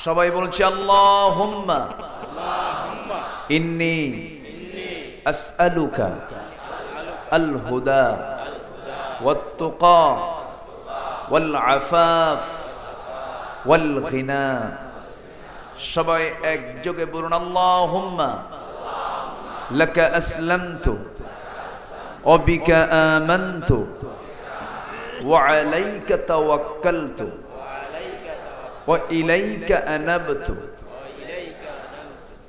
সবাই বলছি আল্লাহুম্মা ইন্নী আসআলুকা আল হুদা ওয়াত তুকা ওয়াল আফাফ ওয়াল গিনা। সবাই একযোগে বলুন আল্লাহুম্মা লাকা আসলামতু ওয়া বিকা আমানতু ওয়া আলাইকা তাওয়াক্কালতু ওয়া ইলাইকা আনাবতু।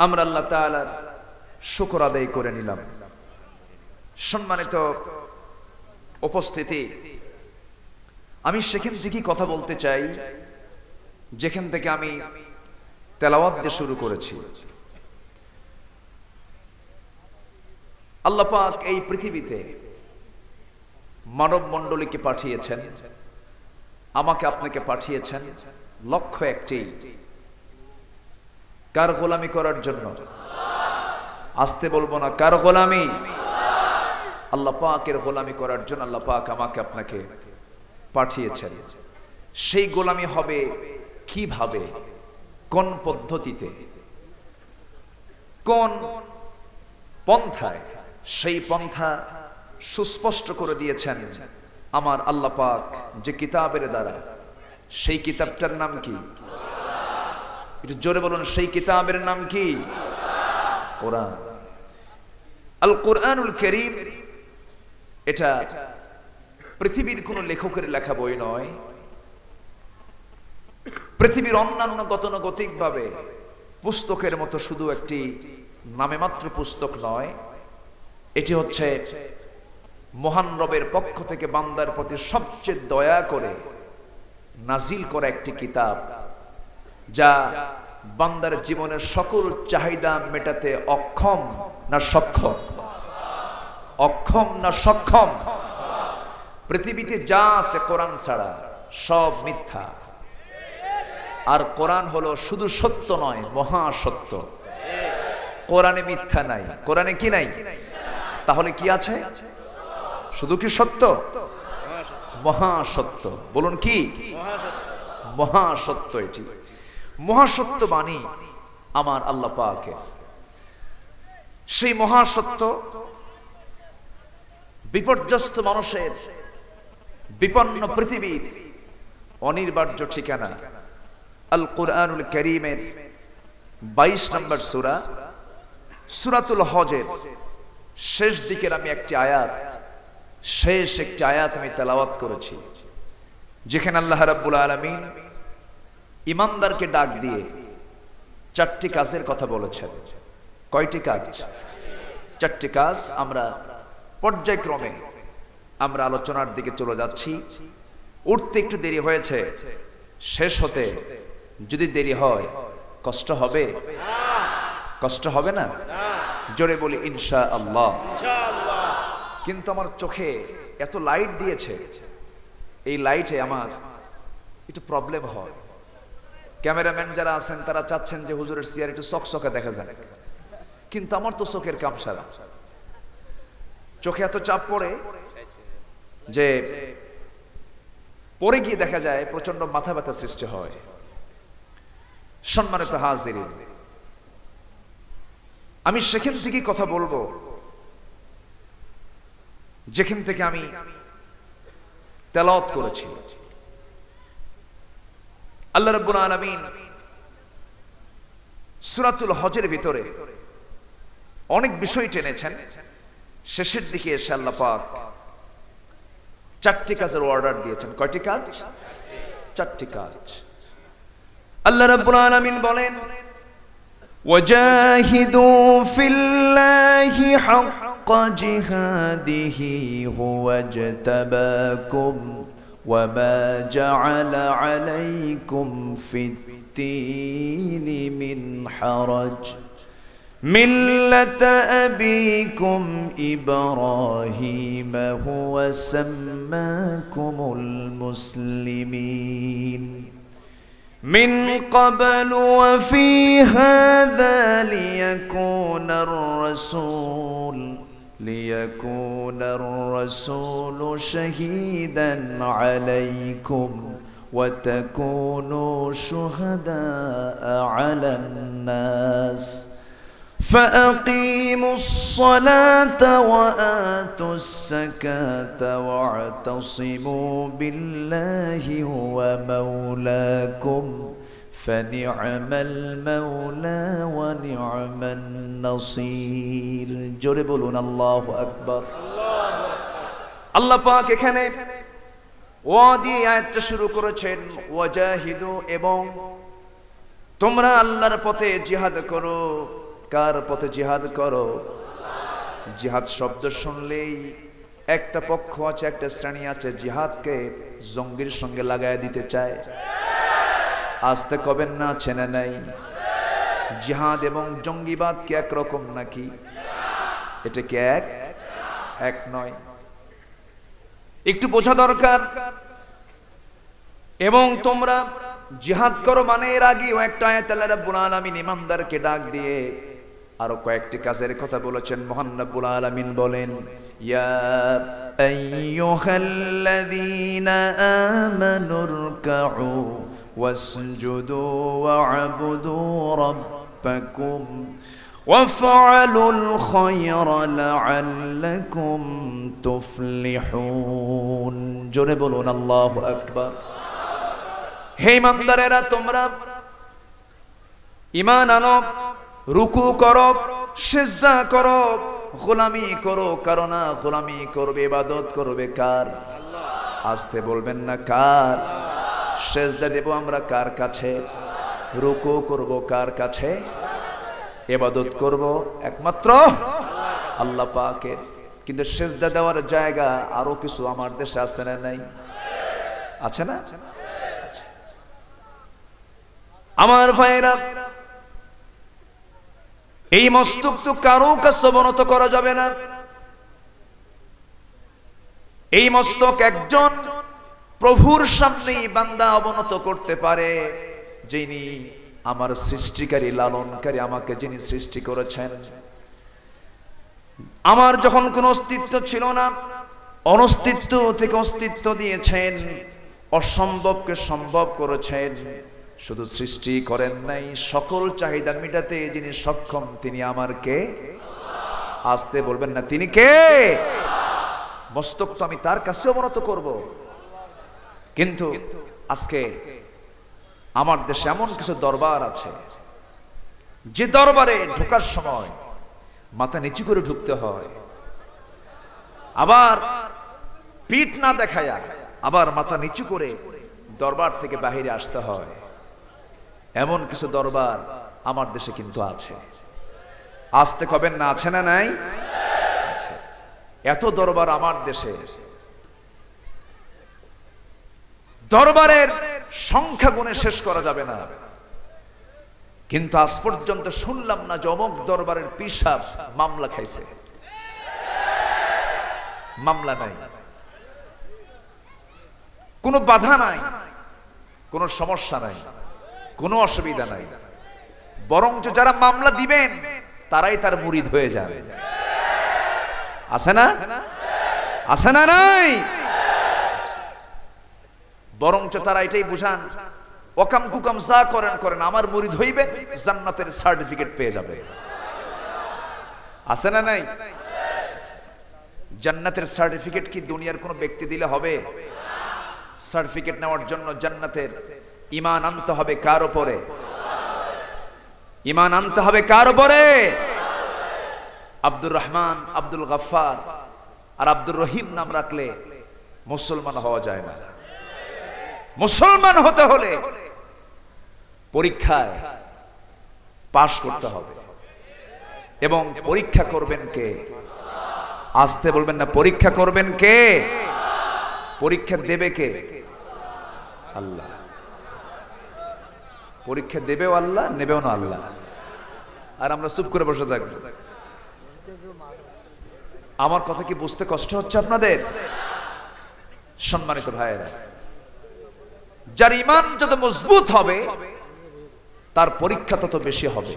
আমরা আল্লাহ তাআলার শুকর আদায় করে নিলাম। সম্মানিত উপস্থিতি, আমি সেখান থেকে কথা বলতে চাই যেখান থেকে আমি তেলাওয়াত দিয়ে শুরু করেছি। আল্লাহ পাক এই পৃথিবীতে মানব মণ্ডলীকে পাঠিয়েছেন, আমাকে আপনাকে পাঠিয়েছেন লক্ষ্য একটি, কার গোলামি করার জন্য। আসতে বলবো না, কার গোলামি? আল্লাহ পাকের গোলামি করার জন্য আল্লাহ পাক আমাকে আপনাকে পাঠিয়েছেন। সেই গোলামি হবে কিভাবে, কোন পদ্ধতিতে, কোন পন্থায়, সেই পন্থা সুস্পষ্ট করে দিয়েছেন আমার আল্লাহ পাক যে কিতাবের দ্বারা। সেই কিতাবটার নাম কি? একটু জোরে বলুন, সেই কিতাবের নাম কি? কোরআন। আল কোরআনুল কারীম এটা পৃথিবীর কোন লেখকের লেখা বই নয়, পৃথিবীর অন্যান্য গতানুগতিক ভাবে পুস্তকের মতো শুধু একটি নামে মাত্র পুস্তক নয়। এটি হচ্ছে মহান রবের পক্ষ থেকে বান্দার প্রতি সবচেয়ে দয়া করে নাজিল করা একটি কিতাব, যা বান্দার জীবনের সকল চাহিদা মেটাতে অক্ষম না সক্ষম? অক্ষম না সক্ষম? পৃথিবীতে যা আছে কোরআন ছাড়া সব মিথ্যা। আর কোরআন হলো শুধু সত্য নয়, মহা সত্য। কোরআনে মিথ্যা নাই। কোরআনে কি নাই? তাহলে কি আছে? শুধু কি সত্য? মহা সত্য। বলুন কি? মহা সত্য। এটি মহা সত্য বাণী আমার আল্লাহ পাকের। সেই মহা সত্য বিপর্যস্ত মানুষের, বিপন্ন পৃথিবীর অনিবার্য ঠিকানা। আল কোরআনুল কারীমের 22 নম্বর সূরা, সূরাতুল হজের শেষ দিকের আমি একটি আয়াত, শেষ একটি আয়াত আমি তেলাওয়াত করেছি, যেখানে আল্লাহ রাব্বুল আলামিন ইমানদারকে ডাক দিয়ে 4টি কাজের কথা বলেছেন। কয়টি কাজ? 4টি কাজ। আমরা পর্যায়ক্রমে আমরা আলোচনার দিকে চলে যাচ্ছি। উঠতে একটু দেরি হয়েছে, শেষ হতে যদি দেরি হয় কষ্ট হবে? কষ্ট হবে না? জোরে বলি ইনশাআল্লাহ। কিন্তু আমার চোখে এত লাইট দিয়েছে, এই লাইটে আমার একটু প্রবলেম হয়। ক্যামেরাম্যান যারা আছেন তারা চাচ্ছেন যে হুজুরের চেয়ার একটু চকচকে দেখা যায়, কিন্তু আমার তো চোখের কাম সারা। চোখে এত চাপ পড়ে যে পরে গিয়ে দেখা যায় প্রচন্ড মাথা ব্যথা সৃষ্টি হয়। সম্মানিত হাজিরিন, আমি সেখান থেকে কথা বলবো যেখান থেকে আমি তেলাওয়াত করেছি। আল্লাহ রাব্বুল আলামিন সূরাতুল হজের ভিতরে অনেক বিষয় টেনেছেন। শেষের দিকে এসে আল্লাহ পাক 4টি কাজের অর্ডার দিয়েছেন। কয়টি কাজ? 4টি কাজ। আল্লাহ রাব্বুল আলামিন বলেন, ওয়াজাহিদু ফিল্লাহি হাক্কা জিহাদিহি হুয়া জাতাবাকুম ওয়া মা জাআলা আলাইকুম ফিদ-দীনি মিন হারাজ মিল্লাতা আবিকুম ইব্রাহিম হুয়া সাম্মাকুমুল মুসলিমিন من قبل وفي هذا ليكون الرسول شهيدا عليكم وتكونوا شهداء আলান নাস فأقيموا الصلاة وآتوا الزكاة واعتصموا بالله هو مولاكم فنعم المولى ونعم النصير জোরে বলুন আল্লাহু আকবার। আল্লাহ পাক এখানে ওয়া দিয়ে আয়াতটা শুরু করেছেন ওয়াজাহিদু, এবং তোমরা আল্লাহর পথে জিহাদ করো। কার পথে জিহাদ করো? জিহাদ শব্দ শুনলেই একটা পক্ষ আছে, একটা শ্রেণী আছে জিহাদকে জঙ্গির সঙ্গে লাগায় দিতে চায়। আসতে কবেন না, চেনে নাই? জিহাদ এবং জঙ্গিবাদ কি একরকম নাকি? এটা কি এক নয়? একটু বোঝা দরকার। এবং তোমরা জিহাদ করো মানে এর আগেও একটা আয়াত আল্লাহ রাব্বুল আলামিন ইমানদারকে ডাক দিয়ে আরো কয়েকটি কাজের কথা বলেছেন। মহান রাব্বুল আলামিন বলেন, ইয়া আইয়ুহাল্লাযীনা আমানুরকাউ ওয়াসজুদু ওয়া'বুদু রাব্বাকুম ওয়াফআলুল খায়রা লাআল্লাকুম তুফলিহুন। জোরে বলুন আল্লাহু আকবার। হে ইমানদারেরা, তোমরা ঈমান আনো, রুকু করো, সিজদা করো, গোলামি করো। কারণ না গোলামি করবে, ইবাদত করবে কার? আসতে বলবেন না কার? সিজদা দেব আমরা কার কাছে? রুকু করব কার কাছে? ইবাদত করব একমাত্র আল্লাহ পাকের। কিন্তু সিজদা দেওয়ার জায়গা আরো কিছু আমার দেশে আছে না নাই? আছে না? আমার ভাইরা, এই মস্তক তো কারো কাছে অবনত করা যাবে না। এই মস্তক একজন প্রভুর সামনেই বান্দা অবনত করতে পারে, যিনি আমার সৃষ্টিকারী, লালনকারী, আমাকে যিনি সৃষ্টি করেছেন। আমার যখন কোনো অস্তিত্ব ছিল না, অনস্তিত্ব থেকে অস্তিত্ব দিয়েছেন, অসম্ভবকে সম্ভব করেছেন। শুধু সৃষ্টি করেন নাই, সকল চাহিদা মিটাতে যিনি সক্ষম তিনি আমার কে? আসতে বলবেন না তিনি কে? মস্তক তো আমি তার কাছে অবনত করব। কিন্তু আজকে আমার দেশে এমন কিছু দরবার আছে, যে দরবারে ঢোকার সময় মাথা নিচু করে ঢুকতে হয়, আবার পিঠ না দেখায়া আবার মাথা নিচু করে দরবার থেকে বাহিরে আসতে হয়। এমন কিছু দরবার আমার দেশে কিন্তু আছে। আসতে কবেন না, আছে না নাই? এত দরবার আমার দেশে, দরবারের সংখ্যা গুণে শেষ করা যাবে না। কিন্তু আজ পর্যন্ত শুনলাম না যে অমুক দরবারের পীর সাহেব মামলা খাইছে। মামলা নাই, কোনো বাধা নাই, কোনো সমস্যা নাই, কোনো অসুবিধা নাই। বরঞ্চ যারা মামলা দিবেন তারাই তার মুরিদ হয়ে যাবে। আছে না? আছে না নাই? বরঞ্চ তারা এটাই বুঝান, ওকাম কুকাম যা করেন করেন, আমার মুরিদ হইবে, জান্নাতের সার্টিফিকেট পেয়ে যাবে। আছে না নাই? জান্নাতের সার্টিফিকেট কি দুনিয়ার কোনো ব্যক্তি দিলে হবে? সার্টিফিকেট নেওয়ার জন্য জান্নাতের ঈমান আনতে হবে কার উপরে? ঈমান আনতে হবে কার উপরে? আব্দুর রহমান, আব্দুল গফফার আর আব্দুর রহিম নাম রাখলে মুসলমান হওয়া যায় না। মুসলমান হতে হলে পরীক্ষায় পাশ করতে হবে। এবং পরীক্ষা করবেন কে? আসতে বলবেন না, পরীক্ষা করবেন কে? পরীক্ষা দেবে কে? আল্লাহ। পরীক্ষা দেবেও আল্লাহ, নেবেও না আল্লাহ। আর আমরা চুপ করে বসে থাকবো। আমার কথা কি বুঝতে কষ্ট হচ্ছে আপনাদের? সম্মানিত ভাইয়েরা, যার ঈমান যত মজবুত হবে তার পরীক্ষা তত বেশি হবে।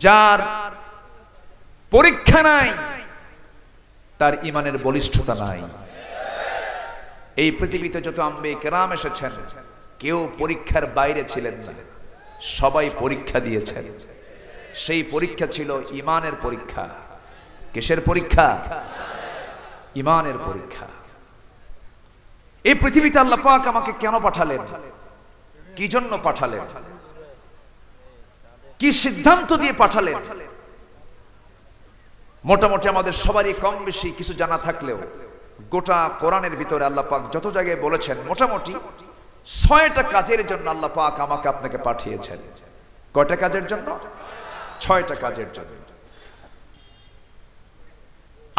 যার পরীক্ষা নাই তার ঈমানের বলিষ্ঠতা নাই। এই পৃথিবীতে যত আম্বিয়া কেরাম এসেছেন, কেউ পরীক্ষার বাইরে ছিলেন না। সবাই পরীক্ষা দিয়েছেন। সেই পরীক্ষা ছিল ঈমানের পরীক্ষা। কিসের পরীক্ষা? ঈমানের পরীক্ষা। এই পৃথিবীতে আল্লাহ পাক আমাকে কেন পাঠালেন? কি জন্য পাঠালেন? কি সিদ্ধান্ত দিয়ে পাঠালেন? মোটামুটি আমাদের সবারই কম বেশি কিছু জানা থাকলেও গোটা কোরআনের ভিতরে আল্লাহ পাক যত জায়গায় বলেছেন মোটামুটি 6টা কাজের জন্য আল্লাহ পাক আমাকে আপনাকে পাঠিয়েছেন। কয়টা কাজের জন্য? 6টা কাজের জন্য।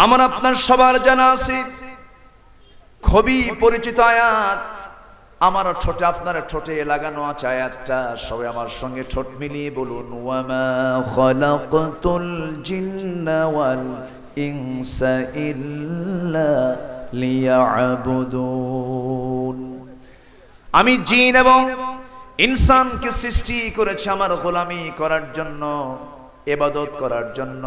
আমার আপনার সবার জানা আছে, খুবই পরিচিত আয়াত। আমার ঠোঁটে আপনার ঠোঁটে লাগানো আছে আয়াতটা। সবাই আমার সঙ্গে ঠোঁট মিলিয়ে বলুন, ওয়ামা খালাকতুল জিন্না ওয়াল ইনসা ইল্লা লিয়াবুদুন। আমি জিন এবং ইনসানকে সৃষ্টি করেছি আমার গোলামি করার জন্য, ইবাদত করার জন্য।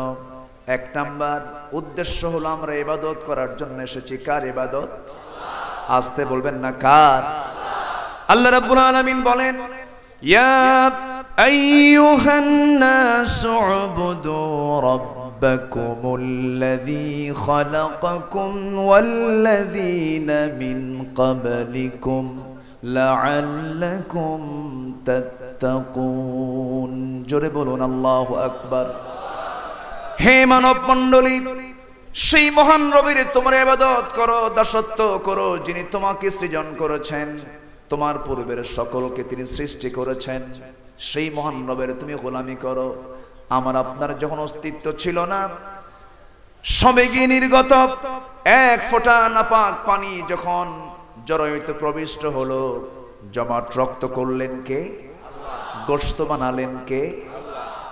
1 নাম্বার উদ্দেশ্য হলো আমরা ইবাদত করার জন্য এসেছি। কার ইবাদত? আসতে বলবেন না, কার? আল্লাহ রাব্বুল আলামিন বলেন, ইয়া আইয়ুহান নাসু উবুদু রাব্বাকুমুল্লাযী খালাকাকুম ওয়াল্লাযীনা মিন ক্বাবলিকুম লাআল্লাকুম তাত্তাকুন। জোরে বলুন আল্লাহু আকবার। হে মানব মণ্ডলী, সেই মহান রবের তোমরা ইবাদত করো, দাসত্ব করো, যিনি তোমাকে সৃজন করেছেন, তোমার পূর্বের সকলকে তিনি সৃষ্টি করেছেন। সেই মহান রবের তুমি গোলামি করো। আমার আপনার যখন অস্তিত্ব ছিল না, সবেগে নির্গত 1 ফোঁটা নাপাক পানি যখন জরায়ুতে প্রবিষ্ট হলো, জমাট রক্ত করলেন কে? গোশত বানালেন কে?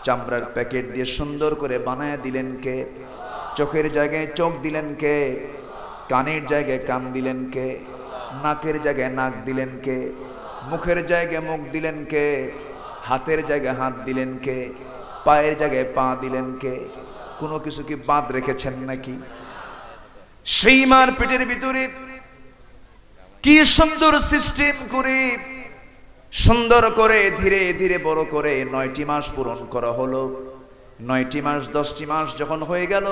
চামড়ার প্যাকেট দিয়ে সুন্দর করে বানায় দিলেন কে? চোখের জায়গায় চোখ দিলেন কে? কানের জায়গায় কান দিলেন কে? নাকের জায়গায় নাক দিলেন কে? মুখের জায়গায় মুখ দিলেন কে? হাতের জায়গায় হাত দিলেন কে? পায়ের জায়গায় পা দিলেন কে? কোনো কিছু কি বাদ রেখেছেন নাকি? সেই মার পেটের ভিতরে কি সুন্দর সিস্টেম করে, সুন্দর করে ধীরে ধীরে বড় করে 9টি মাস পূরণ করা হলো। 9টি মাস 10টি মাস যখন হয়ে গেল,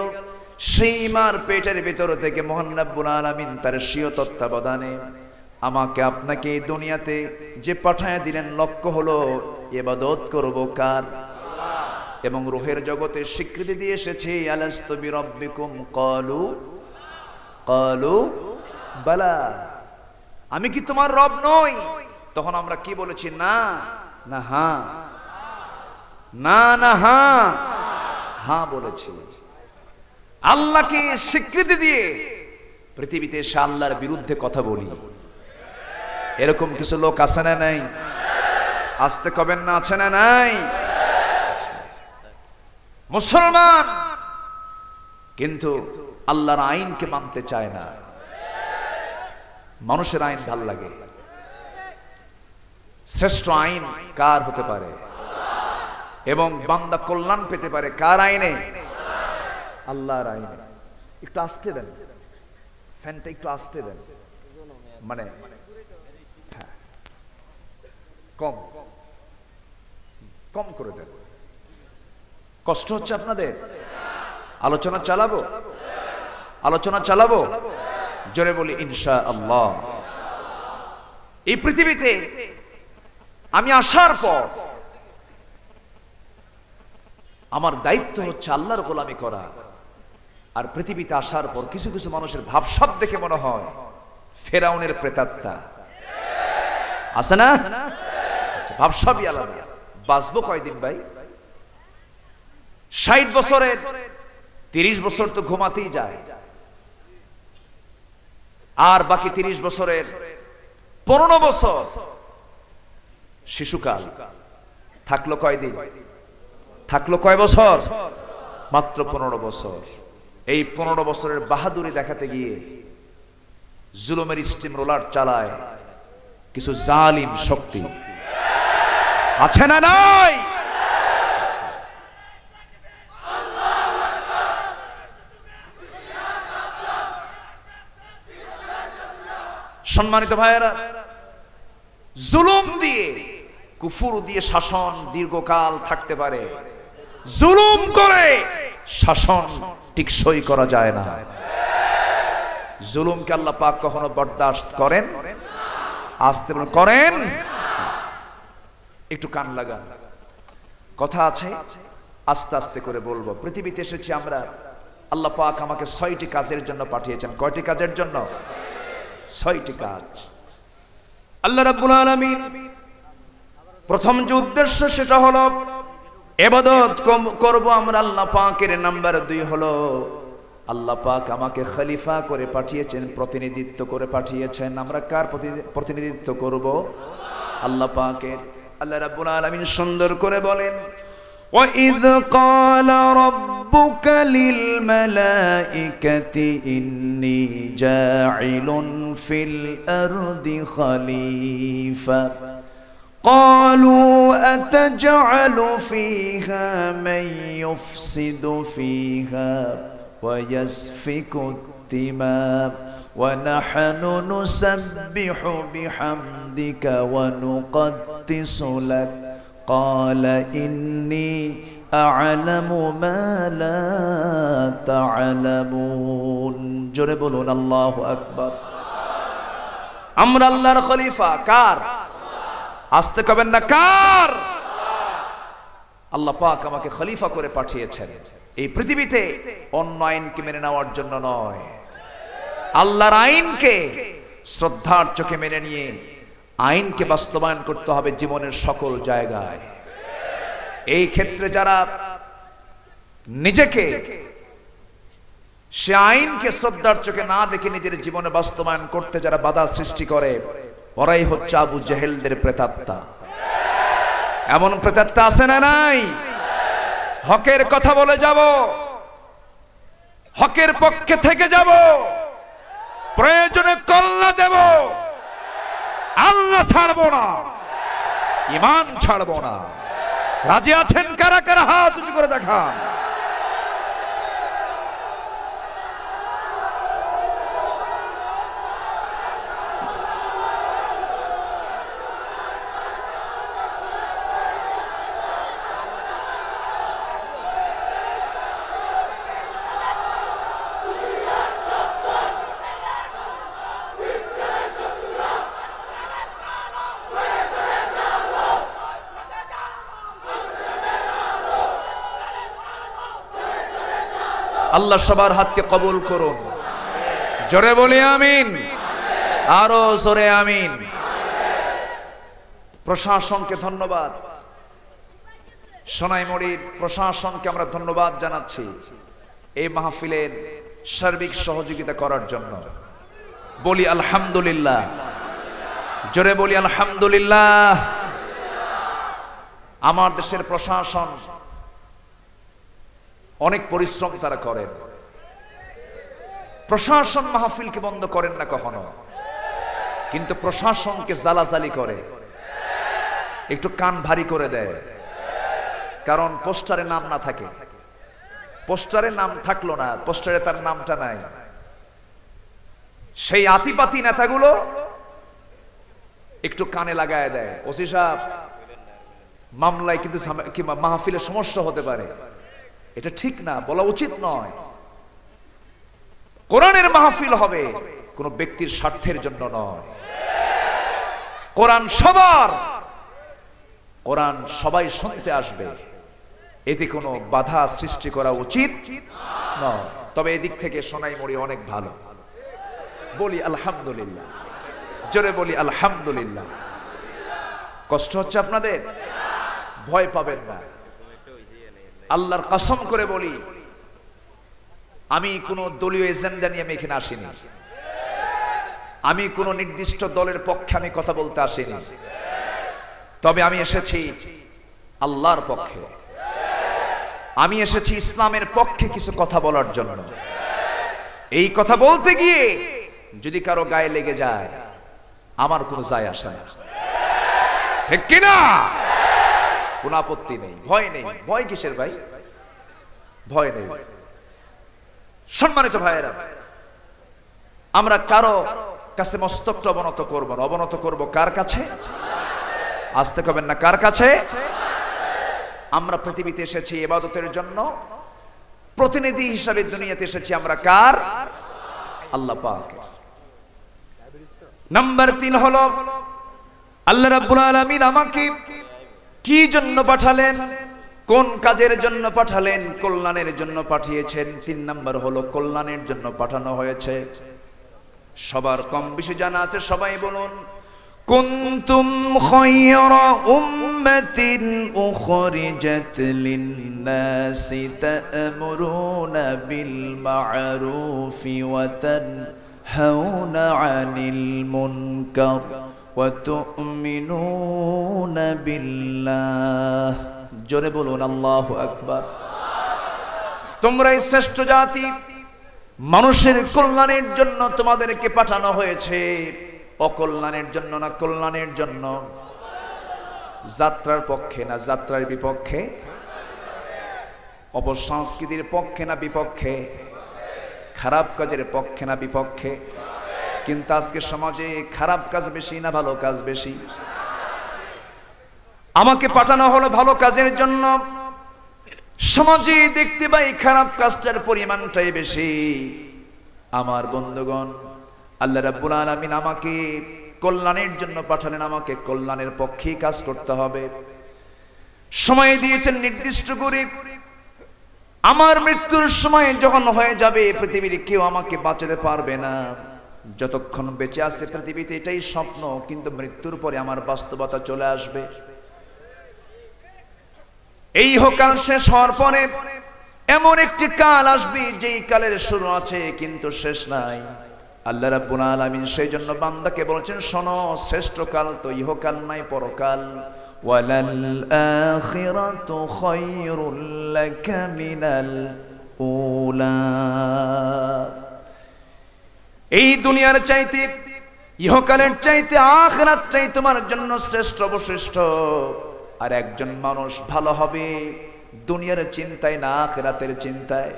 সেই মার পেটের ভিতর থেকে মহান রব্বুল আলামিন তার স্বীয় তত্ত্বাবধানে আমাকে আপনাকে এই দুনিয়াতে যে পাঠায় দিলেন, লক্ষ্য হলো ইবাদত করব কার? এবং রূহের জগতে স্বীকৃতি দিয়ে এসেছে, আলাস্তু বিরাব্বিকুম ক্বালু ক্বালু বালা। আমি কি তোমার রব নই? তখন আমরা কি বলেছি? না না হ্যাঁ, না না হ্যাঁ, হ্যাঁ বলেছি। আল্লাহকে স্বীকৃতি দিয়ে পৃথিবীতে এসে আল্লাহর বিরুদ্ধে কথা বলি, এরকম কিছু লোক আছে না নাই? আসতে কবেন না, আছে না নাই? মুসলমান কিন্তু আল্লাহর আইনকে মানতে চায় না। মানুষের আইন ভাল লাগে। শ্রেষ্ঠ আইন কার হতে পারে? এবং বান্দা কল্যাণ পেতে পারে কার আইনে? আল্লাহর আইনে। একটু আসতে দেন, ফ্যানটা একটু আসতে দেন, মানে কম কম করে দেন। কষ্ট হচ্ছে আপনাদের? আলোচনা চালাবো, আলোচনা চালাবো। জোরে বলি ইনশাআল্লাহ। এই পৃথিবীতে আমি আসার পর আমার দায়িত্ব হচ্ছে আল্লাহর গোলামি করা। আর পৃথিবীতে আসার পর কিছু কিছু মানুষের ভাবসাব দেখে মনে হয় ফেরাউনের প্রেতাত্মা আছে না? ভাবসাবই আলাদা। বাঁচবো কয়দিন ভাই? 60 বছরের 30 বছর তো ঘুমাতেই যায়, আর বাকি 30 বছরের 15 বছর শিশুকাল। থাকলো কয়দিন? থাকলো কয় বছর? মাত্র 15 বছর। এই 15 বছরের বাহাদুরি দেখাতে গিয়ে জুলুমের স্টিম রোলার চালায় কিছু জালিম শক্তি, আছে না নাই? সম্মানিত ভাইয়েরা, জুলুম দিয়ে কুফর দিয়ে শাসন দীর্ঘকাল থাকতে পারে, জুলুম করে শাসন টিকসই করা যায় না। জুলুমকে আল্লাহ পাক কখনো বরদাস্ত করেন? আসতে করেন? একটু কান লাগান, কথা আছে, আস্তে আস্তে করে বলবো। পৃথিবীতে এসেছি আমরা, আল্লাহ পাক আমাকে 6টি কাজের জন্য পাঠিয়েছেন। কয়টি কাজের জন্য? 6টি কাজ। আল্লাহ রাব্বুল আলামিন প্রথম যে উদ্দেশ্য সেটা হলো ইবাদত করব আমরা আল্লাহ পাকের। নাম্বার 2 হলো আল্লাহ পাক আমাকে খলিফা করে পাঠিয়েছেন, প্রতিনিধিত্ব করে পাঠিয়েছেন। আমরা কার প্রতিনিধিত্ব করব? আল্লাহ পাকের। আল্লাহ রাব্বুল আলামিন সুন্দর করে বলেন, وَإِذْ قَالَ رَبُّكَ لِلْمَلَائِكَةِ إِنِّي جَاعِلٌ فِي الْأَرْضِ خَلِيفَةً قَالُوا أَتَجْعَلُ فِيهَا مَن يُفْسِدُ فِيهَا وَيَسْفِكُ الدِّمَاءَ وَنَحْنُ نُسَبِّحُ بِحَمْدِكَ وَنُقَدِّسُ لَكَ قال إني أعلم ما لا تعلمون জোরে বলুন আল্লাহু আকবার। আমরা আল্লাহর খলিফা। কার? আস্তে কবেন না, কার? আল্লাহ পাক আমাকে খলিফা করে পাঠিয়েছেন এই পৃথিবীতে অন্য আইনকে মেনে নেওয়ার জন্য নয়, আল্লাহর আইনকে শ্রদ্ধার চোখে মেনে নিয়ে আইনকে বাস্তবায়ন করতে হবে জীবনের সকল জায়গায়। এই ক্ষেত্রে যারা নিজেকে সে আইনকে শ্রদ্ধার চোখে না দেখে নিজের জীবনে বাস্তবায়ন করতে যারা বাধা সৃষ্টি করে, ওরাই হচ্ছে আবু জেহেলদের প্রেতাত্মা। এমন প্রেতাত্মা আছে না নাই? হকের কথা বলে যাব, হকের পক্ষে থেকে যাব, প্রয়োজনে কল্লা দেব, আল্লাহ ছাড়বো না, ঈমান ছাড়বো না। রাজি আছেন কারা কারা? হাত উঁচু করে দেখান। আল্লাহ সবার হাতকে কবুল করুন। জোরে বলি আমিন, আরো জোরে আমিন। প্রশাসনকে ধন্যবাদ, সোনাইমুড়ির প্রশাসনকে আমরা ধন্যবাদ জানাচ্ছি এই মাহফিলের সার্বিক সহযোগিতা করার জন্য। বলি আলহামদুলিল্লাহ, জোরে বলি আলহামদুলিল্লাহ। আমার দেশের প্রশাসন অনেক পরিশ্রম তারা করেন। প্রশাসন মাহফিলকে বন্ধ করেন না কখনো, কিন্তু প্রশাসনকে জ্বালাজালি করে, একটু কান ভারী করে দেয়। কারণ পোস্টারে নাম না থাকে, পোস্টারে নাম থাকলো না, পোস্টারে তার নামটা নাই, সেই আতিপাতি নেতাগুলো একটু কানে লাগায় দেয়। ওসি সাহেব, মামলায় কিন্তু মাহফিলের সমস্যা হতে পারে, এটা ঠিক না, বলা উচিত নয়। কোরআনের মাহফিল হবে, কোন ব্যক্তির স্বার্থের জন্য নয়। কোরআন সবার, কোরআন সবাই শুনতে আসবে, এতে কোনো বাধা সৃষ্টি করা উচিত নয়। তবে এদিক থেকে সোনাইমুড়ি অনেক ভালো। বলি আলহামদুলিল্লাহ, জোরে বলি আলহামদুলিল্লাহ। কষ্ট হচ্ছে আপনাদের? ভয় পাবেন না। আল্লাহর কসম করে বলি, আমি কোন দলীয় এজেন্ডা নিয়ে আমি এখানে আসিনি, আমি কোন নির্দিষ্ট দলের পক্ষে আমি কথা বলতে আসিনি। তবে আমি এসেছি আল্লাহর পক্ষে, আমি এসেছি ইসলামের পক্ষে কিছু কথা বলার জন্য। এই কথা বলতে গিয়ে যদি কারো গায়ে লেগে যায়, আমার কোনো যায় আসে না, ঠিক কিনা? কোনো আপত্তি নেই, ভয় নেই। ভয় কিসের ভাই? ভয় নেই। সম্মানিত ভাইয়েরা, আমরা কারো কাছে মস্তকটা অবনত করব না, অবনত করব কার কাছে? আসতে কবেন না কার কাছে? আমরা পৃথিবীতে এসেছি ইবাদতের জন্য, প্রতিনিধি হিসাবে দুনিয়াতে এসেছি আমরা কার? আল্লাহ পাক। নাম্বার 3 হলো আল্লাহ রাব্বুল আলামিন আমাকে কি জন্য পাঠালেন, কোন কাজের জন্য পাঠালেন? কল্যাণের জন্য পাঠিয়েছেন। 3 নাম্বার হলো কল্যাণের জন্য পাঠানো হয়েছে। সবার কম বেশি জানা আছে, সবাই বলুন। কুনতুম খায়রা উম্মাতিন উখরিজাত লিন-নাসি তা'মুরুনা বিল মা'রুফি ওয়া তানহাউনা 'আনিল মুনকার ওয়া তু'মিনুনা বিল্লাহ। জোরে বলুন আল্লাহু আকবার। তোমরাই শ্রেষ্ঠ জাতি, মানুষের কল্যাণের জন্য তোমাদেরকে পাঠানো হয়েছে, অকল্যাণের জন্য না কল্যাণের জন্য। যাত্রার পক্ষে না যাত্রার বিপক্ষে, অপসংস্কৃতির পক্ষে না বিপক্ষে, খারাপ কাজের পক্ষে না বিপক্ষে। কিন্তু আজকে সমাজে খারাপ কাজ বেশি না ভালো কাজ বেশি? আমাকে পাঠানো হলো ভালো কাজের জন্য। সমাজে দেখতে পাই খারাপ কাজটার পরিমাণটাই বেশি। আমার বন্ধুগণ, আল্লাহ রাব্বুল আলামিন আমাকে কল্যাণের জন্য পাঠালেন, আমাকে কল্যাণের পক্ষেই কাজ করতে হবে। সময় দিয়েছেন নির্দিষ্ট করে। আমার মৃত্যুর সময় যখন হয়ে যাবে, পৃথিবীর কেউ আমাকে বাঁচাতে পারবে না। যতক্ষণ বেঁচে আছে পৃথিবীতে এটাই স্বপ্ন, কিন্তু মৃত্যুর পরে আমার বাস্তবতা চলে আসবে। এই ইহকাল শেষ হওয়ার পরে এমন একটি কাল আসবে, যেই কালের শুরু আছে কিন্তু শেষ নাই। আল্লাহ রাব্বুল আলামিন সেই জন্য বান্দাকে বলছেন, শোনো, শ্রেষ্ঠ কাল তো ইহকাল নাই, পরকাল। ওয়ালাল আখিরাতু খায়রুল লাকা মিনাল উলা। এই দুনিয়ার চাইতে, ইহকালের চাইতে আখিরাতটাই তোমার জন্য শ্রেষ্ঠ অবশিষ্ট। আর একজন মানুষ ভালো হবে দুনিয়ার চিন্তায় না আখিরাতের চিন্তায়।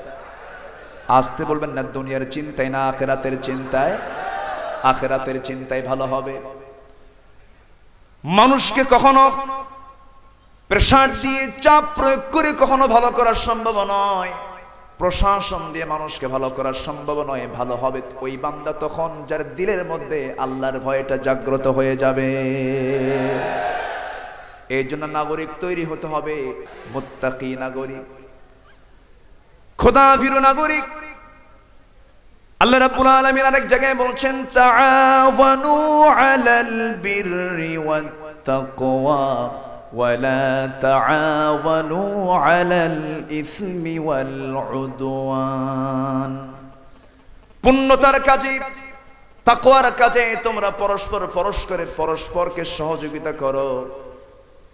আসতে বলবেন না, দুনিয়ার চিন্তায় না আখিরাতের চিন্তায়। আখিরাতের চিন্তায় ভালো হবে। মানুষকে কখনো প্রেসার দিয়ে, চাপ প্রয়োগ করে কখনো ভালো করা সম্ভব নয়। প্রশাসন দিয়ে মানুষকে ভালো করা সম্ভব নয়। ভালো হবে ওই বান্দা তখন যার দিলের মধ্যে আল্লাহর ভয়টা জাগ্রত হয়ে যাবে। এই জন্য নাগরিক তৈরি হতে হবে, মুত্তাকি নাগরিক, খোদাভীরু নাগরিক। আল্লাহ রাব্বুল আলামিন আরেক জায়গায় বলছেন, তাআওয়ানু আলাল বিররি ওয়াত তাকওয়া ওয়া লা তাআওয়ানু আলাল ইসমি ওয়াল উদওয়ান। পুণ্যতার কাজে, তাকওয়ার কাজে তোমরা পরস্পরকে সহযোগিতা করো।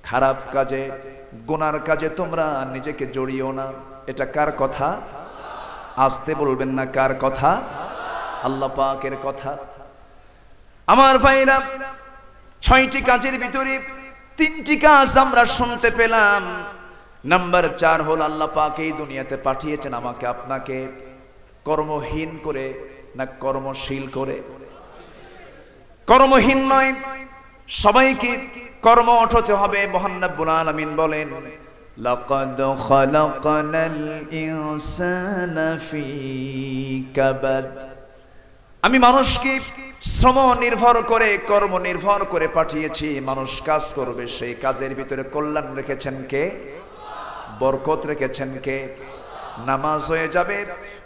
খারাপ কাজে, গুনার কাজে তোমরা নিজেকে জড়িও না। এটা কার কথা? আসতে বলবেন না কার কথা? আল্লাহ পাকের কথা। আমার ভাইরা, 6টি কাজের ভিতরে 3টি কাজ আমরা শুনতে পেলাম। নাম্বার 4 হল আল্লাহ পাক এই দুনিয়াতে পাঠিয়েছেন আমাকে আপনাকে কর্মহীন করে না কর্মশীল করে? কর্মহীন নয়, সবাইকে কর্ম উঠাতে হবে। মহান রব্বুল আলামিন বলেন, লাকাদ খালাকনাল ইনসানা ফি কাবাদ। আমি মানুষকে শ্রম নির্ভর করে, কর্ম নির্ভর করে পাঠিয়েছি। মানুষ কাজ করবে, সেই কাজের ভিতরে কল্যাণ রেখেছেন কে? বরকত রেখেছেন কে? নামাজ হয়ে যাবে।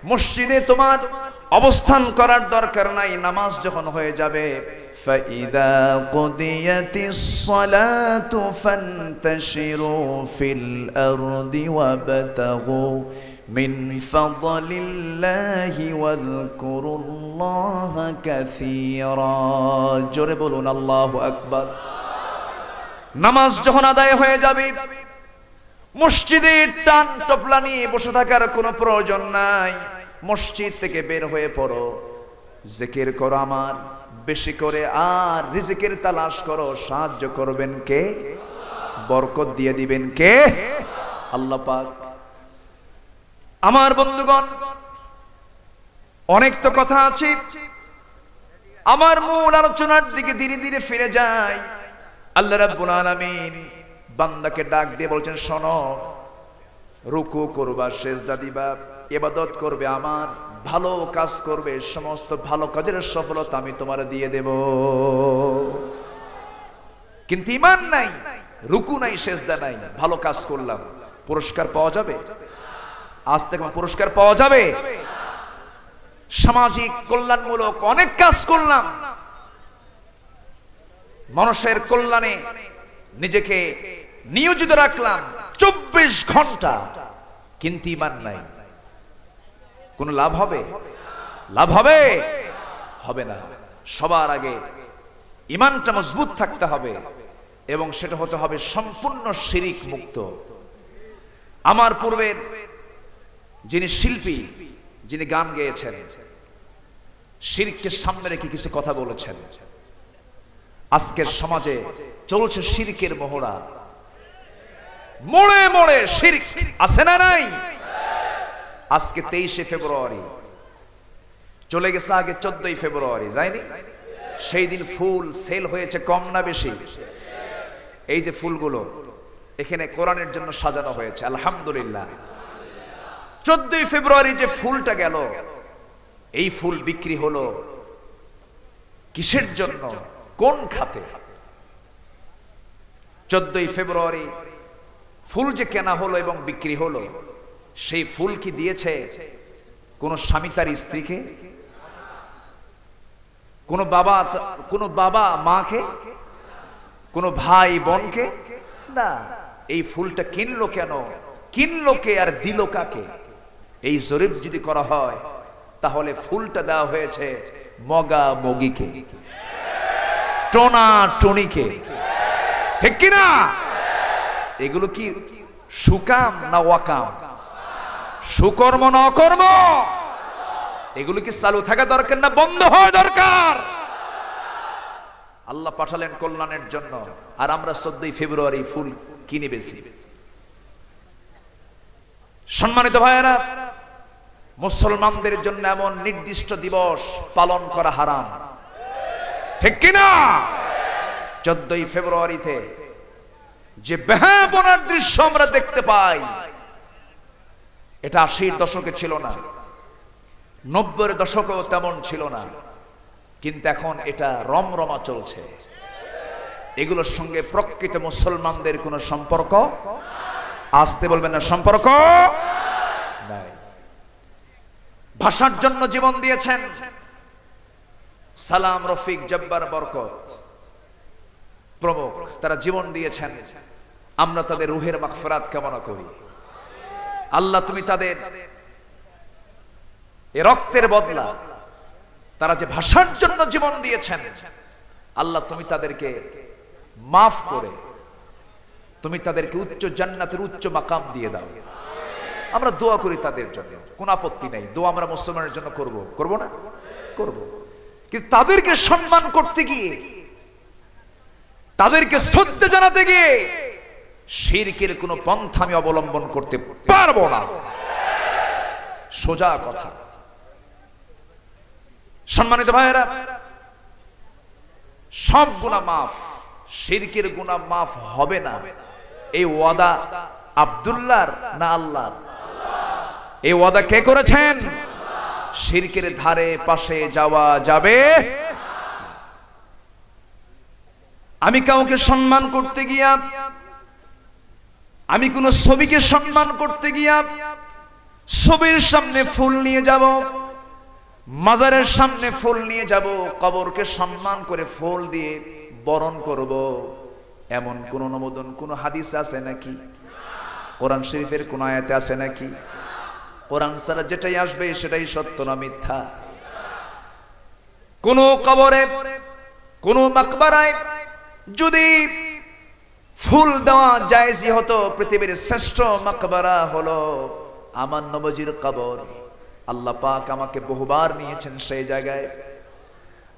মসজিদে তোমার অবস্থান করার দরকার নাই। নামাজ যখন হয়ে যাবে, فَإِذَا قُضِيَتِ الصَّلَاةُ فَانْتَشِرُوا فِي الْأَرْضِ وَابْتَغُوا مِنْ فَضْلِ اللَّهِ وَاذْكُرُوا اللَّهَ كَثِيرًا। জোরে বলুন আল্লাহু আকবার। নামাজ যখন আদায় হয়ে যাবে, মসজিদের টান টপলা নিয়ে বসে থাকার কোনো প্রয়োজন নাই। মসজিদ থেকে বের হয়ে পড়ো, জিকির করো আমার বেশি করে, আর রিজিকের তালাশ করো। সাহায্য করবেন কে? বরকত দিয়ে দিবেন কে? আল্লাহ পাক। আমার বন্ধুগণ, অনেক তো কথা আছে, আমার মূল আলোচনার দিকে ধীরে ধীরে ফিরে যায়। আল্লাহ রাব্বুল আলামিন বান্দাকে ডাক দিয়ে বলছেন, শোনো, রুকু করবা, সেজদা দিবা, ইবাদত করবে আমার, ভালো কাজ করবে, সমস্ত ভালো কাজের সফলতা আমি তোমার দিয়ে দেব। কিন্তু ঈমান নাই, রুকু নাই, সেজদা নাই, ভালো কাজ করলাম, পুরস্কার পাওয়া যাবে? আজ থেকে পুরস্কার পাওয়া যাবে? সামাজিক কল্যাণমূলক অনেক কাজ করলাম, মানুষের কল্যাণে নিজেকে নিয়োজিত রাখলাম 24 ঘন্টা, কিন্তু ঈমান নাই, কোন লাভ হবে? লাভ হবে? হবে না। সবার আগে ঈমানটা মজবুত থাকতে হবে এবং সেটা হতে হবে সম্পূর্ণ শিরিক মুক্ত। আমার পূর্বের যিনি শিল্পী, যিনি গান গেয়েছেন, শিরককে সামনে রেখে কিছু কথা বলেছেন। আজকের সমাজে চলছে শিরকের মহড়া, মোড়ে মোড়ে শিরক আছে না নাই? আজকে 23শে ফেব্রুয়ারি, চলে গেছে আগে 14ই ফেব্রুয়ারি, যায়নি? সেই দিন ফুল সেল হয়েছে কম না বেশি? এই যে ফুলগুলো এখানে কোরআনের জন্য সাজানো হয়েছে, আলহামদুলিল্লাহ। 14ই ফেব্রুয়ারি যে ফুলটা গেল, এই ফুল বিক্রি হলো কিসের জন্য, কোন খাতে? 14ই ফেব্রুয়ারি ফুল যে কেনা হলো এবং বিক্রি হলো, সেই ফুল কি দিয়েছে কোন স্বামী তার স্ত্রীকে, কোন বাবা মাকে, কোন ভাই বোনকে? না। এই ফুলটা কিনলো কেন, কিনলো কে আর দিল কাকে? এই জরিপ যদি করা হয় তাহলে ফুলটা দেওয়া হয়েছে মগা মগিকে, টোনা টনিকে, ঠিক কিনা? এগুলো কি সুকাম না ওয়াকাম, সুকর্ম না অকর্ম? এগুলো কি চালু থাকা দরকার না বন্ধ হওয়া দরকার? আল্লাহ পাঠালেন কল্যাণের জন্য, আর আমরা 14ই ফেব্রুয়ারি ফুল কিনে বেশি। সম্মানিত ভাইয়েরা, মুসলমানদের জন্য এমন নির্দিষ্ট দিবস পালন করা হারাম, ঠিক কিনা? 14ই ফেব্রুয়ারিতে যে বেহায়াপনার দৃশ্য আমরা দেখতে পাই, এটা 80-র দশকে ছিল না, 90-এর দশকেও তেমন ছিল না, কিন্তু এখন এটা রমরমা চলছে। এগুলোর সঙ্গে প্রকৃত মুসলমানদের কোনো সম্পর্ক, আসতে বলবেন না, সম্পর্ক নাই। ভাষার জন্য জীবন দিয়েছেন সালাম, রফিক, জব্বার, বরকত প্রমুখ, তারা জীবন দিয়েছেন। আমরা তাদের রুহের মাগফিরাত কামনা করি। আল্লাহ তুমি তাদের এ রক্তের বদলা, তারা যে ভাষার জন্য জীবন দিয়েছেন, আল্লাহ তুমি তাদেরকে মাফ করে তুমি তাদেরকে উচ্চ জান্নাতের উচ্চ মাকাম দিয়ে দাও। আমরা দোয়া করি তাদের জন্য, কোন আপত্তি নাই, দোয়া আমরা মুসলমানের জন্য করব না? করব। কিন্তু তাদেরকে সম্মান করতে গিয়ে, তাদেরকে শ্রদ্ধা জানাতে গিয়ে শিরকের কোন পন্থা আমি অবলম্বন করতে পারবো না, সোজা কথা। সম্মানিত ভাইয়েরা, সব গুনাহ মাফ, শিরকের গুনাহ মাফ হবে না, এই ওয়াদা আব্দুল্লাহর না আল্লাহর? এই ওয়াদা কে করেছেন? শিরকের ধারে পাশে যাওয়া যাবে। আমি কাউকে সম্মান করতে গিয়া, আমি কোন ছবিকে সম্মান করতে গিয়া ছবির সামনে ফুল নিয়ে যাব, মাজারের সামনে ফুল নিয়ে যাব, কবরকে সম্মান করে ফুল দিয়ে বরণ করব, এমন কোন অনুমোদন কোন হাদিস আছে নাকি? কোরআন শরীফের কোন আয়াতে আছে নাকি? কোরআন ছাড়া যেটাই আসবে সেটাই সত্য না মিথ্যা? কোন কবরে, কোন মাকবারায় যদি ফুল দেওয়া জায়েজই হতো, পৃথিবীর শ্রেষ্ঠ মাকবারা হলো আমার নবীজির কবর। আল্লাহ পাক আমাকে বহুবার নিয়েছেন সেই জায়গায়,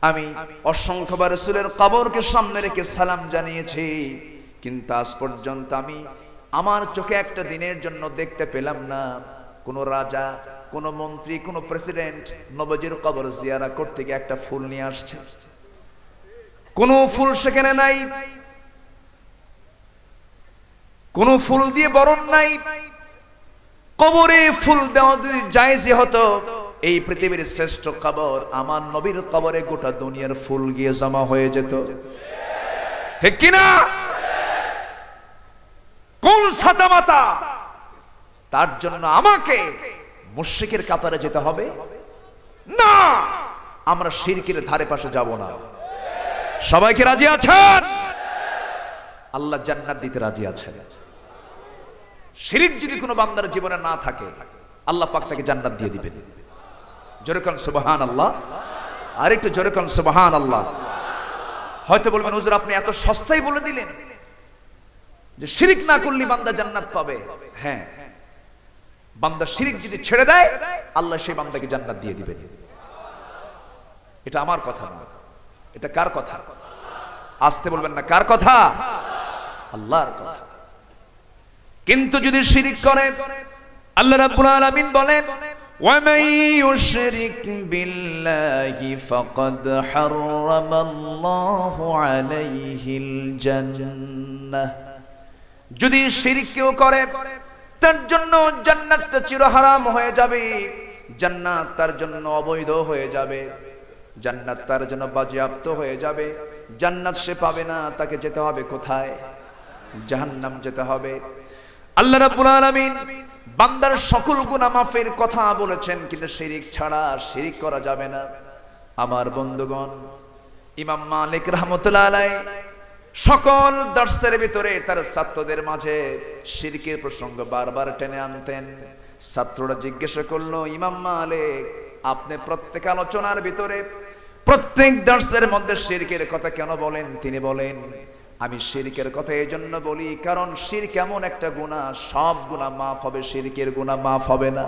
আমি অসংখ্যবার রাসূলের কবরকে সামনে রেখে সালাম জানিয়েছি, কিন্তু আজ পর্যন্ত আমি আমার চোখে একটা দিনের জন্য দেখতে পেলাম না কোন রাজা, কোন মন্ত্রী, কোন প্রেসিডেন্ট নবীজির কবর জিয়ারা করতে গিয়ে একটা ফুল নিয়ে আসছে। কোন ফুল সেখানে নাই, কোনো ফুল দিয়ে বরণ নাই, কবরে ফুল দেওয়া জায়েজই হতো, এই পৃথিবীর শ্রেষ্ঠ কবর আমার নবীর কবরে গোটা দুনিয়ার ফুল গিয়ে জমা হয়ে যেত, ঠিক কিনা? কোন সাদামাতা তার জন্য আমাকে মুশরিকের কাতারে যেতে হবে না, আমরা শিরকের ধারে পাশে যাব না। সবাইকে রাজি আছেন? আল্লাহ জান্নাত দিতে রাজি আছেন। শিরক যদি কোনো বান্দার জীবনে না থাকে আল্লাহ পাক তাকে জান্নাত দিয়ে দিবেন। জোরে কোন সুবহানাল্লাহ, আর একটু জোরে কোন সুবহানাল্লাহ। হয়তো বলবেন হুজুর আপনি এত সস্তায় বলে দিলেন যে শিরক না করলে বান্দা জান্নাত পাবে। হ্যাঁ, বান্দা শিরক যদি ছেড়ে দেয় আল্লাহ সেই বান্দাকে জান্নাত দিয়ে দিবেন। এটা আমার কথা না, এটা কার কথা? আসতে বলবেন না, কার কথা? আল্লাহর কথা। কিন্তু যদি শিরক করে আল্লাহ রাব্বুল আলামিন বলেন وَمَن يُشْرِكْ بِاللَّهِ فَقَدْ حَرَّمَ اللَّهُ عَلَيْهِ الْجَنَّةَ, যদি শিরক কেউ করে তার জন্য জান্নাতটা চিরহারাম হয়ে যাবে, জান্নাত তার জন্য অবৈধ হয়ে যাবে, জান্নাত তার জন্য বাজেয়াপ্ত হয়ে যাবে, জান্নাত সে পাবে না। তাকে যেতে হবে কোথায়? জাহান্নাম যেতে হবে। আল্লাহ রাব্বুল আলামিন বান্দার সকল গুনাহ মাফের কথা বলেছেন, কিন্তু শিরক ছাড়া শিরক করা যাবে না। আমার বন্ধুগণ, ইমাম মালিক রাহমাতুল্লাহ আলাইহি সকল দর্শের ভিতরে তার ছাত্রদের মাঝে শিরকের প্রসঙ্গ বারবার টেনে আনতেন। ছাত্ররা জিজ্ঞাসা করলো, ইমাম মালিক আপনি প্রত্যেক আলোচনার ভিতরে প্রত্যেক দর্শের মধ্যে শিরকের কথা কেন বলেন? তিনি বলেন, আমি শিরকের কথা এই জন্য বলি কারণ শিরক এমন একটা গুনাহ, সব গুনাহ মাফ হবে, শিরকের গুনাহ মাফ হবে না।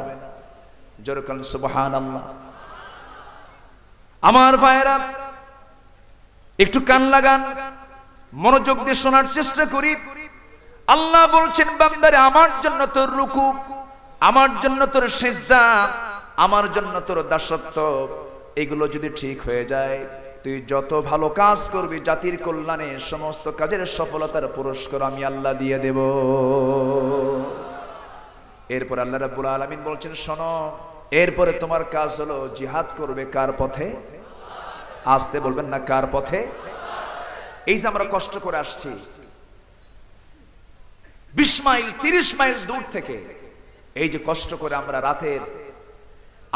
জোরে বলেন সুবহানাল্লাহ। আমার ভাইরা একটু কান লাগান, মনোযোগ দিয়ে শোনার চেষ্টা করি। আল্লাহ বলছেন, বান্দারে আমার জন্য তোর রুকু, আমার জন্য তোর সিজদা, আমার জন্য তোর দাসত্ব, এগুলো যদি ঠিক হয়ে যায় তুই যত ভালো কাজ করবি জাতির কল্যাণে সমস্ত কাজের সফলতার পুরস্কার আমি আল্লাহ দিয়ে দেব। এরপর আল্লাহ রাব্বুল আলামিন বলছেন, শোনো, এরপরে তোমার কাজ হলো জিহাদ করবে কার পথে? আসতে বলবেন না, কার পথে? এই যে আমরা কষ্ট করে আসছি 20 মাইল 30 মাইল দূর থেকে, এই যে কষ্ট করে আমরা রাতের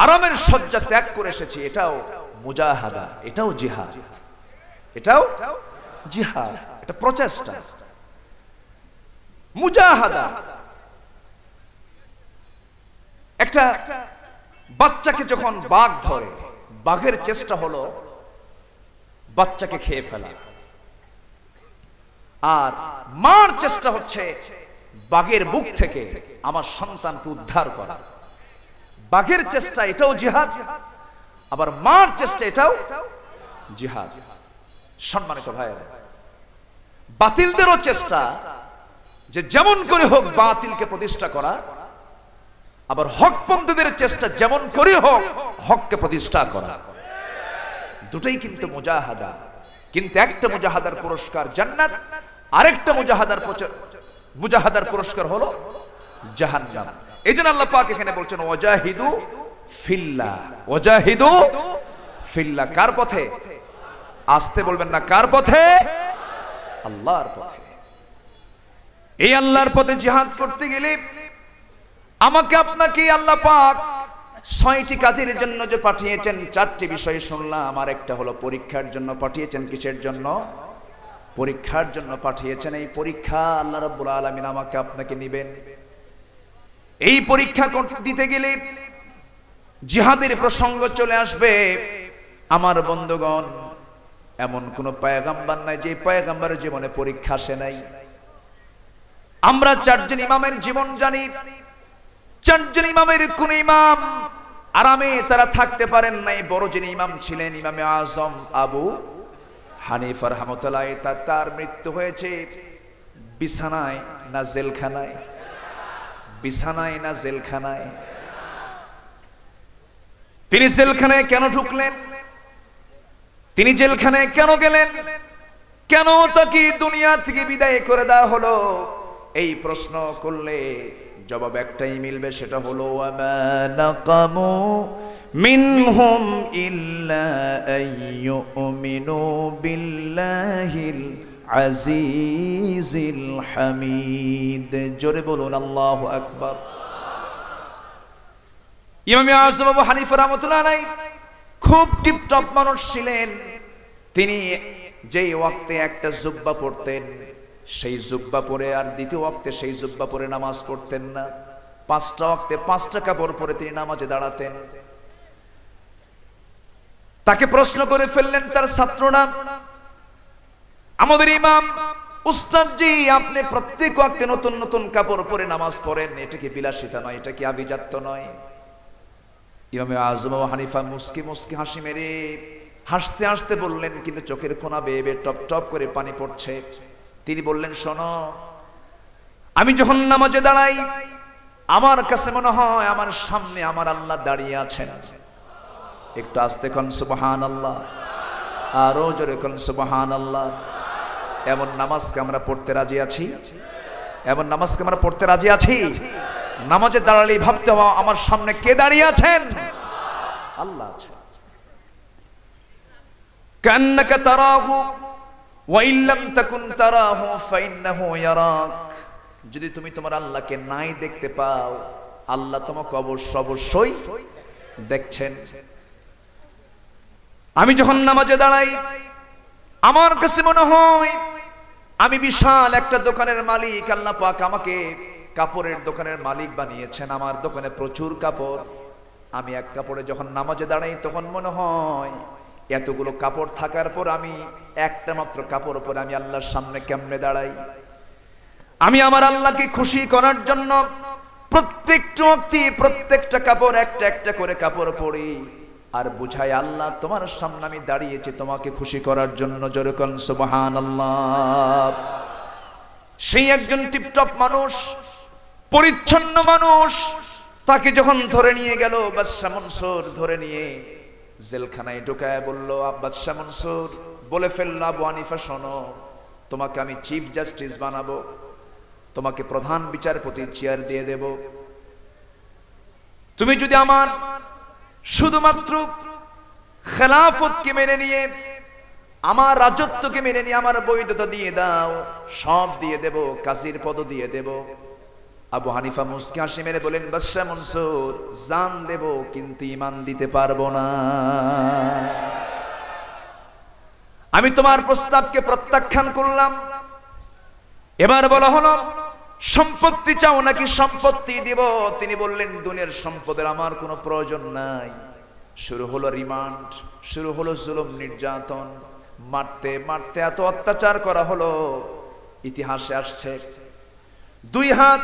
আরামের শয্যা ত্যাগ করে এসেছি, এটাও মুজাহাদা, এটাও জিহাদ, এটাও জিহাদ, এটা প্রচেষ্টা, মুজাহাদা। একটা বাচ্চাকে যখন বাঘ ধরে, বাঘের চেষ্টা হলো বাচ্চাকে খেয়ে ফেলা, আর মার চেষ্টা হচ্ছে বাঘের বুক থেকে আমার সন্তানকে উদ্ধার করা। বাঘের চেষ্টা এটাও জিহাদ, আবার মার চেষ্টা এটাও জিহাদ। সম্মানিত ভাইয়েরা, বাতিলদেরও চেষ্টা যে যেমন করে হোক বাতিলকে প্রতিষ্ঠা করা, আবার হকপন্থীদের চেষ্টা যেমন করে হোক হককে প্রতিষ্ঠা করা। দুটোই কিন্তু মুজাহাদা, কিন্তু একটা মুজাহাদার পুরস্কার জান্নাত, আরেকটা মুজাহাদার পুরস্কার হলো জাহান্নাম। এইজন্য আল্লাহ পাক এখানে বলছেন ওয়াজাহিদু ফিল্লাহ, ওয়াজাহিদু ফিল্লাহ। কার পথে? আসতে বলবেন না, কার পথে? আল্লাহর পথে। এই আল্লাহর পথে জিহাদ করতে গেলে আমাকে আপনাকে আল্লাহ পাক 6টি কাজের জন্য যে পাঠিয়েছেন, 4টি বিষয় শুনলাম। আর একটা হলো পরীক্ষার জন্য পাঠিয়েছেন। কিসের জন্য? পরীক্ষার জন্য পাঠিয়েছেন। এই পরীক্ষা আল্লাহ রাব্বুল আলামিন আমাকে আপনাকে নেবেন। এই পরীক্ষা দিতে গেলে জিহাদের প্রসঙ্গ চলে আসবে। আমার বন্ধুগণ, এমন কোন পয়গম্বর নাই যে পয়গম্বরের জীবনে পরীক্ষা আসে নাই। আমরা 4 জন ইমামের জীবন জানি। 4 জন ইমামের কোন ইমাম আরামে তারা থাকতে পারেন নাই। বড় যিনি ইমাম ছিলেন ইমামে আজম আবু হানিফা রাহমাতুল্লাহ, তার মৃত্যু হয়েছে বিছানায় না জেলখানায়? বিছানায় না জেলখানায়? তিনি জেলখানায় কেন ঢুকলেন? তিনি জেলখানায় কেন গেলেন? কেন তাকে দুনিয়া থেকে বিদায় করে দেওয়া হলো? এই প্রশ্ন করলে জবাব একটাই মিলবে, সেটা হলো ওয়ামা নাকামু মিনহুম ইল্লা আইয়ুমিনু বিল্লাহিল আজিজিল হামিদ। জোরে বলুন আল্লাহু আকবার। ইমাম আযম আবু হানিফা রাহমাতুল্লাহ আলাইহি খুব টিপটপ মানুষ ছিলেন। তিনি যেই ওয়াক্তে একটা জুব্বা পড়তেন সেই জুব্বা পরে আর দ্বিতীয় ওয়াক্তে সেই জুব্বা পরে নামাজ পড়তেন না। 5টা ওয়াক্তে 5টা কাপড় পরে তিনি নামাজে দাঁড়াতেন। তাকে প্রশ্ন করে ফেললেন তার ছাত্ররা, আমাদের ইমাম উস্তাদ জি, আপনি প্রত্যেক ওয়াক্তে নতুন নতুন কাপড় পরে নামাজ পড়েন, এটা কি বিলাসিতা নয়? এটা কি আভিজাত্য নয়? ইমাম আযম আবু হানিফা মুস্কি মুস্কি হাসি মেরে হাসতে হাসতে বললেন, কিন্তু চোখের কোনা বেয়ে বেয়ে টপ টপ করে পানি পড়ছে। তিনি বললেন, শোনো, আমি যখন নামাজে দাঁড়াই আমার কাছে মনে হয় আমার সামনে আমার আল্লাহ দাঁড়িয়ে আছেন। একটু আস্তে কোন সুবহানাল্লাহ, আরো জোরে কোন সুবহানাল্লাহ। এমন নামাজকে আমরা পড়তে রাজি আছি? এমন নামাজকে আমরা পড়তে রাজি আছি? নামাজে দাঁড়ালেই ভাবতে হবে আমার সামনে কে দাঁড়িয়ে আছেন? আল্লাহ আছেন। কান্নাকা তারাহু ওয়া ইল্লাম তাকুন তারাহু ফাইন্নাহু ইয়ারাক। যদি তুমি তোমার আল্লাহকে নাই দেখতে পাও, আল্লাহ তোমাকে অবশ্যই দেখছেন। আমি যখন নামাজে দাঁড়াই আমার কাছে মনে হয় আমি বিশাল একটা দোকানের মালিক। আল্লাহ পাক আমাকে কাপড়ের দোকানের মালিক বানিয়েছেন, আমার দোকানে প্রচুর কাপড়। আমি এক কাপড়ে যখন নামাজে দাঁড়াই তখন মনে হয় এতগুলো কাপড় থাকার পর আমি একটা মাত্র কাপড় পরে আমি আল্লাহর সামনে কেমনে দাঁড়াই? আমি আমার আল্লাহকে খুশি করার জন্য প্রত্যেকটা কাপড় একটা একটা করে কাপড় পরি আর বুঝাই, আল্লাহ তোমার সামনে আমি দাঁড়িয়েছি তোমাকে খুশি করার জন্য। জোরে কোন সুবহানাল্লাহ। সেই একজন টিপটপ মানুষ, পরিচ্ছন্ন মানুষ, তাকে যখন ধরে নিয়ে গেল বাদশা মনসুর, ধরে নিয়ে জেলখানায় ঢুকায় বলল, বাদশা মনসুর বলে ফেলল, আবু হানিফা শোনো, তোমাকে আমি চিফ জাস্টিস বানাবো, তোমাকে প্রধান বিচারপতির চেয়ার দিয়ে দেব। তুমি যদি আমার শুধুমাত্র খেলাফতকে মেনে নিয়ে, আমার রাজত্বকে মেনে নিয়ে আমার বৈধতা দিয়ে দাও, সব দিয়ে দেব, কাজীর পদ দিয়ে দেব। আবু হানিফা মুস্কি হাসি মেরে বলেন, বাদশা মনসুর, জান দেব কিন্তু ঈমান দিতে পারবো না। আমি তোমার প্রস্তাবকে প্রত্যাখ্যান করলাম। এবার বলা হলো, সম্পত্তি চাও নাকি সম্পত্তি দিব? তিনি বললেন, দুনিয়ার সম্পদের আমার কোনো প্রয়োজন নাই। শুরু হলো রিমান্ড, শুরু হলো জুলুম নির্যাতন, মারতে মারতে এত অত্যাচার করা হলো। ইতিহাসে আসছে 2 হাত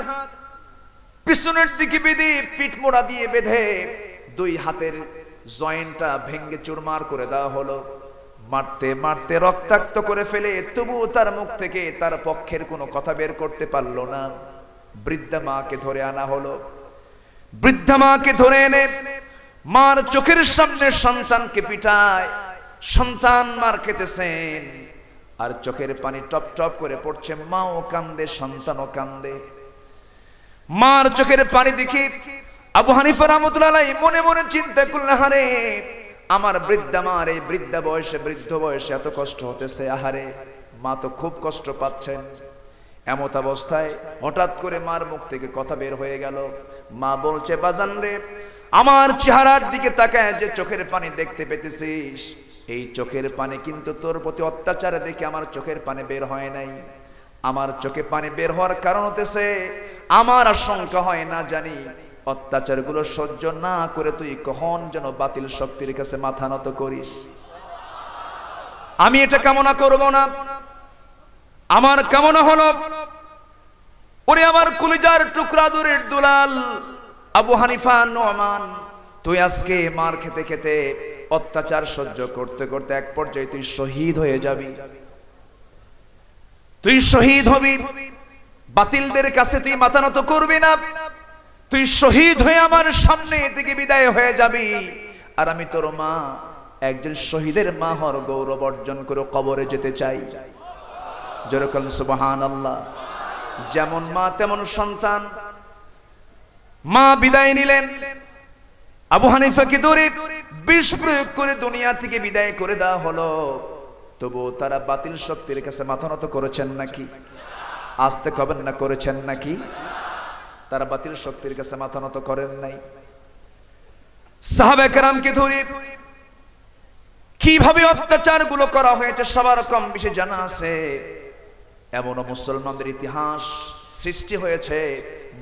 পিছনের দিকে বেঁধে, পিঠ মোড়া দিয়ে বেঁধে 2 হাতের জয়েন্টটা ভেঙ্গে চুরমার করে দেওয়া হলো। মারতে মারতে রক্তাক্ত করে ফেলে, তবুও তার মুখ থেকে তার পক্ষের কোনো কথা বের করতে পারলো না। বৃদ্ধা মাকে ধরে আনা হলো। বৃদ্ধা মাকে ধরে এনে মার চোখের সামনে সন্তানকে পিটায়। সন্তান মার খেতেছেন আর চোখের পানি টপ টপ করে পড়ছে। মাও কান্দে, সন্তানও কান্দে। মার চোখের পানি দেখে আবু হানিফা রাহমাতুল্লাহ আলাইহি মনে মনে চিন্তা করলেন, হারে আমার বৃদ্ধা মার এই বৃদ্ধ বয়সে এত কষ্ট হতেছে, আহারে মা তো খুব কষ্ট পাচ্ছেন। এমত অবস্থায় হঠাৎ করে মার মুখ থেকে কথা বের হয়ে গেল। মা বলছে, বাজান রে, আমার চেহারার দিকে তাকায় যে চোখের পানি দেখতে পেতেছিস, এই চোখের পানি কিন্তু তোর প্রতি অত্যাচার দেখে আমার চোখের পানি বের হয় নাই। আমার চোখে পানি বের হওয়ার কারণ হতেছে, আমার আশঙ্কা হয় না জানি অত্যাচারগুলো সহ্য না করে তুই কখন যেন বাতিল শক্তির কাছে মাথা নত করিস। আমি এটা কামনা করব না। আমার কামনা হলো, ওরে আমার কলিজার টুকরা দূরের দুলাল আবু হানিফা নোমান, তুই আজকে মার খেতে খেতে অত্যাচার সহ্য করতে করতে এক পর্যায়ে তুই শহীদ হয়ে যাবি। তুই শহীদ হবি, বাতিলদের কাছে তুই মাথা নত করবি না। তুই শহীদ হয়ে আমার সামনে থেকে বিদায় হয়ে যাবি। আর আমি তোর মা, একজন শহীদের মা হওয়ার গৌরব অর্জন করে কবরে যেতে চাই। যেরকম সুবহানাল্লাহ। যেমন মা তেমন সন্তান। মা বিদায় নিলেন, আবু হানিফাকে ধরে বিষ প্রয়োগ করে দুনিয়া থেকে বিদায় করে দেওয়া হলো। তবু তারা বাতিল শক্তির কাছে মাথা নত করেছেন নাকি? আসতে কবেন না করেছেন নাকি? তারা বাতিল শক্তির কাছে মাথা নত করেন নাই। সাহাবায়ে কেরামকে ধরে কিভাবে অত্যাচার গুলো করা হয়েছে সবার কম বেশি জানা আছে। এমন মুসলমানদের ইতিহাস সৃষ্টি হয়েছে,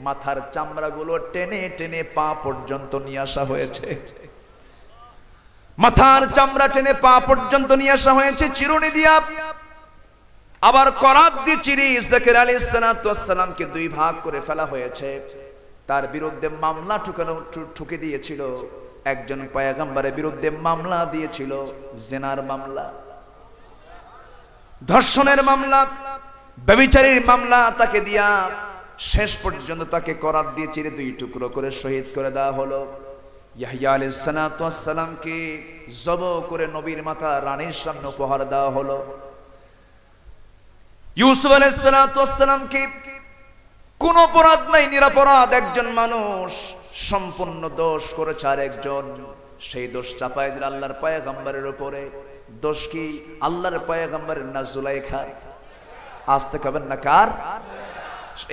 মাথার চামড়া গুলো টেনে টেনে পা পর্যন্ত নিয়ে আসা হয়েছে। মাথার চামড়া টেনে পা পর্যন্ত নিয়ে আসা হয়েছে চিরুনি দিয়া। আবার করাত দিয়ে চিরি জাকারিয়া আলাইহিস সালামকে দুই ভাগ করে ফেলা হয়েছে। তার বিরুদ্ধে মামলা ঠুকে দিয়েছিল। একজন পয়গম্বরের বিরুদ্ধে মামলা দিয়েছিল, জিনার মামলা, ধর্ষণের মামলা, ব্যভিচারীর মামলা। তাকে দিয়া শেষ পর্যন্ত তাকে করাত দিয়ে চিরে দুই টুকরো করে শহীদ করে দেওয়া হলো। ইয়াহইয়া আলাইহিস সালামকে জবাহ করে নবীর মাথা রানীর সামনে উপহার দেওয়া হলো। ইউসুফ আলাইহিস সালামকে কোন অপরাধ নাই, নিরপরাধ একজন মানুষ, সম্পূর্ণ দোষ করেছে আর একজন, সেই দোষ চাপায় দিল আল্লাহর পয়গম্বরের উপরে। দোষ কি আল্লাহর পয়গম্বরের না জুলাইখা? আসতে কবেন না কার?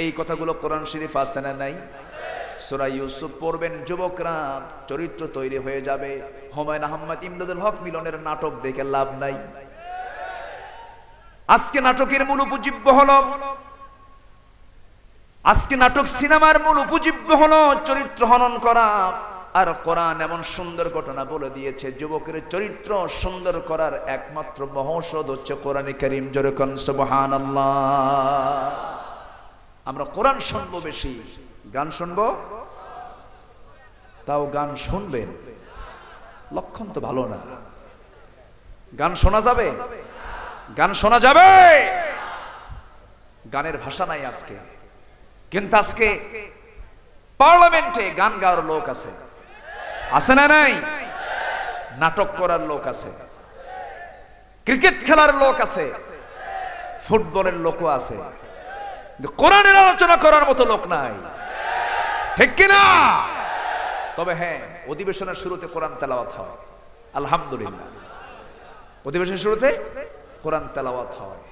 এই কথাগুলো কোরআন শরীফ আছে না নাই? সূরা ইউসুফ পড়বেন, যুবকরা চরিত্র তৈরি হয়ে যাবে। হুমায়ুন আহমদ ইমদাদুল হক মিলনের নাটক দেখে লাভ নাই। আজকে নাটকের মূল উপজীব্য হলো, আজকে নাটক সিনেমার মূল উপজীব্য হলো চরিত্র হনন করা। আর কোরআন এমন সুন্দর ঘটনা বলে দিয়েছে, যুবকের চরিত্র সুন্দর করার একমাত্র মহৌষধ হচ্ছে কোরআনে কারীম। জোরে কোন সুবহানাল্লাহ। আমরা কোরআন শুনবো বেশি, গান শুনবো, তাও গান শুনবেন, লক্ষণ তো ভালো না। গান শোনা যাবে? গান শোনা যাবে? গানের ভাষা নাই আজকে। কিন্তু আজকে পার্লামেন্টে গান গাওয়ার লোক আছে, আছে না নাই? নাটক করার লোক আছে, ক্রিকেট খেলার লোক আছে, ফুটবলের লোকও আছে, কোরআনের আলোচনা করার মতো লোক নাই, ঠিক কিনা? তবে হ্যাঁ, অধিবেশনের শুরুতে কোরআন তেলাওয়াত হয়, আলহামদুলিল্লাহ। অধিবেশনের শুরুতে কোরআন তেলাওয়াত হয়।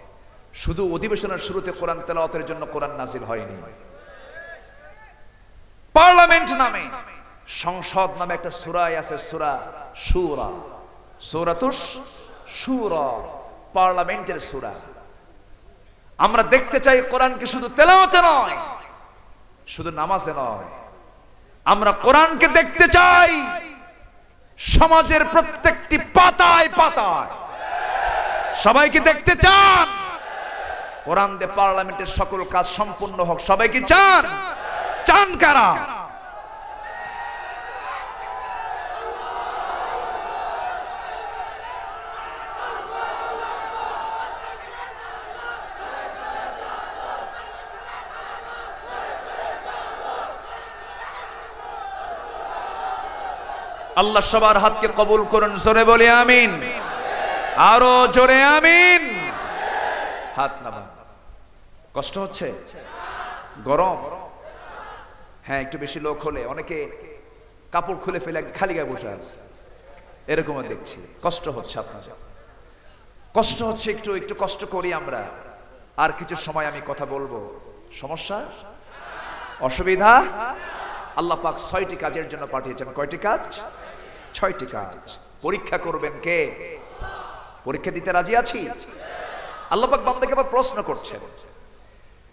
শুধু অধিবেশনের শুরুতে কোরআন তেলাওয়াতের জন্য কোরআন নাজিল হয়নি। পার্লামেন্ট নামে, সংসদ নামে একটা সূরা আছে, সূরা শুরা, সূরাতুশ শুরা, পার্লামেন্টের সূরা। আমরা দেখতে চাই কোরআনকে শুধু তেলাওয়াতে নয়, শুধু নামাজে নয়, আমরা কোরআনকে দেখতে চাই সমাজের প্রত্যেকটি পাতায় পাতায়। সবাইকে দেখতে চান কোরআন দিয়ে পার্লামেন্টের সকল কাজ সম্পূর্ণ হোক? সবাই কি চান? চান কারা? আল্লাহ সবার হাতকে কবুল করুন, জোরে বলি আমিন, আরো জোরে আমিন। হাত নামান। কষ্ট হচ্ছে? গরম? হ্যাঁ, একটু বেশি লোক হলে অনেকে কাপড় খুলে ফেলে খালি গায়ে বসে আছে, এরকম দেখছি। কষ্ট হচ্ছে আপনার? কষ্ট হচ্ছে, একটু একটু কষ্ট করি আমরা। আর কিছু সময় আমি কথা বলবো। সমস্যা, অসুবিধা? আল্লাহ পাক 6টি কাজের জন্য পাঠিয়েছেন। কয়টি কাজ? 6টি কাজ। পরীক্ষা করবেন কে? পরীক্ষা দিতে রাজি আছি? আল্লাহ পাক বান্দাকে আবার প্রশ্ন করছেন।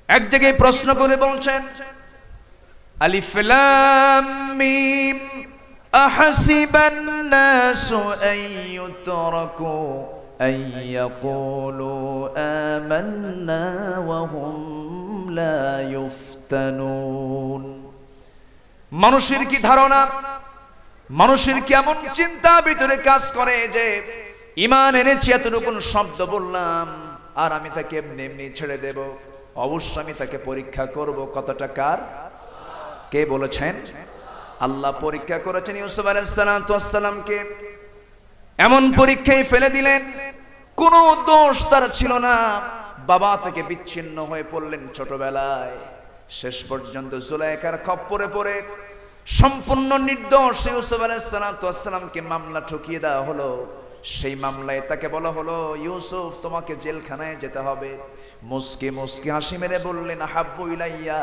এক জায়গায় প্রশ্ন করে বলছেন, আলিফ লাম মিম আহসিবান নাসু আইয়ুতরাকু আইয়াকুলু আমান্না ওয়া হুম লা ইফতানুন। মানুষের কি ধারণা, মানুষের কি এমন চিন্তা ভিতরে কাজ করে যে ঈমান এনেছি, এতটুকু শব্দ বললাম আর আমি তাকে এমনি এমনি ছেড়ে দেব? অবশ্যই আমি তাকে পরীক্ষা করব। কতটা কার? কে বলেছেন? আল্লাহ পরীক্ষা করেছেন ইউসুফ আলাইহিস সালামকে। এমন পরীক্ষায় ফেলে দিলেন, কোনো দোষ তার ছিল না, বাবা থেকে বিচ্ছিন্ন হয়ে পড়লেন ছোটবেলায়, শেষ পর্যন্ত জুলাইখার খপ্পরে পড়ে সম্পূর্ণ নির্দোষ ইউসুফ আলাইহিস সালামকে মামলা ঠকিয়ে দেওয়া হলো। সেই মামলায় তাকে বলা হলো, ইউসুফ তোমাকে জেলখানায় যেতে হবে। মুস্কি মুস্কি হাসি মেরে বললেন, হাব্বু ইলাইয়া,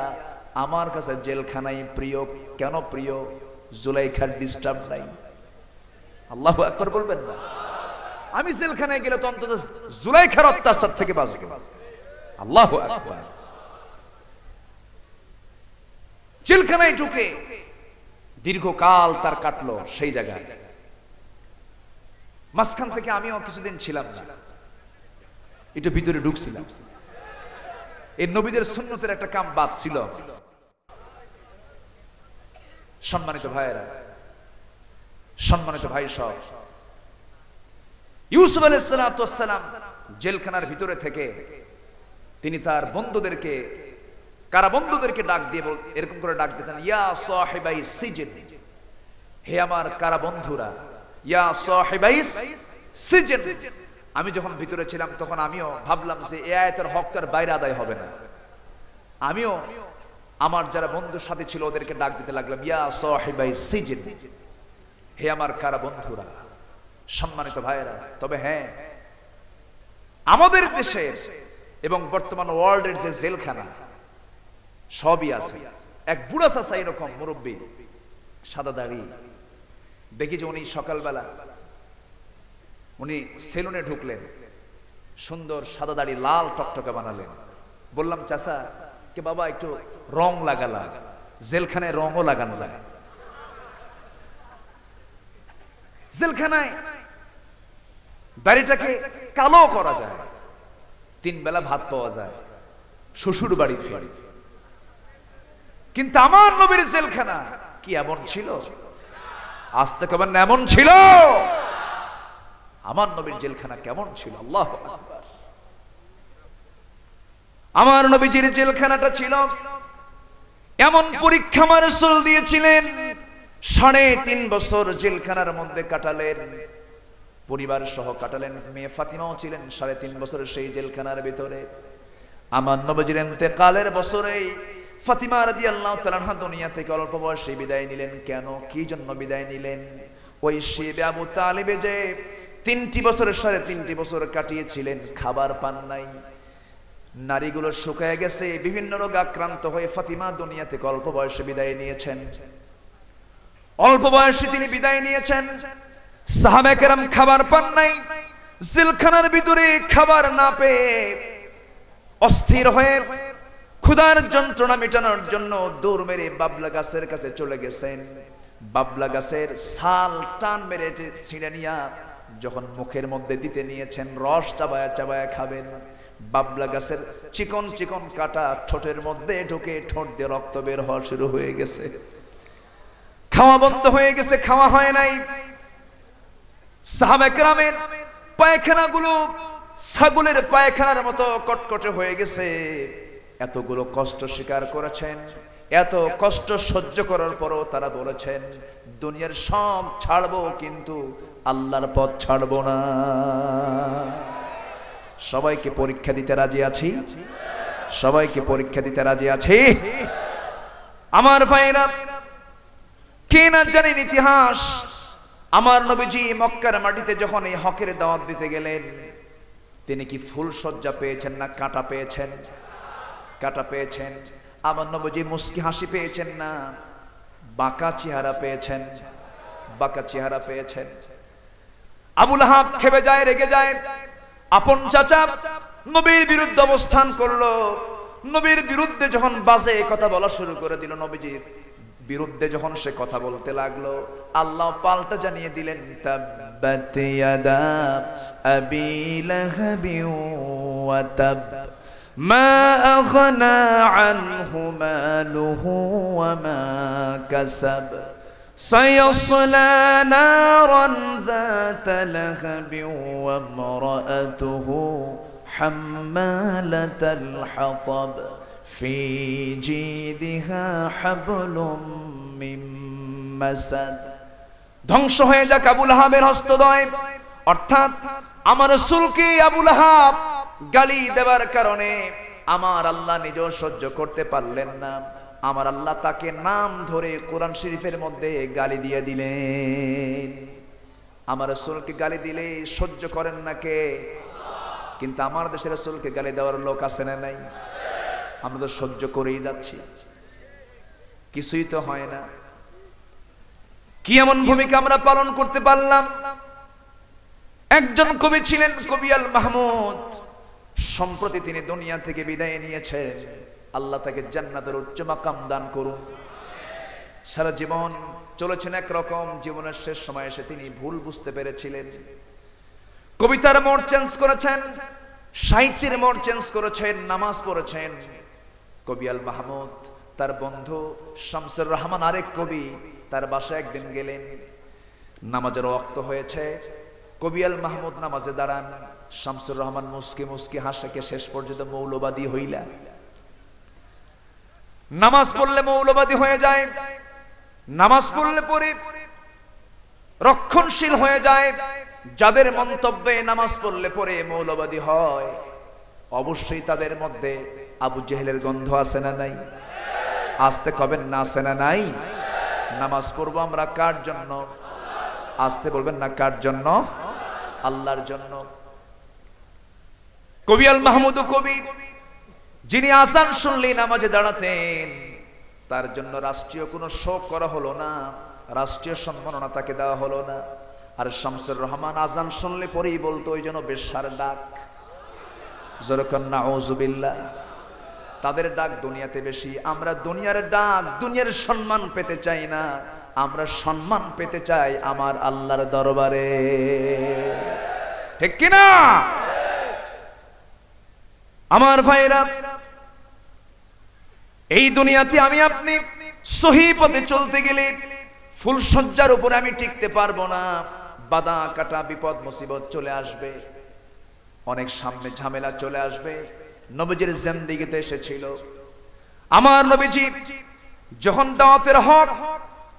আমার কাছে জেলখানায় প্রিয়। কেন প্রিয়? জুলাইখার ডিস্টার্ব নাই। আল্লাহু আকবার বলবেন না? আমি জেলখানায় গেলে তো অন্তত জুলাইখার অত্যাচার থেকে বাঁচব। আল্লাহু আকবার। জেলখানায় ঢুকে দীর্ঘকাল তার কাটলো সেই জায়গায়। মাঝখান থেকে আমিও কিছুদিন ছিলাম না, একটু ভিতরে ঢুকছিলাম। এই নবীদের সুন্নতের একটা কাম বাদ ছিল। সম্মানিত ভাইয়েরা, সম্মানিত ভাই সব, ইউসুফ আলাইহিস সালাম জেলখানার ভিতরে থেকে তিনি তার বন্ধুদেরকে, কারাবন্ধুদেরকে ডাক দিয়ে এরকম করে ডাক দিতেন, ইয়া সাহিবাই সিজন, হে আমার কারাবন্ধুরা, ইয়া সাহিবাই সিজন। আমি যখন ভিতরে ছিলাম তখন আমিও ভাবলাম যে এই আয়াতের হকটার বাইরে আদায় হবে না। আমিও আমার যারা বন্ধুর সাথে ছিল ওদেরকে ডাক দিতে লাগলাম, ইয়া সাহিবাই সিজন, হে আমার কারাবন্ধুরা। সম্মানিত ভাইয়েরা, তবে হ্যাঁ, আমাদের দেশের এবং বর্তমান ওয়ার্ল্ডের যে জেলখানা সবই আছে। এক বুড়া চাচা এরকম মুরব্বী, সাদা দাড়ি, দেখি যে উনি সকালবেলা উনি সেলুনে ঢুকলেন, সুন্দর সাদা দাড়ি লাল টকটকে বানালেন। বললাম, চাচা কে বাবা একটু রং লাগালা, জেলখানায় রঙও লাগানো যায়। জেলখানায় দাড়িটাকে কালো করা যায়, 3 বেলা ভাত পাওয়া যায়, শ্বশুর বাড়ি ফিরে। কিন্তু আমার নবীর জেলখানা কি এমন ছিল? আস্তে কবেন না এমন ছিল? আমার নবীর জেলখানা কেমন ছিল? আল্লাহু আকবার। আমার নবীজির জেলখানাটা ছিল এমন পরীক্ষা আমার রাসূল দিয়েছিলেন। 3.5 বছর জেলখানার মধ্যে কাটালেন, পরিবার সহ কাটালেন। মেয়ে ফাতিমাও ছিলেন 3.5 বছর সেই জেলখানার ভিতরে। আমার নবীজির ইন্তেকালের বছরেই ফাতিমা রাদিয়াল্লাহু তাআলা আনহা দুনিয়া থেকে অল্প বয়সে বিদায় নিলেন। কেন, কি জন্য বিদায় নিলেন? ওই শিবে আবু তালিবে যে 3টি বছর 3.5 বছর কাটিয়েছিলেন, খাবার পান নাই, নারীগুলো শুকায় গেছে, বিভিন্ন রোগ আক্রান্ত হয়ে ফাতিমা দুনিয়া থেকে অল্প বয়সে বিদায় নিয়েছেন। অল্প বয়সে তিনি বিদায় নিয়েছেন। সাহাবা কেরাম খাবার পান নাই, জেলখানার ভিতরে খাবার না পেয়ে অস্থির হয়ে ক্ষুধার যন্ত্রণা মেটানোর জন্য দৌড় মেরে বাবলা গাছের কাছে চলে গেছেন। বাবলা গাছের ছাল টান মেরে ছিঁড়ে নিয়ে যখন মুখের মধ্যে দিতে নিয়েছেন, রস চাবায়া চাবায়া খাবেন, বাবলা গাছের চিকন চিকন কাটা ঠোঁটের মধ্যে ঢুকে ঠোঁট দিয়ে রক্ত বের হওয়া শুরু হয়ে গেছে। খাওয়া বন্ধ হয়ে গেছে, খাওয়া হয় নাই। সাহাবা কেরামের পায়খানাগুলো ছাগলের পায়খানার মতো কটকটে হয়ে গেছে। এতগুলো কষ্ট স্বীকার করেছেন, এত কষ্ট সহ্য করার পরও তারা বলেছেন, দুনিয়ার সব ছাড়বো কিন্তু আল্লাহর পথ ছাড়বো না। সবাইকে পরীক্ষা দিতে রাজি আছি, সবাইকে পরীক্ষা দিতে রাজি আছি। আমার ভাইরা, কে না জানেন ইতিহাস, আমার নবীজি মক্কার মাটিতে যখন এই হকের দাওয়াত দিতে গেলেন, তিনি কি ফুল সজ্জা পেয়েছেন না কাঁটা পেয়েছেন? কাঁটা পেয়েছেন। আমার নবীজি মুস্কি হাসি পেয়েছেন না বাঁকা চেহারা পেয়েছেন? বাঁকা চেহারা পেয়েছেন। আবু লাহাব খেপে যায়, রেগে যায়। আপন চাচা নবীর বিরুদ্ধে অবস্থান করলো, নবীর বিরুদ্ধে যখন বাজে কথা বলা শুরু করে দিল, নবীজির বিরুদ্ধে যখন সে কথা বলতে লাগলো, আল্লাহ পাল্টা জানিয়ে দিলেন, তাব্বাত ইয়াদা আবি লাহাবি ওয়া তাব মা আগনা আনহু মালুহু ওয়া মা কাসাব সায়াসলা নারান যাতা লাহাবি ওয়া ইমরাআতুহু হাম্মালাতাল হাতাব ফি জিদিহা হাবলুম মিন মাসাদ। ধ্বংস হয়ে যাক আবু লাহাবের হস্তদ্বয়। অর্থাৎ আমার রাসূলকে আবু লাহাব গালি দেওয়ার কারণে আমার আল্লাহ নিজেও সহ্য করতে পারলেন না, আমার আল্লাহ তাকে নাম ধরে কোরআন শরীফের মধ্যে গালি দিয়ে দিলেন। আমার রাসূলকে গালি দিলে সহ্য করেন না কে? কিন্তু আমার দেশের রাসূলকে গালি দেওয়ার লোক আছে না নাই? আমরা তো সহ্য করেই যাচ্ছি, কিছুই তো হয় না। কি এমন ভূমিকা আমরা পালন করতে পারলাম? একজন কবি ছিলেন কবি আল মাহমুদ, সম্প্রতি তিনি দুনিয়া থেকে বিদায় নিয়েছেন। আল্লাহ তাকে জান্নাতের উচ্চ মাকাম দান করুন। সারা জীবন চলেছেন একরকম, জীবনের শেষ সময়ে এসে তিনি ভুল বুঝতে পেরেছিলেন। কবিতার মোড় চেঞ্জ করেছেন, সাহিত্যের মোড় চেঞ্জ করেছেন, নামাজ পড়েছেন। কবি আল মাহমুদ তার বন্ধু শামসুর রহমান আরেক কবি তার বাসায় একদিন গেলেন। নামাজের ওয়াক্ত হয়েছে, কবি আল মাহমুদ নামাজে দাঁড়ান। শামসুর রহমান মুস্কি মুস্কি হাসেকে শেষ পর্যন্ত মৌলবাদী হইলা। নামাজ পড়লে মৌলবাদী হয়ে যায়, নামাজ পড়লে পরে রক্ষণশীল হয়ে যায়। যাদের মন্তব্যে নামাজ পড়লে পরে মৌলবাদী হয়, অবশ্যই তাদের মধ্যে আবু জেহেলের গন্ধ আছে না নাই? আসতে কবেন না আছে না নাই? নামাজ পড়বো আমরা কার জন্য? আসতে বলবেন না কার জন্য? আল্লাহর জন্য। কবি আল মাহমুদ কবি, যিনি আযান শুনলেই নামাজে দাঁড়াতেন, তার জন্য রাষ্ট্রীয় কোনো শোক করা হলো না, রাষ্ট্রীয় সম্মাননা তাকে দেওয়া হলো না। আর শামসুর রহমান আযান শুনলে পরেই বলতো ওই জন্য বেশ্যার ডাক, যরকান নাউযুবিল্লাহ। তাদের ডাক দুনিয়াতে বেশি। আমরা দুনিয়ার ডাক, দুনিয়ার সম্মান পেতে চাই না, আমরা সম্মান পেতে চাই আমার আল্লাহর দরবারে। ঠিক কিনা আমার ভাইরা? এই দুনিয়াতে আমি আপনি সহি পথে চলতে গেলে ফুলসজ্জার উপরে আমি টিকতে পারবো না। বাধা কাটা বিপদ মুসিবত চলে আসবে, অনেক সামনে ঝামেলা চলে আসবে। নবীজির জিন্দেগিতে এসেছিল। আমার নবীজি যখন দাওয়াতের হক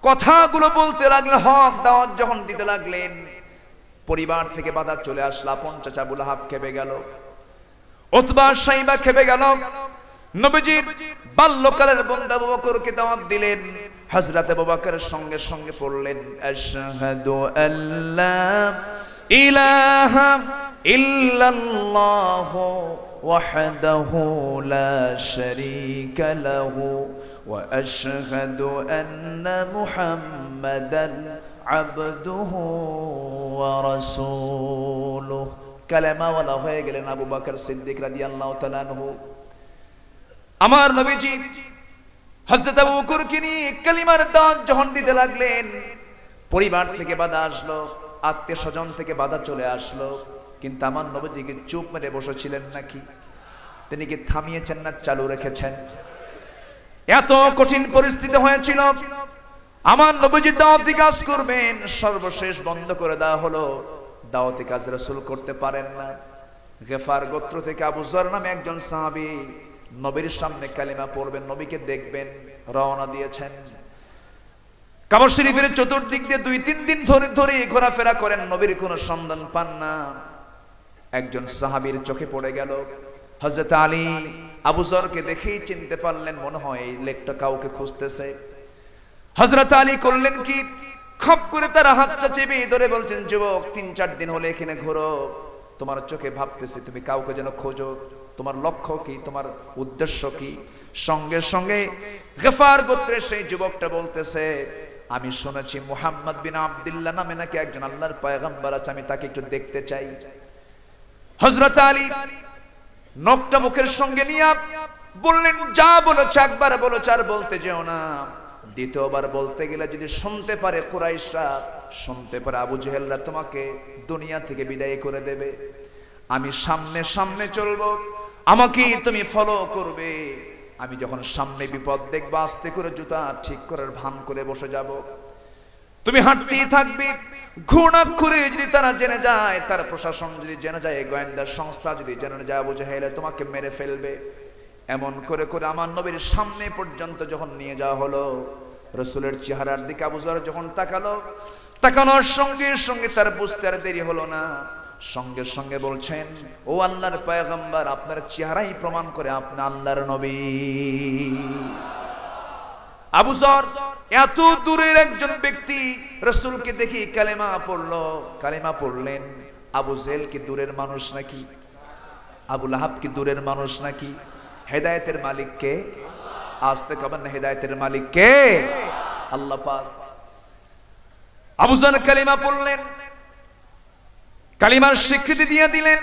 কথাগুলো বলতে লাগলেন, হক দাওয়াত যখন দিতে লাগলেন, পরিবার থেকে বাধা চলে আসলো। আপন চাচা আবু লাহাব খেপে গেল, উতবা শাইবা খেপে গেল। নবীজির বাল্যকালের বন্ধু আবু বকরকে দাওয়াত দিলেন। হযরত আবু বকরের সঙ্গে সঙ্গে পড়লেন আশহাদু আল্লা ইলাহা ইল্লাল্লাহু ওয়াহদাহু লা শারীকা লাহু ওয়া আশহাদু আন্না মুহাম্মাদান আবদুহু ওয়া রাসূলুহু। কালেমাওয়ালা হয়ে গেলেন আবু বকর সিদ্দিক রাদিয়াল্লাহু তাআলা আনহু। আমার নবীজি হযরত আবু বকরকে নিয়ে কালিমার দাওয়াত যখন দিতে লাগলেন, পরিবার থেকে বাধা আসলো, আত্মীয় স্বজন থেকে বাধা চলে আসলো, কিন্তু আমার নবীজিকে চুপ মেরে বসেছিলেন নাকি? তিনি কি থামিয়েছেন না চালু রেখেছেন? এত কঠিন পরিস্থিতি হয়েছিল, আমার নবীজি দাওয়াতি কাজ করবেন, সর্বশেষ বন্ধ করে দেওয়া হলো। দাওয়াতি কাজ রাসূল করতে পারেন না। গেফার গোত্র থেকে আবু যর নামে একজন সাহাবী নবীর সামনে কালিমা পড়বেন, নবীকে দেখবেন, রওনা দিয়েছেন। কাবা শরীফের চতুর্দিক দিয়ে 2-3 দিন ধরে ঘোরাফেরা করেন, নবীর কোনো সন্ধান পান না। একজন সাহাবীর চোখে পড়ে গেল। হযরত আলী আবু যরকে দেখেই চিনতে পারলেন, মনে হয় এই লোকটা কাউকে খুঁজতেছে। হযরত আলী করলেন কি, খপ করে তার হাতটা চেপে ধরে বলছেন, যুবক 3-4 দিন হলে এখানে ঘোরো, তোমার চোখে ভাবতেছি তুমি কাউকে যেন খোঁজো, তোমার লক্ষ্য কি, তোমার উদ্দেশ্য কি? সঙ্গে সঙ্গে গফার গোত্রের সেই যুবকটা বলতেছে, আমি শুনেছি মুহাম্মদ বিন আব্দুল্লাহ নামে নাকি একজন আল্লাহর পয়গম্বর আছে, আমি তাকে একটু দেখতে চাই। হযরত আলী নখটা মুখের সঙ্গে নিয়ে বললেন, যা বলেছ একবার বলেছ, আর বলতে যেও না। দ্বিতীয়বার বলতে গেলে যদি শুনতে পারে কুরাইশরা, শুনতে পারে আবু জেহেলরা, তোমাকে দুনিয়া থেকে বিদায় করে দেবে। আমি সামনে সামনে চলবো, আমাকে তুমি ফলো করবে। আমি যখন সামনে বিপদ দেখবো, আস্তে করে জুতা ঠিক করার ভান করে বসে যাব। তুমি হাঁটতেই থাকবে। ঘুণা করে যদি তারা জেনে যায়, তার প্রশাসন যদি জেনে যায়, গোয়েন্দা সংস্থা যদি জেনে যায় আবু জেহেল তোমাকে মেরে ফেলবে। এমন করে করে আমার নবীর সামনে পর্যন্ত যখন নিয়ে যাওয়া হলো, রাসূলের চেহারার দিকে আবু যর যখন তাকালো, তাকানোর সঙ্গে সঙ্গে তার বুঝতে আর দেরি হলো না, সঙ্গে সঙ্গে বলছেন, ও আল্লাহর পয়গম্বর, আপনার চেহারাই প্রমাণ করে আপনি আল্লাহর নবী। আবু যর এত দূরের একজন ব্যক্তি, রাসূলকে দেখি কালেমা পড়লো, কালেমা পড়লেন। আবু জেহেল কি দূরের মানুষ নাকি? আবু লাহাব কি দূরের মানুষ নাকি? হেদায়েতের মালিক কে? আস্তে কবেন না, হেদায়েতের মালিক কে? আল্লাহ পাক। আবু যর কালিমা পড়লেন, কালিমার স্বীকৃতি দিয়ে দিলেন।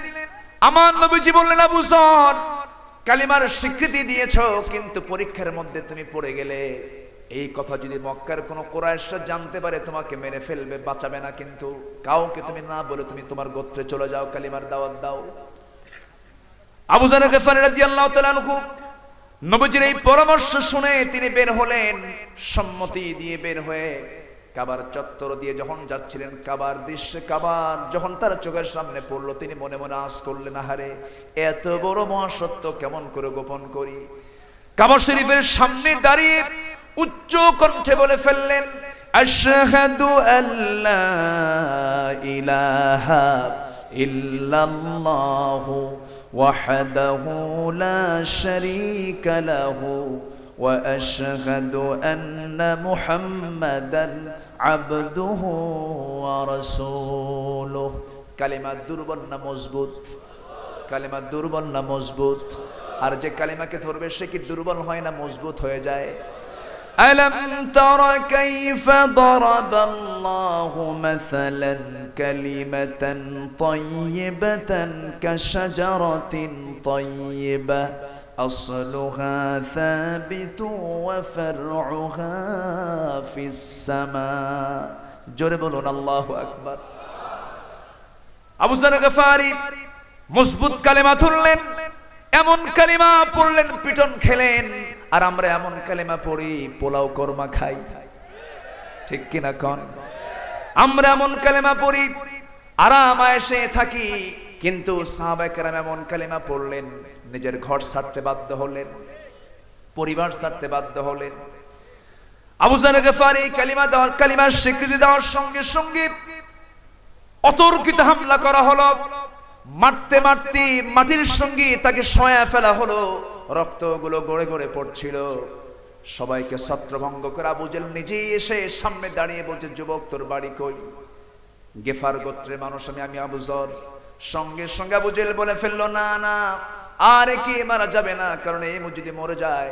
আমার নবীজি বললেন, আবু যর কালিমার স্বীকৃতি দিয়েছো, কিন্তু পরীক্ষার মধ্যে তুমি পড়ে গেলে। এই কথা যদি মক্কার কোন কুরাইশরা জানতে পারে তোমাকে মেরে ফেলবে, বাঁচাবে না। কিন্তু কাউকে তুমি না বলে তুমি তোমার গোত্রে চলে যাও, কালিমার দাওয়াত দাও। আবু যর গফারি রাদিয়াল্লাহু তাআলা আনহু নবীজির এই পরামর্শ শুনে তিনি বের হলেন, সম্মতি দিয়ে বের হয়ে কাবার চত্বর দিয়ে যখন যাচ্ছিলেন, কাবার দৃশ্যে কাবার যখন তার চোখের সামনে পড়লো, তিনি মনে মনে আশ করলেন, আহারে এত বড় মহাসত্য কেমন করে গোপন করি। কাবা শরীফের সামনে দাঁড়িয়ে উচ্চ কণ্ঠে বলে ফেললেন, আশহাদু আল্লা ইলাহা ইল্লাল্লাহু ওয়াহদাহু লা শারীকা লাহু ওয়া আশহাদু আন্না মুহাম্মাদান আবদুহু ওয়া রাসূলুহু। কালিমা দুর্বল না মজবুত? কালিমা দুর্বল না মজবুত? আর যে কালিমাকে ধরবে সে কি দুর্বল হয় না মজবুত হয়ে যায়? ألم تر كيف ضرب الله مثلا كلمة طيبة كشجرة طيبة أصلها ثابت وفرعها في السماء। জোরে বলুন আল্লাহু আকবার। আবু যর গফারি মজবুত কালিমা ধরলেন, এমন কালিমা পড়লেন, পিটন খেলেন। আর আমরা এমন কালিমা পড়ি, পোলাও কোরমা খাই, ঠিক কিনা কোন? আমরা এমন কালিমা পড়ি, আরাম আয়েশে থাকি। কিন্তু সাহাবায়ে কেরাম এমন কালিমা পড়লেন, নিজের ঘর ছাড়তে বাধ্য হলেন, পরিবার ছাড়তে বাধ্য হলেন। আবু যর গফারি কালিমার স্বীকৃতি দেওয়ার সঙ্গে সঙ্গে অতর্কিত হামলা করা হলো। মারতে মারতে মাটির সঙ্গে তাকে শোয়া ফেলা হলো, রক্তগুলো গড়ে গড়ে পড়ছিল। সবাইকে ছত্রভঙ্গ করে আবু জেহেল নিজেই এসে সামনে দাঁড়িয়ে বলছে, যুবক তোর বাড়ি কই? গেফার গোত্রের মানুষ আমি আবু যর। সঙ্গে সঙ্গে আবু জেহেল বলে ফেললো, না না, আর কি মারা যাবে না, কারণ এই যদি মরে যায়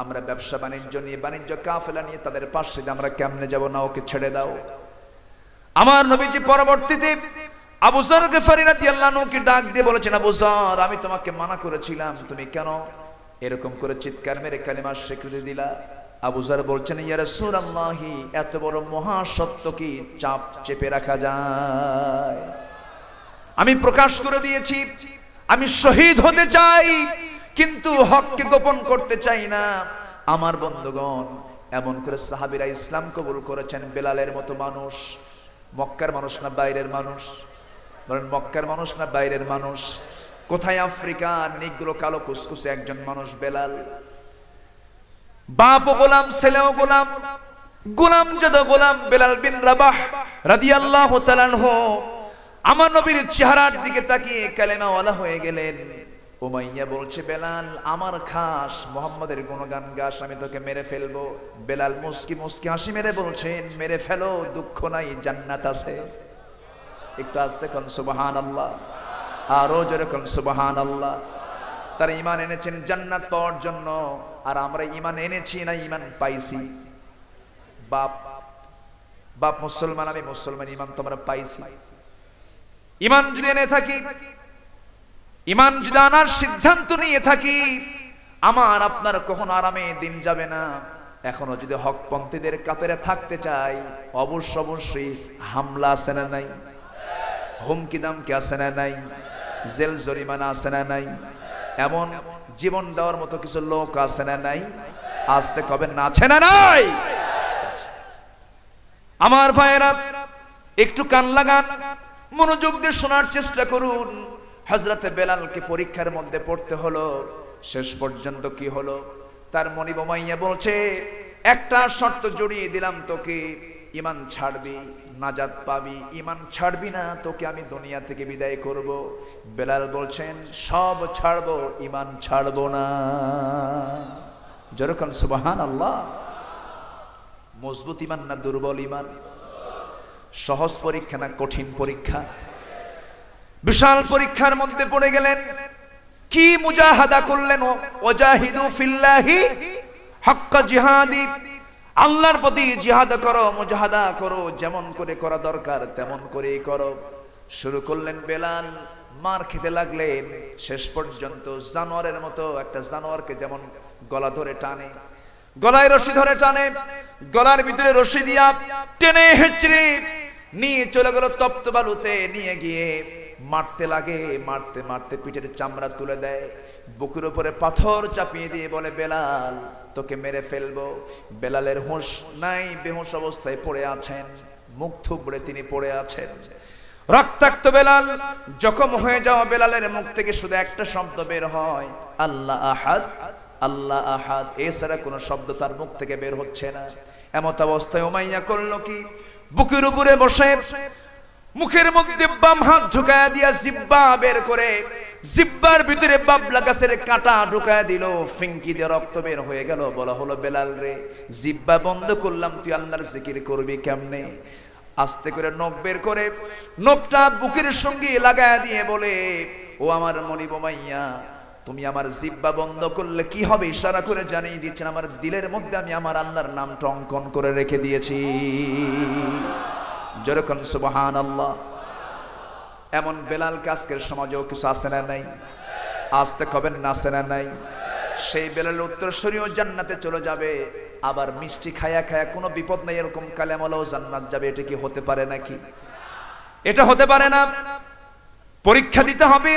আমরা ব্যবসা বাণিজ্য নিয়ে, বাণিজ্য কাফেলা নিয়ে তাদের পাশে আমরা কেমনে যাব? না, ওকে ছেড়ে দাও। আমার নবীজি পরবর্তীতে আবু যর গফারি রাদিয়াল্লাহু আনহুকে ডাক দিয়ে বলেছেন, আবু যর আমি তোমাকে মানা করেছিলাম, তুমি কেন এরকম করে চিৎকার মেরে কালিমার স্বীকৃতি দিলা? আবু যর বলছেন, ইয়া রাসূলুল্লাহ, এত বড় মহাসত্য কি চাপ চেপে রাখা যায়? আমি প্রকাশ করে দিয়েছি, আমি শহীদ হতে চাই, কিন্তু হককে গোপন করতে চাই না। আমার বন্ধুগণ, এমন করে সাহাবীরা ইসলাম কবুল করেছেন। বেলালের মতো মানুষ, মক্কার মানুষ না বাইরের মানুষ? বলেন, মক্কার মানুষ না বাইরের মানুষ? কোথায় আফ্রিকার নিগ্রো কালো কুসকুসে একজন মানুষ বেলাল। বাপও গোলাম, ছেলেও গোলাম, গোলাম যদ গোলাম বেলাল বিন রাবাহ রাদিয়াল্লাহু তাআলা আনহু আমার নবীর চেহারার দিকে তাকিয়ে কালেমাওয়ালা হয়ে গেলেন। উমাইয়া বলছে, বেলাল আমার খাস, মুহাম্মাদের গুণগান গাস, আমি তোকে মেরে ফেলবো। বেলাল মুস্কি মুস্কি হাসি মেরে বলছেন, মেরে ফেলো, দুঃখ নাই, জান্নাত আছে। একটু আস্তে কোন সুবহানাল্লাহ, আরো জোরে কোন সুবহানাল্লাহ। তারা ঈমান এনেছেন জান্নাত পাওয়ার জন্য, আর আমরা ঈমান এনেছি না ঈমান পাইছি? বাপ বাপ মুসলমান, আমি মুসলমান, ঈমান তো আমরা পাইছি। ঈমান যদি এনে থাকি, ঈমান যদি আনার সিদ্ধান্ত নিয়ে থাকি, আমার আপনার কখনো আরামে দিন যাবে না। এখনো যদি হকপন্থীদের কাতারে থাকতে চাই, অবশ্যই হামলা আছে না নাই? হুমকি দামকি আছে না নাই? জেল জরিমানা আছে না নাই? এমন জীবন দেওয়ার মতো কিছু লোক আছে না নাই? আসতে কবে না, আছে না নাই? আমার ভাইয়েরা, একটু কান লাগান, মনোযোগ দিয়ে শোনার চেষ্টা করুন। হযরতে বেলালকে পরীক্ষার মধ্যে পড়তে হলো। শেষ পর্যন্ত কি হলো? তার মনিব উমাইয়া বলছে, একটা শর্ত জড়িয়ে দিলাম তোকে, ইমান ছাড়বি নাজাত পাবি, ইমান ছাড়বি না তোকে আমি দুনিয়া থেকে বিদায় করব। বেলাল বলছেন সব ছাড়বো, ইমান ছাড়বো না। যেরকম সুবহানাল্লাহ। মজবুত ইমান না দুর্বল ইমান? সহজ পরীক্ষা না কঠিন পরীক্ষা? বিশাল পরীক্ষার মধ্যে পড়ে গেলেন। কি মুজাহাদা করলেন? ওয়াজাহিদু ফিল্লাহি হাক্কা জিহাদি, আল্লাহর প্রতি জিহাদ করো, মুজাহাদা করো, যেমন করে করা দরকার তেমন করেই করো। শুরু করলেন বেলাল, মার খেতে লাগলেন। শেষ পর্যন্ত জানোয়ারের মতো, একটা জানোয়ারকে যেমন গলা ধরে টানে, গলায় রশি ধরে টানে, গলার ভিতরে রশি দিয়া টেনে হেঁচড়ে নিয়ে চলে গেল তপ্ত বালুতে। নিয়ে গিয়ে মারতে লাগে, মারতে মারতে পিঠের চামড়া তুলে দেয়, বুকের উপরে পাথর চাপিয়ে দিয়ে বলে বেলাল তোকে মেরে ফেলবো। বেলালের হুঁশ নাই, বেহুশ অবস্থায় পড়ে আছেন, মুখ থুবড়ে তিনি পড়ে আছেন। রক্তাক্ত বেলাল, জখম হয়ে যাওয়া বেলালের মুখ থেকে শুধু একটা শব্দ বের হয়, আল্লাহ আহাদ, আল্লাহ আহাদ, এছাড়া কোনো শব্দ তার মুখ থেকে বের হচ্ছে না। এমত অবস্থায় উমাইয়া করলো কি? বুকের উপরে বসে মুখের মধ্যে বাম হাত ঢুকায়া দিয়া জিব্বা বের করে জিব্বার ভিতরে বাবলা গাছের কাঁটা ঢুকায়া দিল, ফিঙ্কি দিয়ে রক্ত বের হয়ে গেল। বলা হলো বেলাল রে, জিব্বা বন্ধ করলাম, তুই আল্লাহর জিকির করবি কেমনে? আস্তে করে নখ বের করে নখটা বুকের সঙ্গে লাগায়া দিয়ে বলে, ও আমার মনিব উমাইয়া, তুমি আমার জিব্বা বন্ধ করলে কি হবে? ইশারা করে জানিয়ে দিচ্ছেন আমার দিলের মধ্যে আমি আমার আল্লাহর নামটা অঙ্কন করে রেখে দিয়েছি। যেরকম সুবহানাল্লাহ। এমন বেলালকে আজকের সমাজেও কিছু আছে না নাই? আসতে কবেন না আছে না নাই? সেই বেলাল উত্তরসূরিও জান্নাতে চলে যাবে, আবার মিষ্টি খায়া খায়া কোনো বিপদ নাই এরকম কালেমালাও জান্নাত যাবে। এটা কি হতে পারে নাকি? এটা হতে পারে না। পরীক্ষা দিতে হবে,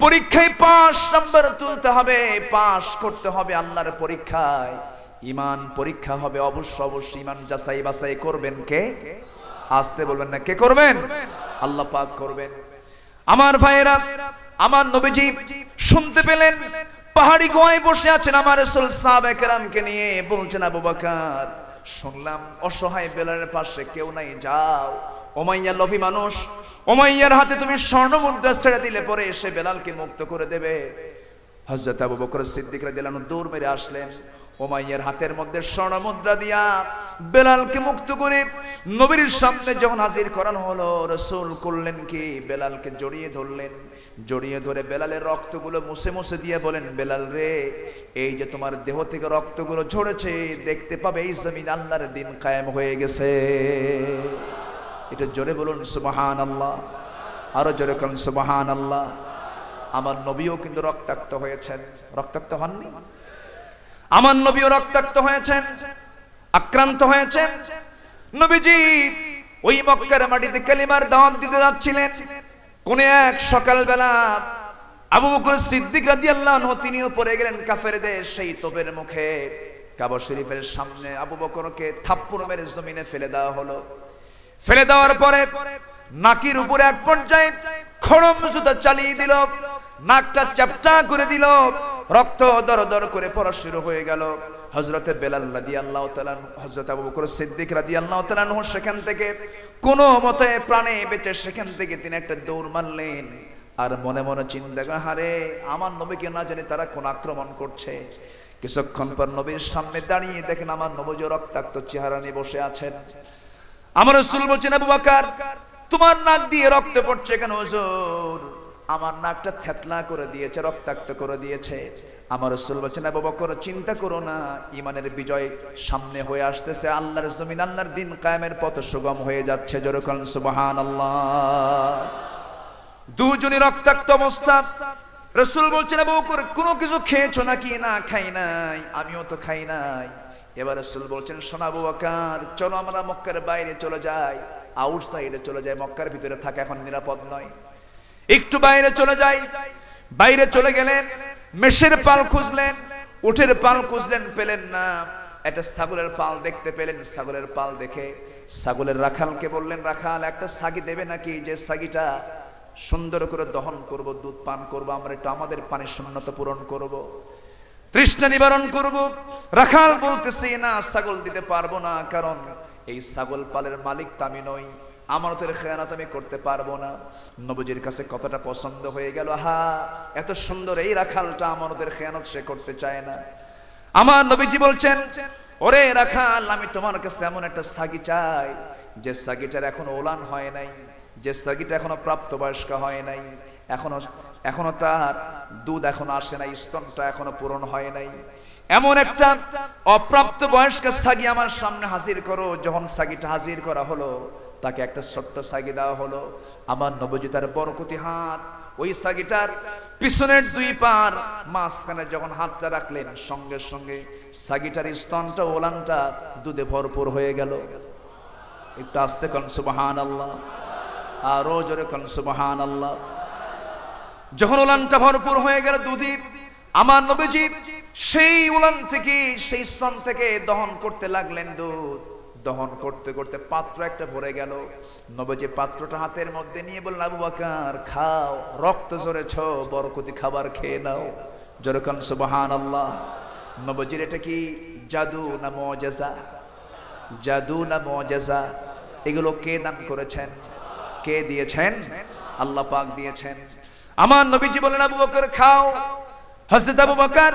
পরীক্ষায় 5 নাম্বার তুলতে হবে, পাস করতে হবে আল্লাহর পরীক্ষায়। ইমান পরীক্ষা হবে, অবশ্যই ইমান যাচাই বাছাই করবেন কে? আসতে বলবেন না, কে করবেন? আল্লাহ পাক করবেন। আমার ভাইয়েরা, আমার নবীজি শুনতে পেলেন পাহাড়ি গুহায় বসে আছেন আমার রাসূল সাহাবায়ে কেরামকে নিয়ে। বলছেন আবু বকর, শুনলাম অসহায় বেলালের পাশে কেউ নাই, যাও উমাইয়া লোভী মানুষ, উমাইয়ার হাতে তুমি স্বর্ণ মুদ্রা ছেড়ে দিলে পরে এসে বেলালকে মুক্ত করে দেবে। হযরত আবু বকর সিদ্দিক রাদিয়াল্লাহু আনহু দৌড় মেরে আসলেন, উমাইয়ার হাতের মধ্যে স্বর্ণ মুদ্রা দিয়া বেলালকে মুক্ত করে নবীর সামনে যখন হাজির করানো হলো, রাসূল করলেন কি? বেলালকে জড়িয়ে ধরলেন, জড়িয়ে ধরে বেলালের রক্তগুলো মুছে মুছে দিয়ে বলেন, বেলাল রে, এই যে তোমার দেহ থেকে রক্তগুলো ঝরেছে, দেখতে পাবে এই জমিন আল্লাহর দিন কায়েম হয়ে গেছে। এটা জোরে বলুন সুবহানাল্লাহ, আরো জোরে কোন সুবহানাল্লাহ। আমার নবীও কিন্তু রক্তাক্ত হয়েছেন, রক্তাক্ত হননি? আমার নবীও রক্তাক্ত হয়েছেন, আক্রান্ত হয়েছেন। নবীজি ওই মক্কার মাটিতে কালিমার দাওয়াত দিতে যাচ্ছিলেন। কোন এক সকালবেলা আবু বকর সিদ্দিক রাদিয়াল্লাহু আনহু তিনিও পড়ে গেলেন কাফেরদের সেই তোপের মুখে। কাবা শরীফের সামনে আবু বকরকে থাপ্পড় মেরে জমিনে ফেলে দেওয়া হলো। ফেলে দেওয়ার পরে নাকির উপরে এক পর্যায়ে খড়ম জুতা চালিয়ে দিল, নাকটা চ্যাপ্টা করে দিল, রক্ত দরদর করে পড়া শুরু হয়ে গেল। হযরতে বেলাল রাদিয়াল্লাহু তাআলা, হযরত আবু বকর সিদ্দিক রাদিয়াল্লাহু তাআলা সেখান থেকে কোনো মতে প্রাণে বেঁচে সেখান থেকে তিনি একটা দৌড় মারলেন। আর মনে মনে চিন্তা করেন, হারে আমার নবীকে না জানি তারা কোন আক্রমণ করছে। কিছুক্ষণ পর নবীর সামনে দাঁড়িয়ে দেখেন আমার নবী রক্তাক্ত চেহারা নিয়ে বসে আছেন। আমার রাসূল বলছেন, আবু বকর তোমার নাক দিয়ে রক্ত পড়ছে কেন? হুজুর আমার নাকটা থেতলা করে দিয়েছে, রক্তাক্ত করে দিয়েছে। আমার রাসূল বলছেন, আবু বকর চিন্তা করো না, ঈমানের বিজয় সামনে হয়ে আসতেছে, আল্লাহর জমিন আল্লাহর দিন কায়েমের পথ সুগম হয়ে যাচ্ছে। জোরে বলুন সুবহানাল্লাহ। দুজনই রক্তাক্ত অবস্থা। রাসূল বলছেন, আবু বকর কোনো কিছু খেয়েছো নাকি? না খাই নাই। আমিও তো খাই নাই। এবার রাসূল বলছেন, শোনো আবু বকর, চলো আমরা মক্কার বাইরে চলে যাই, আউটসাইডে চলে যাই, মক্কার ভিতরে থাকা এখন নিরাপদ নয়, একটু বাইরে চলে যাই। বাইরে চলে গেলেন, মেষের পাল খুঁজলেন, উটের পাল খুঁজলেন, পেলেন না। একটা ছাগলের পাল দেখতে পেলেন। ছাগলের পাল দেখে ছাগলের রাখালকে বললেন, রাখাল একটা ছাগি দেবে নাকি, যে ছাগিটা সুন্দর করে দহন করব, দুধ পান করব, আমরা একটু আমাদের পানির শূন্যতা পূরণ করব, তৃষ্ণা নিবারণ করব। রাখাল বলতেছে, না ছাগল দিতে পারবো না, কারণ এই ছাগল পালের মালিক তো আমি নই, আমানতের খেয়ানত আমি করতে পারবো না। নবীজির কাছে কতটা পছন্দ হয়ে গেল, হা এত সুন্দর এই রাখালটা আমানতের খেয়ানত সে করতে চায় না। আমার নবীজি বলছেন, ওরে রাখাল, আমি তোমার কাছে এমন একটা ছাগি চাই যে ছাগিটার এখনো ওলান হয় নাই, যে ছাগিটা এখনো প্রাপ্তবয়স্ক হয় নাই, এখনো তার দুধ এখনো আসে নাই, স্তনটা এখনো পূরণ হয় নাই, এমন একটা অপ্রাপ্ত বয়স্ক ছাগি আমার সামনে হাজির করো। যখন ছাগিটা হাজির করা হলো, তাকে একটা ছোট্ট ছাগি দেওয়া হলো। আমার নবীজি তার বরকতি হাত ওই ছাগিটার পিছনের দুই পার মাঝখানে যখন হাতটা রাখলেন, সঙ্গে সঙ্গে ছাগিটার স্তনটা ওলানটা দুধে ভরপুর হয়ে গেল। একটু আস্তে কোন সুবহানাল্লাহ, আরো জোরে কোন সুবহানাল্লাহ। যখন ওলানটা ভরপুর হয়ে গেল দুধে, আমার নবীজি সেই উলান থেকে, সেই স্তন থেকে দহন করতে লাগলেন দুধ। দহন করতে করতে পাত্র একটা ভরে গেল। নবীজি পাত্রটা হাতের মধ্যে নিয়ে বললেন, আবু বকর খাও, রক্ত ঝরেছ, বরকতি খাবার খেয়ে নাও। জোরে কোন সুবহানাল্লাহ। নবীজির এটা কি জাদু না মুআজিজা? জাদু না মুআজিজা? এগুলো কে দান করেছেন? কে দিয়েছেন? আল্লাহ পাক দিয়েছেন। আমার নবীজি বলেন, আবু বকর খাও। হযরত আবু বকর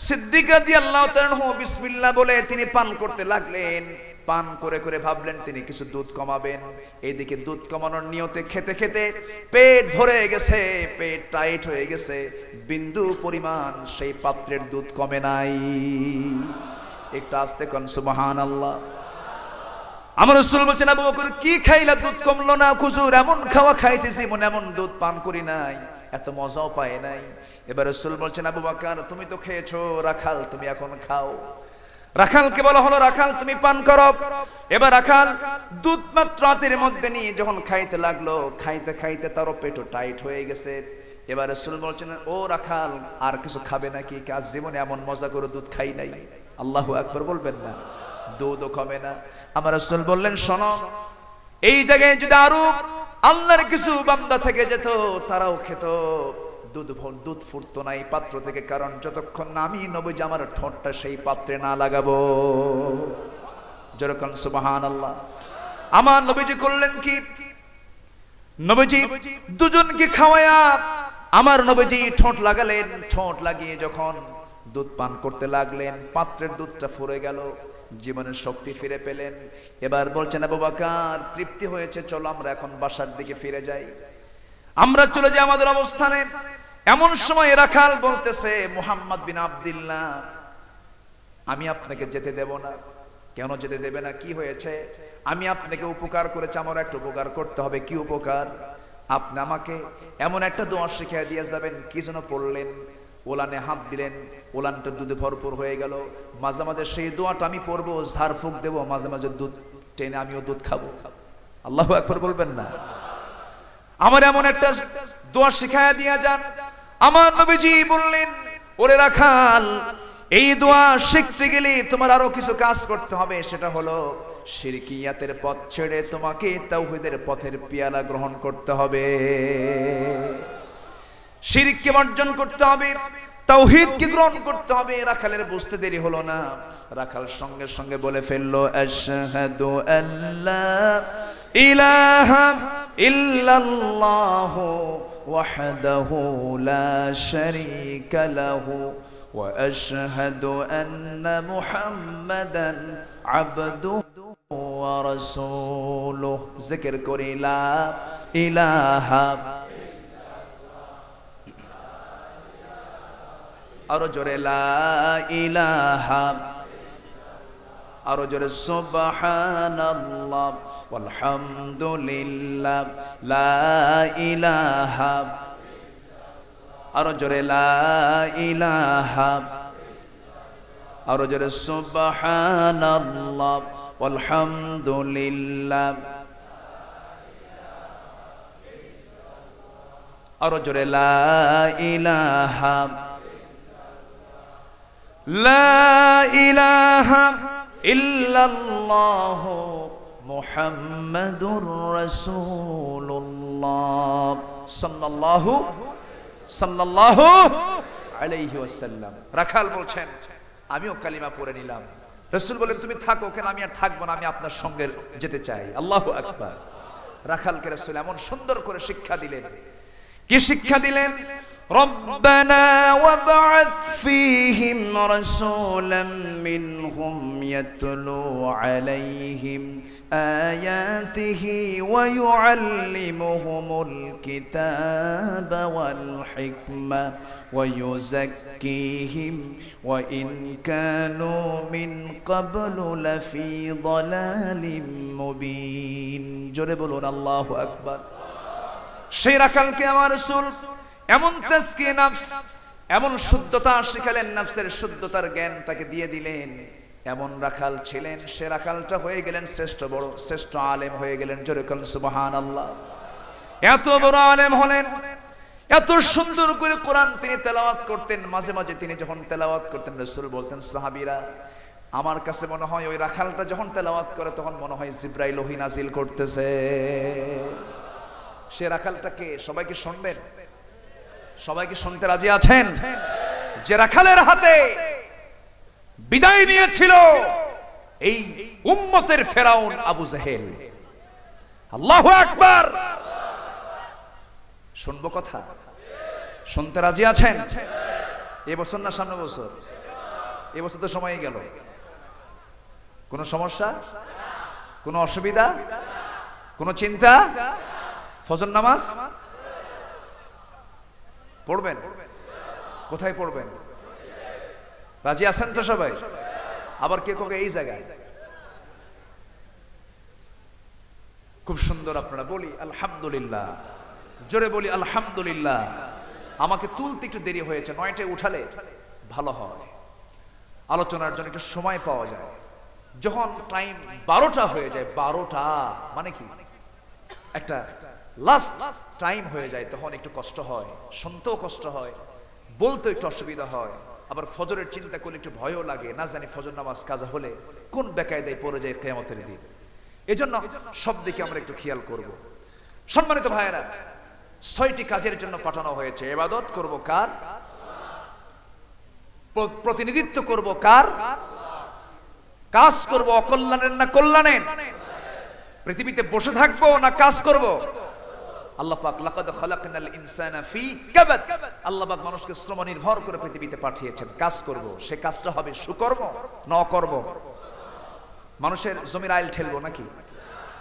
সিদ্দিক রাদিয়াল্লাহু তাআলা বিসমিল্লাহ বলে তিনি পান করতে লাগলেন। পান করে করে ভাবলেন তিনি কিছু দুধ কমাবেন। এইদিকে দুধ কমানোর নিয়তে খেতে খেতে পেট ভরে গেছে, পেট টাইট হয়ে গেছে, বিন্দু পরিমাণ সেই পাত্রের দুধ কমে নাই। একটু আস্তে কোন সুবহানাল্লাহ। আমার রাসূল বলেন, আবু বকর কি খাইলা দুধ কমলো না? হুজুর এমন খাওয়া খাইছি জীবনে এমন দুধ পান করি নাই, এত মজাও পায় নাই। এবার রাসূল বলছেন, আবু বকর তুমি তো খেয়েছো, রাখাল তুমি এখন খাও। রাখালকে বলা হলো, রাখাল তুমি পান করো। এবার রাখাল দুধ মাত্র হাতের মধ্যে নিয়ে যখন খাইতে লাগলো, খাইতে খাইতে তারও পেটও টাইট হয়ে গেছে। এবার রাসূল বলছেন, ও রাখাল আর কিছু খাবে নাকি? কাজ জীবনে এমন মজা করে দুধ খাই নাই। আল্লাহু আকবার বলবেন না? দুধও কমে না। আমার রাসূল বললেন, শোনো, এই জায়গায় যদি আরো আল্লাহর কিছু বান্দা থেকে যেত, তারাও খেত, দুধ ফুটতো না এই পাত্র থেকে, কারণ যতক্ষণ না আমি নবীজি আমার ঠোঁটটা সেই পাত্রে না লাগাবো। যেরকম সুবহানাল্লাহ। আমার নবীজি করলেন কি? নবীজি দুজনকে খাওয়ায়া আমার নবীজি ঠোঁট লাগালেন। ঠোঁট লাগিয়ে যখন দুধ পান করতে লাগলেন, পাত্রের দুধটা ফুরে গেল, জীবনের শক্তি ফিরে পেলেন। এবার বলছেন, আবু বকর তৃপ্তি হয়েছে, চলো আমরা এখন বাসার দিকে ফিরে যাই। আমরা চলে যাই আমাদের অবস্থানে। এমন সময় রাখাল বলতেছে, মুহাম্মদ বিন আব্দুল্লাহ আমি আপনাকে যেতে দেব না। কেন যেতে দেবে না? কি হয়েছে? আমি আপনাকে উপকার করেছি, আমার একটা উপকার করতে হবে। কি উপকার? আপনি আমাকে এমন একটা দোয়া শিখিয়ে দিয়ে যাবেন। কি যেন পড়লেন? ওলানে হাত দিলেন, ওলানটা দুধে ভরপুর হয়ে গেল। মাঝে মাঝে সেই দোয়াটা আমি পড়বো, ঝাড়ফুঁক দেবো, মাঝে মাঝে দুধ টেনে আমিও দুধ খাবো। আল্লাহু আকবার বলবেন না? আমার এমন একটা দোয়া শিখায়া দিয়া যান। আমার নবীজি বললেন, ওরে রাখাল, এই দোয়া শিখতে গেলে তোমার আরো কিছু কাজ করতে হবে। সেটা হলো শিরকিয়াতের পথ ছেড়ে তোমাকে তাওহীদের পথের পেয়ালা গ্রহণ করতে হবে। শিরককে বর্জন করতে হবে, তাওহীদকে গ্রহণ করতে হবে। রাখালের বুঝতে দেরি হলো না। রাখাল সঙ্গে সঙ্গে বলে ফেললো, আশহাদু আল্লা ইলাহা ইল্লাল্লাহু ওয়াহদাহু লা শারীকা লাহু ওয়া আশহাদু আন্না মুহাম্মাদান আবদুহু ওয়া রাসূলুহু। জিকির করি লা ইলাহা, আরো জোরে লা ইলাহা, আরো জোরে সুবহানাল্লাহ ওয়ালহামদুলিল্লাহ লা ইলাহা, আরো জোরে লা ইলাহা, আরো জোরে সুবহানাল্লাহ ওয়ালহামদুলিল্লাহ, আরো জোরে লা ইলাহা, লা ইলাহা ইল্লাল্লাহু মুহাম্মাদুর রাসূলুল্লাহ সাল্লাল্লাহু আলাইহি ওয়াসাল্লাম। রাখাল বলছেন, আমিও কালিমা পড়ে নিলাম, রাসূল বলেন তুমি থাকো, কেন আমি আর থাকবো না, আমি আপনার সঙ্গে যেতে চাই। আল্লাহু আকবার। রাখালকে রাসূল এমন সুন্দর করে শিক্ষা দিলেন। কি শিক্ষা দিলেন? রব্বানা ওয়াবআথ ফীহিম রাসূলাম মিনহুম ইয়াতলু আলাইহিম আয়াতিহি ওয়া ইউআল্লিমুহুমুল কিতাবা ওয়াল হিকমা ওয়া ইউযাক্কিহিম ওয়া ইন কানু মিন ক্বাবলু লাফী যালালিম মুবিন। জোরে বলুন আল্লাহু আকবার। সেই রাখালকে আমার রাসূল এমন তাজকিয়ে নফস, এমন শুদ্ধতা শিখালেন, নফসের শুদ্ধতার জ্ঞান তাকে দিয়ে দিলেন। এমন রাখাল ছিলেন, সে রাখালটা হয়ে গেলেন শ্রেষ্ঠ আলেম হয়ে গেলেন। জোরে বলুন সুবহানাল্লাহ। এত বড় আলেম হলেন, এত সুন্দর করে কোরআন তিনি তেলাওয়াত করতেন। মাঝে মাঝে তিনি যখন তেলাওয়াত করতেন, রাসূল বলতেন সাহাবীরা আমার কাছে মনে হয় ওই রাখালটা যখন তেলাওয়াত করে তখন মনে হয় জিবরাইল ওহী নাজিল করতেছে। সে রাখালটাকে সবাইকে শুনবেন? সবাইকে শুনতে রাজি আছেন? যে রাখালের হাতে বিদায় নিয়েছিল এই উম্মতের ফেরাউন আবু জেহেল। আল্লাহু আকবার। শুনবো কথা? শুনতে রাজি আছেন? এবছর না সামনে বছর? এবছর তো সময়ই গেল। কোনো সমস্যা, কোনো অসুবিধা, কোনো চিন্তা? ফজর নামাজ পড়বেন? কোথায় পড়বেন? রাজি আছেন তো সবাই? আবার কে কোকে এই জায়গায়? খুব সুন্দর। আপনারা বলি আলহামদুলিল্লাহ, জোরে বলি আলহামদুলিল্লাহ। আমাকে তুলতে একটু দেরি হয়েছে, 9টায় উঠালে ভালো হয়, আলোচনার জন্য একটু সময় পাওয়া যায়। যখন টাইম 12টা হয়ে যায়, 12টা মানে কি একটা লাস্ট টাইম হয়ে যায়, তখন একটু কষ্ট হয়, শুনতেও কষ্ট হয়, বলতে একটু অসুবিধা হয়। আবার ফজরের চিন্তা করলে একটু ভয়ও লাগে, না জানি ফজর নামাজ কাজা হলে কোন বেকায়দায় পড়ে যায় কিয়ামতের দিন। এজন্য সব দিকে আমরা একটু খেয়াল করব। সম্মানিত ভাইয়েরা, 6টি কাজের জন্য পাঠানো হয়েছে। ইবাদত করব কার? প্রতিনিধিত্ব করব কার? কাজ করব অকল্যাণের না কল্যাণের? পৃথিবীতে বসে থাকবো না কাজ করব? আল্লাহ পাক লাকাদ খালাকনাল ইনসানা ফি কাবাদ, আল্লাহ পাক মানুষকে শ্রম নির্ভর করে পৃথিবীতে পাঠিয়েছেন। কাজ করব, সে কাজটা হবে সুকর্ম না অকর্ম? মানুষের জমির আইল ঠেলবো নাকি?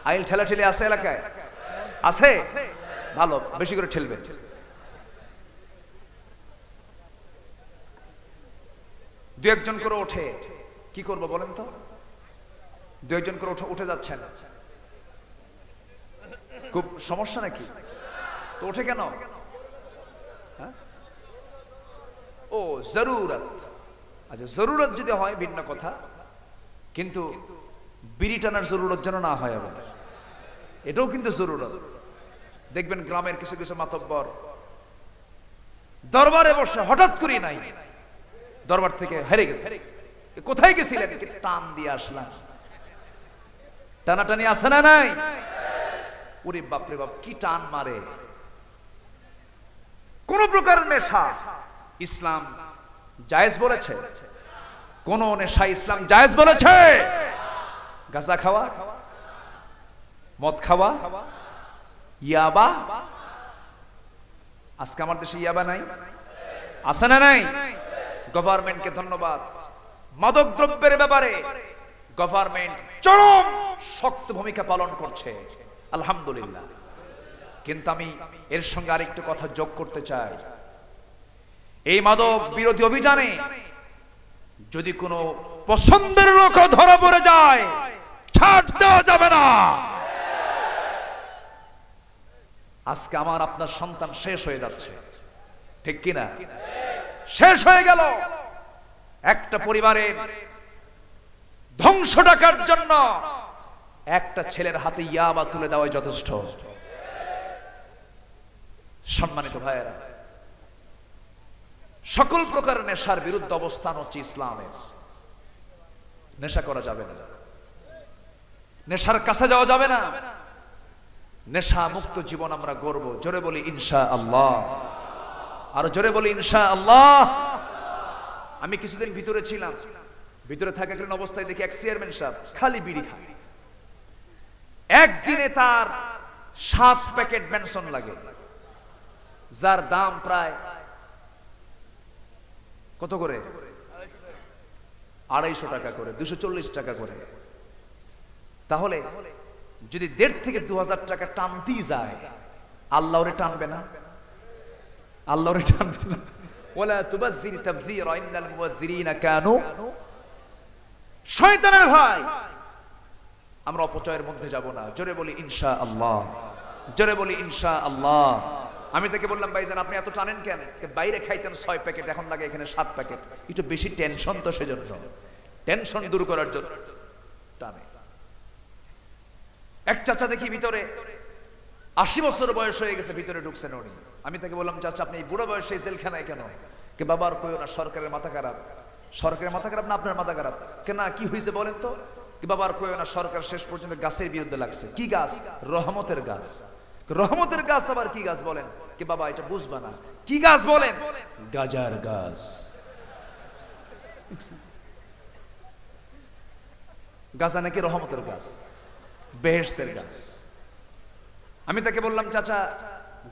আইল ঠেলাঠেলি আছে এলাকায়? আছে? ভালো, বেশি করে ঠেলবেন। দু একজন করে ওঠে, কি করব বলেন তো? দু একজন করে উঠে যাচ্ছেন, খুব সমস্যা নাকি? তো ওঠে কেন? ও জরুরত। আচ্ছা, জরুরত যদি হয় ভিন্ন কথা, কিন্তু বিড়ি টানার জরুরত যেন না হয় আবার, এটাও কিন্তু জরুরত। দেখবেন গ্রামের কিছু কিছু মাতব্বর দরবারে বসে হঠাৎ করে নাই, দরবার থেকে হেরে গেছে, কোথায় গেছিলেন? টান দিয়ে আসলাম। টানাটানি আছে না নাই? ওরে বাপরে বাপ, কি টান মারে! কোন প্রকার নেশা ইসলাম জায়েজ বলেছে? কোন নেশা ইসলাম জায়েজ বলেছে? গাঁজা খাওয়া, মদ খাওয়া, ইয়াবা। আজকে আমার দেশে ইয়াবা নাই, আছে না নাই? গভর্নমেন্টকে ধন্যবাদ, মাদক দ্রব্যের ব্যাপারে গভর্নমেন্ট চরম শক্ত ভূমিকা পালন করছে, আলহামদুলিল্লাহ। কিন্তু আমি এর সঙ্গে আরেকটু কথা যোগ করতে চাই। এই মাদক বিরোধী অভিযানে যদি কোনো পছন্দের লোক ধরা পড়ে যায়, ছাড় দেওয়া যাবে না। আজকে আমার আপনার সন্তান শেষ হয়ে যাচ্ছে, ঠিক কিনা? শেষ হয়ে গেল। একটা পরিবারের ধ্বংস ডাকার জন্য একটা ছেলের হাতে ইয়াবা তুলে দেওয়াই যথেষ্ট। সম্মানিত ভাইয়েরা, সকল প্রকার নেশার বিরুদ্ধে অবস্থান হচ্ছে ইসলামের। নেশা করা যাবে না, নেশার কাছে যাওয়া যাবে না। নেশা মুক্ত জীবন আমরা গড়ব। জোরে বলি ইনশাআল্লাহ, আর জোরে বলি ইনশাআল্লাহ। আমি কিছুদিন ভিতরে ছিলাম, ভিতরে থাকাকালীন অবস্থায় দেখি এক চেয়ারম্যান সাহেব খালি বিড়ি খায়। একদিনে তার 7 প্যাকেট বেনসন লাগে, যার দাম প্রায় কত করে? 250 টাকা করে, 240 টাকা করে। তাহলে যদি 1.5 থেকে 2000 টাকা টানতেই যায়, আল্লাহ ওরে টানবে না? আল্লাহ ওরে টানবে না? ওয়ালা তুবাযযির তাবযীরা ইন্নাল মুবাযযিরিনা কানু। শয়তানের ভাই, আমরা অপচয়ের মধ্যে যাব না। জোরে বলি ইনশাআল্লাহ, জোরে বলি ইনশাআল্লাহ। আমি তাকে বললাম, ভাইজান আপনি এত টানেন কেন? বাইরে খাইতেন 6 প্যাকেট, এখন লাগে এখানে 7 প্যাকেট। একটু বেশি টেনশন তো, সেজন্য টেনশন দূর করার জন্য টানে। এক চাচা দেখি ভিতরে 80 বছর বয়স হয়ে গেছে, ভিতরে ঢুকছেন উনি। আমি তাকে বললাম, চাচা আপনি এই বুড়ো বয়সে জেলখানায় কেন? কে বাবা আর কইও না, সরকারের মাথা খারাপ। সরকারের মাথা খারাপ না আপনার মাথা খারাপ? কেন, কি হয়েছে বলেন তো? কি বাবা আর কইও না, সরকার শেষ পর্যন্ত গাছের বিরুদ্ধে লাগছে। কি গাছ? রহমতের গাছ। রহমতের গাছ আবার কি গাছ বলেন? কি বাবা এটা বুঝবা না। কি গাছ বলেন? গাজার গাছ। গাছা নাকি রহমতের গাছ, বেহেশতের গাছ। আমি তাকে বললাম, চাচা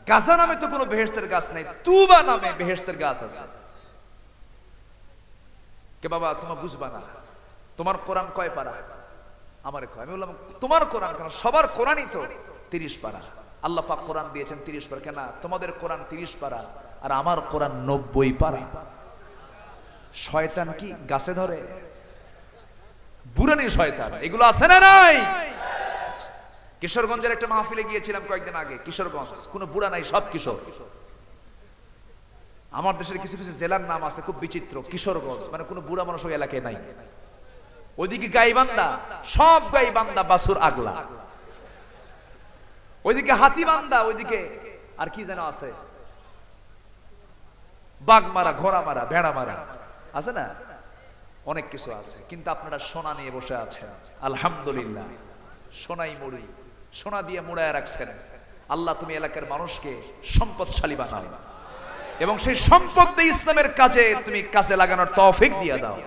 গাজা নামে তো কোনো বেহেশতের গাছ নাই, তুবা নামে বেহেশতের গাছ আছে। কে বাবা তোমার বুঝবা না, তোমার কোরআন কয় পারা? আমারে কয়। আমি বললাম, তোমার কোরআন কেন? সবার কোরআনই তো 30 পারা। আল্লাহ পাক কোরআন দিয়েছেন 30 পারা। কেন? তোমাদের কোরআন 30 পারা আর আমার কোরআন 90 পারা। শয়তান কি গাছে ধরে? বুড়ানি শয়তান। এগুলো আছে না নাই? কিশোরগঞ্জের একটা মাহফিলে গিয়েছিলাম কয়েকদিন আগে। কিশোরগঞ্জ, কোনো বুড়া নাই, সব কিশোর। আমার দেশের কিছু কিছু জেলার নাম আছে খুব বিচিত্র। কিশোরগঞ্জ মানে কোনো বুড়া মানুষ ওই এলাকায় নাই। ওইদিকে গাইবান্ধা, সব গাইবান্ধা বাছুর আগলা। ওইদিকে হাতিবান্ধা, ওইদিকে আর কি যেন আছে, বাঘ মারা, ঘোড়া মারা, ভেড়া মারা আছে না, অনেক কিছু আছে। কিন্তু আপনারা সোনা নিয়ে বসে আছেন, আলহামদুলিল্লাহ। সোনাই মুড়ি, সোনা দিয়ে মুড়ায় রাখছেন। আল্লাহ তুমি এলাকার মানুষকে সম্পদশালী বানাও এবং সেই সম্পদ দিয়ে ইসলামের কাজে তুমি কাজে লাগানোর তৌফিক দিয়ে দাও।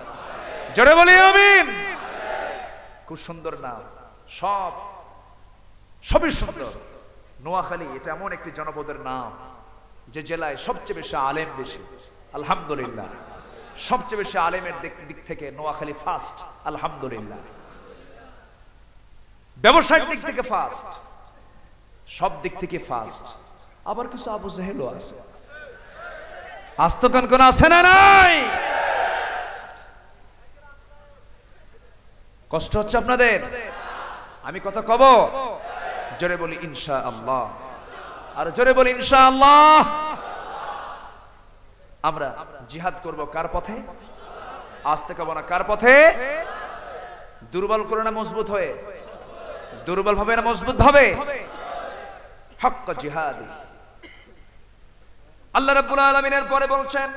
জোরে বলি আমিন। খুব সুন্দর নাম, সবই সুন্দর। নোয়াখালী এটা এমন একটি জনপদের নাম যে জেলায় সবচেয়ে বেশি আলেম বেশি, আলহামদুলিল্লাহ। সবচেয়ে বেশি আলেমের দিক থেকে নোয়াখালী ফার্স্ট, আলহামদুলিল্লাহ। ব্যবসায়িক দিক থেকে ফার্স্ট, সব দিক থেকে ফার্স্ট। আবার কিছু আবু জাহেলও আছে। আস্তকান কোন আছে না নাই? কষ্ট হচ্ছে আপনাদের? আমি কথা কব? জোরে বলি ইনশাআল্লাহ, আর জোরে বলি ইনশাআল্লাহ। আমরা জিহাদ করব কার পথে? আস্তে কব না, কার পথে? দুর্বল করে না মজবুত হয়ে? দুর্বল ভাবে না মজবুত ভাবে? হক জিহাদি। আল্লাহ রাব্বুল আলামিনের পরে বলছেন,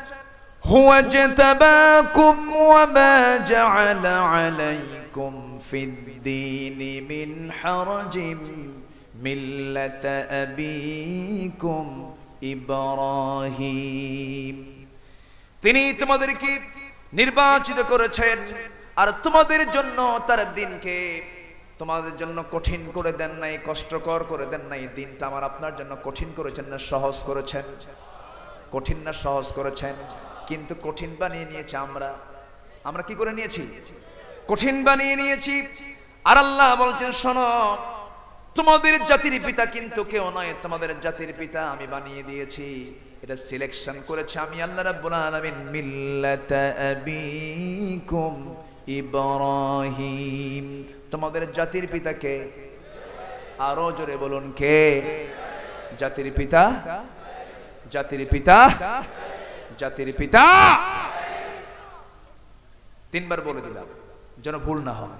হুয়া জাতাবাকুম ওয়া মা জাআলা আলাইকুম ফিদ-দীনি মিন হারাজিম মিল্লাতা আবিকুম ইব্রাহিম। তিনি তোমাদেরকে নির্বাচিত করেছেন আর তোমাদের জন্য তার দিনকে তোমাদের জন্য কঠিন করে দেন নাই, কষ্টকর করে দেন নাই। দিনটা আমার আপনার জন্য কঠিন করেছেন না সহজ করেছেন? কঠিন না সহজ করেছেন? কিন্তু কঠিন বানিয়ে নিয়েছে আমরা কি করে নিয়েছি? কঠিন বানিয়ে নিয়েছি। আর আল্লাহ বলছেন, শোনো, তোমাদের জাতির পিতা কিন্তু কেউ নয়, তোমাদের জাতির পিতা আমি বানিয়ে দিয়েছি। এটা সিলেকশন করেছে আমি আল্লাহ রাব্বুল আলামিন। মিল্লাতা আবিকুম ইব্রাহিম। তোমাদের জাতির পিতা কে? আরো জোরে বলুন, কে? জাতির পিতা, জাতির পিতা, জাতির পিতা। 3 বার বলে দিলাম যেন ভুল না হয়।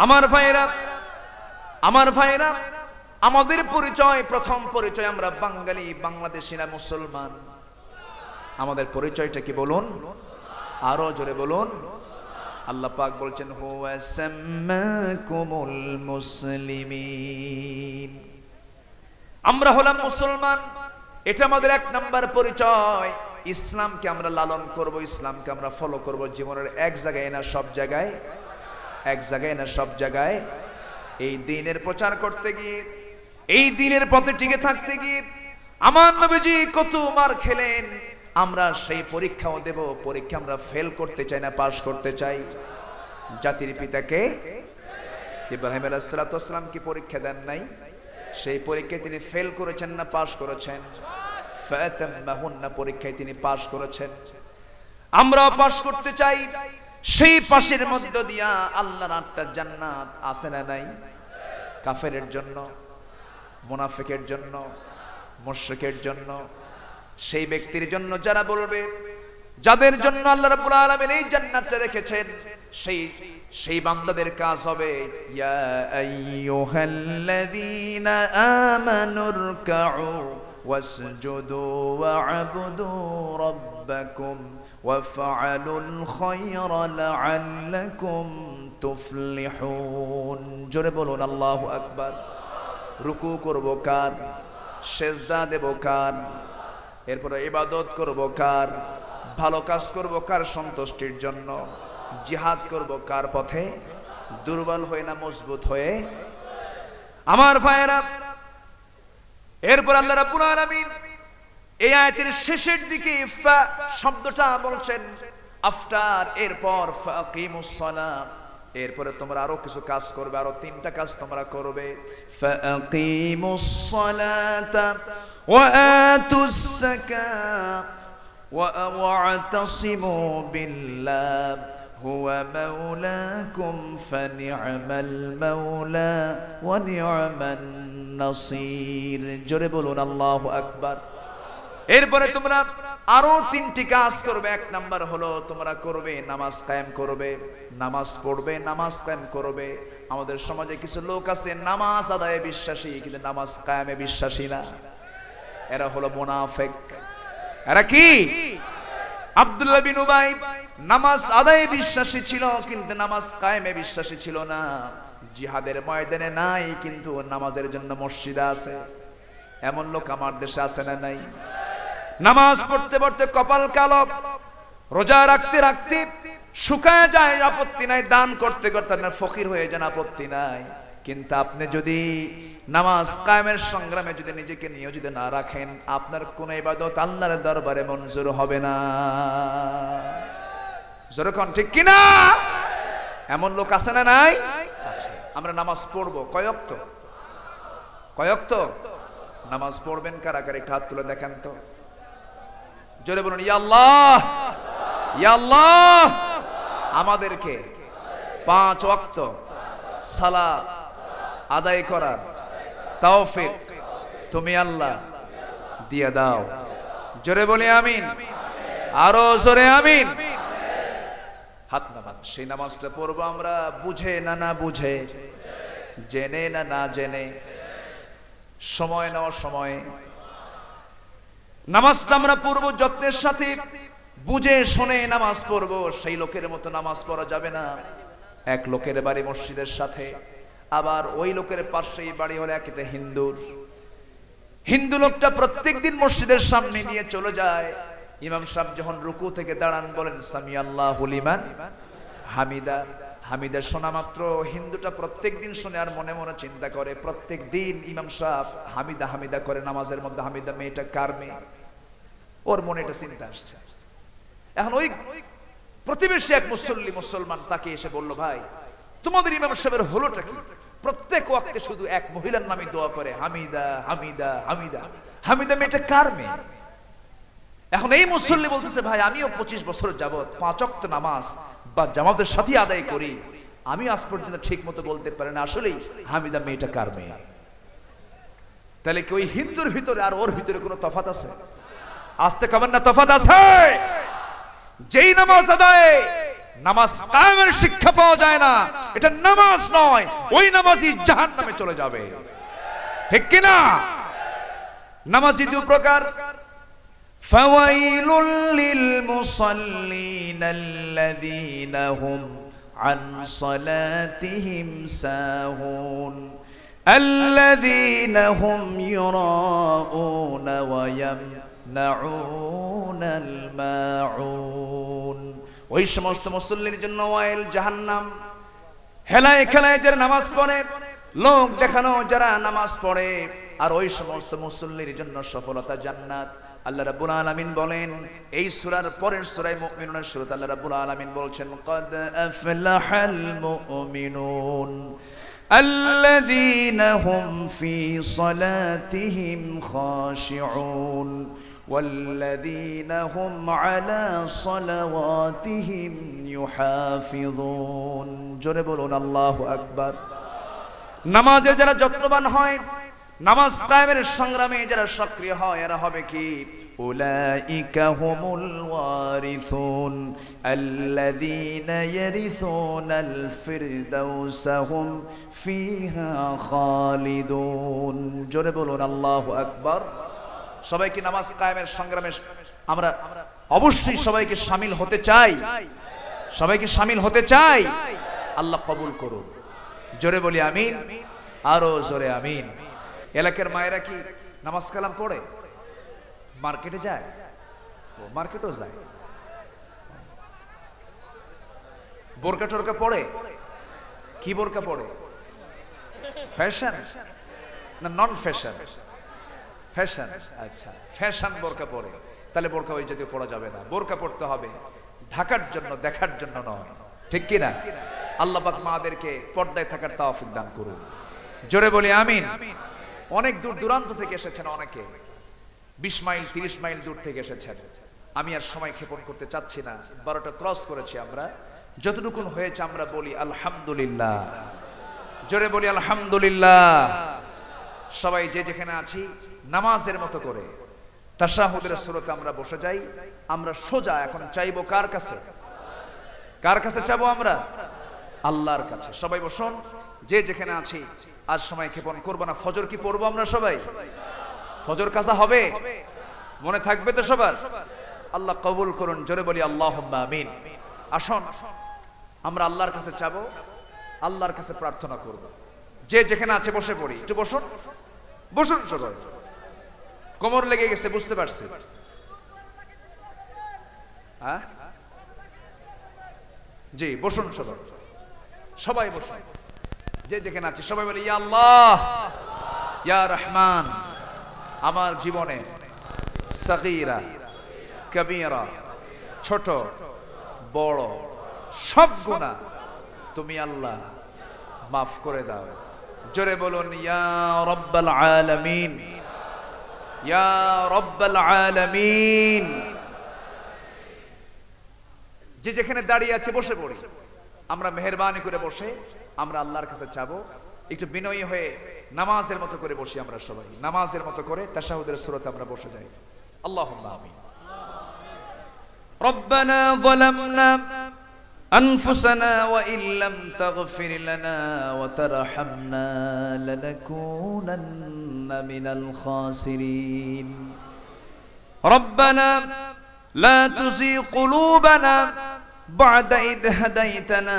আমার ভাইরা, আমার ভাইরা, আমাদের পরিচয়, প্রথম পরিচয় আমরা বাঙালি, বাংলাদেশিরা, মুসলমান। আমাদের পরিচয়টা কি বলুন? আরো জোরে বলুন। আল্লাহ পাক বলছেন, হুয়া সাম্মাকুমুল মুসলিমিন। আমরা হলাম মুসলমান, এটা আমাদের 1 নাম্বার পরিচয়। ইসলামকে আমরা লালন করব, ইসলামকে আমরা ফলো করব জীবনের এক জায়গায় না সব জায়গায়, এক জায়গায় না সব জায়গায়। এই দ্বীনের প্রচার করতে গিয়ে, এই দ্বীনের পথে টিকে থাকতে গিয়ে আমার নবীজি কত মার খেলেন। আমরা সেই পরীক্ষাও দেব, পরীক্ষা আমরা ফেল করতে চাই না, পাস করতে চাই। জাতির পিতাকে ইব্রাহিম আলাইহিস সালাতু ওয়াস সালাম কি পরীক্ষা দেন নাই? সেই পরীক্ষায় তিনি ফেল করেছেন না পাস করেছেন? ফাতাম্মাহুন্না, পরীক্ষায় তিনি পাস করেছেন। আমরা পাস করতে চাই। সেই পাশের মধ্য দিয়া আল্লাহর 8টা জান্নাত আছে না নাই? কাফেরের জন্য, মুনাফিকের জন্য, মুশরিকের জন্য, সেই ব্যক্তির জন্য যারা বলবে, যাদের জন্য আল্লাহ রাব্বুল আলামিন এই জান্নাতটা রেখেছেন, সেই বান্দাদের কাজ হবে ইয়া আইয়ুহাল্লাযীনা আমানুরকাউ ওয়াসজুদু ওয়া'বুদু রাব্বাকুম ওয়াফআলুল খায়রা লাআল্লাকুম তুফলিহুন। জোরে বলুন আল্লাহু আকবার। রুকু করব কার? সেজদা দেব কার? এরপরে ইবাদত করব কার? ভালো কাজ করব কার সন্তুষ্টির জন্য? জিহাদ করব কার পথে? দুর্বল হয়ে না মজবুত হয়ে? আমার ভাইয়েরা, এরপর আল্লাহ রাব্বুল আলামিন এই আয়াতের শেষের দিকে ফা শব্দটা বলছেন আফটার, এরপর ফাকিমুস সালাত, এরপরে তোমরা আরো কিছু কাজ করবে, আরো 3টা কাজ তোমরা করবে। ফাকিমুস সালাতা ওয়া আতুস যাকাত ওয়া ওয়া'তাসিমু বিল্লাহ হুয়া মাওলাকুম ফানি'মাল মাওলা ওয়া নি'মান নাসির। জোরে বলুন আল্লাহু আকবার। এরপরে তোমরা আরো 3টি কাজ করবে। 1 নাম্বার হলো তোমরা করবে নামাজ কায়েম করবে, নামাজ পড়বে, নামাজ কায়েম করবে। আমাদের সমাজে কিছু লোক আছে নামাজ আদায়ে বিশ্বাসী কিন্তু নামাজ কায়েমে বিশ্বাসী না। এরা হলো মুনাফিক। এরা কি? আব্দুল্লাহ বিন উবাই নামাজ আদায়ে বিশ্বাসী ছিল কিন্তু নামাজ কায়েমে বিশ্বাসী ছিল না। জিহাদের ময়দানে নাই কিন্তু নামাজের জন্য মসজিদে আছে। এমন লোক আমার দেশে আছে না নাই? নামাজ পড়তে পড়তে কপাল কালো, রোজা রাখতে রাখতে শুকায় যায়, আপত্তি নাই। দান করতে করতে আপনার ফকির হয়ে যান, আপত্তি নাই। কিন্তু আপনি যদি নামাজ কায়েমের সংগ্রামে যদি নিজেকে নিয়োজিত না রাখেন, আপনার কোন ইবাদত আল্লাহর দরবারে মঞ্জুর হবে না। যেরকম ঠিক কিনা? এমন লোক আছে না নাই? আমরা নামাজ পড়বো কয় ওয়াক্ত? কয় ওয়াক্ত নামাজ পড়বেন? কারা কারা একটু হাত তুলে দেখেন তো। জোরে বলুন ইয়া আল্লাহ, ইয়া আল্লাহ। আমাদেরকে 5 ওয়াক্ত সালাত আদায় করার তৌফিক তুমি আল্লাহ দিয়ে দাও। জোরে বলি আমিন, আরো জোরে আমিন। হাত নামান। সেই নামাজটা পড়বো আমরা বুঝে না না বুঝে, জেনে না না জেনে, সময় নেওয়ার সময় নামাজটা আমরা পড়বো যত্নের সাথে, বুঝে শুনে নামাজ পড়বো। সেই লোকের মতো নামাজ পড়া যাবে না। এক লোকের বাড়ি মসজিদের সাথে, আবার ওই লোকের পাশেই বাড়ি হলো একটা হিন্দুর। হিন্দু লোকটা প্রত্যেকদিন মসজিদের সামনে দিয়ে চলে যায়। ইমাম সাহেব যখন রুকু থেকে দাঁড়ান বলেন সামি আল্লাহু লিমান হামিদা। হামিদা শোনা মাত্র হিন্দুটা প্রত্যেকদিন শুনে আর মনে মনে চিন্তা করে, প্রত্যেকদিন ইমাম সাহেব হামিদা হামিদা করে নামাজের মধ্যে, হামিদা মেয়েটা কার মেয়ে? ওর মনে এটা চিন্তা আসছে। এখন ওই প্রতিবেশী এক মুসলমান তাকে এসে বলল, ভাই তোমাদের ইমাম সাহেবের হলোটা কি? প্রত্যেক ওয়াক্তে শুধু এক মহিলার নামে দোয়া করে, হামিদা হামিদা হামিদা। হামিদা মেয়েটা কার মেয়ে? এখন এই মুসল্লি বলতেছে, ভাই আমিও 25 বছর যাবত 5 ওয়াক্ত নামাজ বা জামাতের সাথে আদায় করি, আমি আজ পর্যন্ত ঠিক মতো বলতে পারি না আসলেই হামিদা মেয়েটা কার মেয়ে। তাহলে কি ওই হিন্দুর ভিতরে আর ওর ভিতরে কোনো তফাৎ আছে? আসতে কবেন না তফাৎ আছে। যেই নামাজ আদায় নামাজ কায়েমের শিক্ষা পাওয়া যায় না, এটা নামাজ নয়, ওই নামাজই জাহান্নামে চলে যাবে। ঠিক কি না? নামাজি 2 প্রকার। ফাওয়াইলুল লিল মুসাল্লিনা আল্লাযীনা হুম আন সালাতিহিম সাহুন আল্লাযীনা হুম ইউরাউনা ওয়া নাউনাল মাউন। ওই সমস্ত মুসল্লির জন্য ওয়াইল জাহান্নাম। হেলায় খেলায় যারা নামাজ পড়ে, লোক দেখানো যারা নামাজ পড়ে, আর ওই সমস্ত মুসল্লির জন্য সফলতা জান্নাত। আল্লাহ রাব্বুল আলামিন বলেন এই সূরার পরের সূরা মুমিনুনের শুরুতে আল্লাহ রাব্বুল আলামিন বলছেন قد أفلح المؤمنون الذين هم في صلاتهم خاشعون والذين هم على صلواتهم يحافظون। জোরে বলুন আল্লাহু আকবার। নামাজের যারা যত্নবান হয়, নামাজ কায়েমের সংগ্রামে যারা সক্রিয় হয়, এরা হবে কি? উলাইকা হুমুল ওয়ারিসুন আল্লাযীনা ইয়ারিসুনাল ফিরদাউসা হুম ফিহা খালিদুন। জোরে বলুন আল্লাহু আকবার। সবাইকে নামাজ কায়েমের সংগ্রামে আমরা অবশ্যই সবাইকে শামিল হতে চাই, সবাইকে শামিল হতে চাই। আল্লাহ কবুল করুন। জোরে বলি আমিন, আরো জোরে আমিন। এলাকার মায়েরা কি নামাজ কালাম পড়ে? মার্কেটে যায়? ও মার্কেটও যায়। বোরকা টোরকা পড়ে? কি বোরকা পড়ে? ফ্যাশন না নন ফ্যাশন? ফ্যাশন। আচ্ছা, ফ্যাশন বোরকা পড়ে। তাহলে বোরকা ওই জাতীয় পড়া যাবে না। বোরকা পড়তে হবে ঢাকার জন্য, দেখার জন্য নয়। ঠিক কি না? আল্লাহ পাক মাদেরকে পর্দায় থাকার তৌফিক দান করুন। জোরে বলি আমিন। অনেক দূর দূরান্ত থেকে এসেছেন, অনেকে 20 মাইল 30 মাইল দূর থেকে এসেছেন। আমি আর সময় ক্ষেপণ করতে চাচ্ছি না, 12টা ক্রস করেছি আমরা। যতটুকু হয়েছে আমরা বলি আলহামদুলিল্লাহ। জোরে বলি আলহামদুলিল্লাহ। সবাই যে যেখানে আছি নামাজের মতো করে তাশাহুদের সূরাতে আমরা বসে যাই। আমরা সোজা এখন চাইবো কার কাছে? কার কাছে চাইবো আমরা? আল্লাহর কাছে। সবাই বসুন, যে যেখানে আছি। আর সময় ক্ষেপণ করব না। ফজর কি পড়বো আমরা সবাই? ফজর কাজা হবে? মনে থাকবে তো সবার? আল্লাহ কবুল করুন। জোরে বলি আল্লাহুম্মা আমিন। আসুন আমরা আল্লাহর কাছে চাবো, আল্লাহর কাছে প্রার্থনা করব। যে যেখানে আছে বসে পড়ি। একটু বসুন, বসুন সবাই। কোমর লেগে গেছে বুঝতে পারছি। হ্যাঁ জি, বসুন সবাই, সবাই বসুন। যে যেখানে আছে সবাই বলি ইয়া আল্লাহ ইয়া রহমান। আমার জীবনে সগীরা কবীরা, ছোট বড় সব গুনাহ তুমি আল্লাহ মাফ করে দাও। জোরে বলুন ইয়া রাব্বাল আলামিন, ইয়া রাব্বাল আলামিন। যে যেখানে দাঁড়িয়ে আছে বসে পড়ি। আমরা মেহেরবানি করে বসে আমরা আল্লাহর কাছে চাবো। একটু বিনয়ী হয়ে নামাজের মতো করে বসি। আমরা সবাই নামাজের মতো করে তাশাহুদের সূরাতে আমরা বসে যাই। আল্লাহুম্মা আমিন। রব্বানা যালামনা আনফুসানা ওয়া ইল্লাম তাগফির লানা ওয়া তারহামনা লানাকুনান্না মিনাল খাসিরিন। রব্বানা লা তুযিগ কুলুবানা বা'দা ইদ হাদাইতানা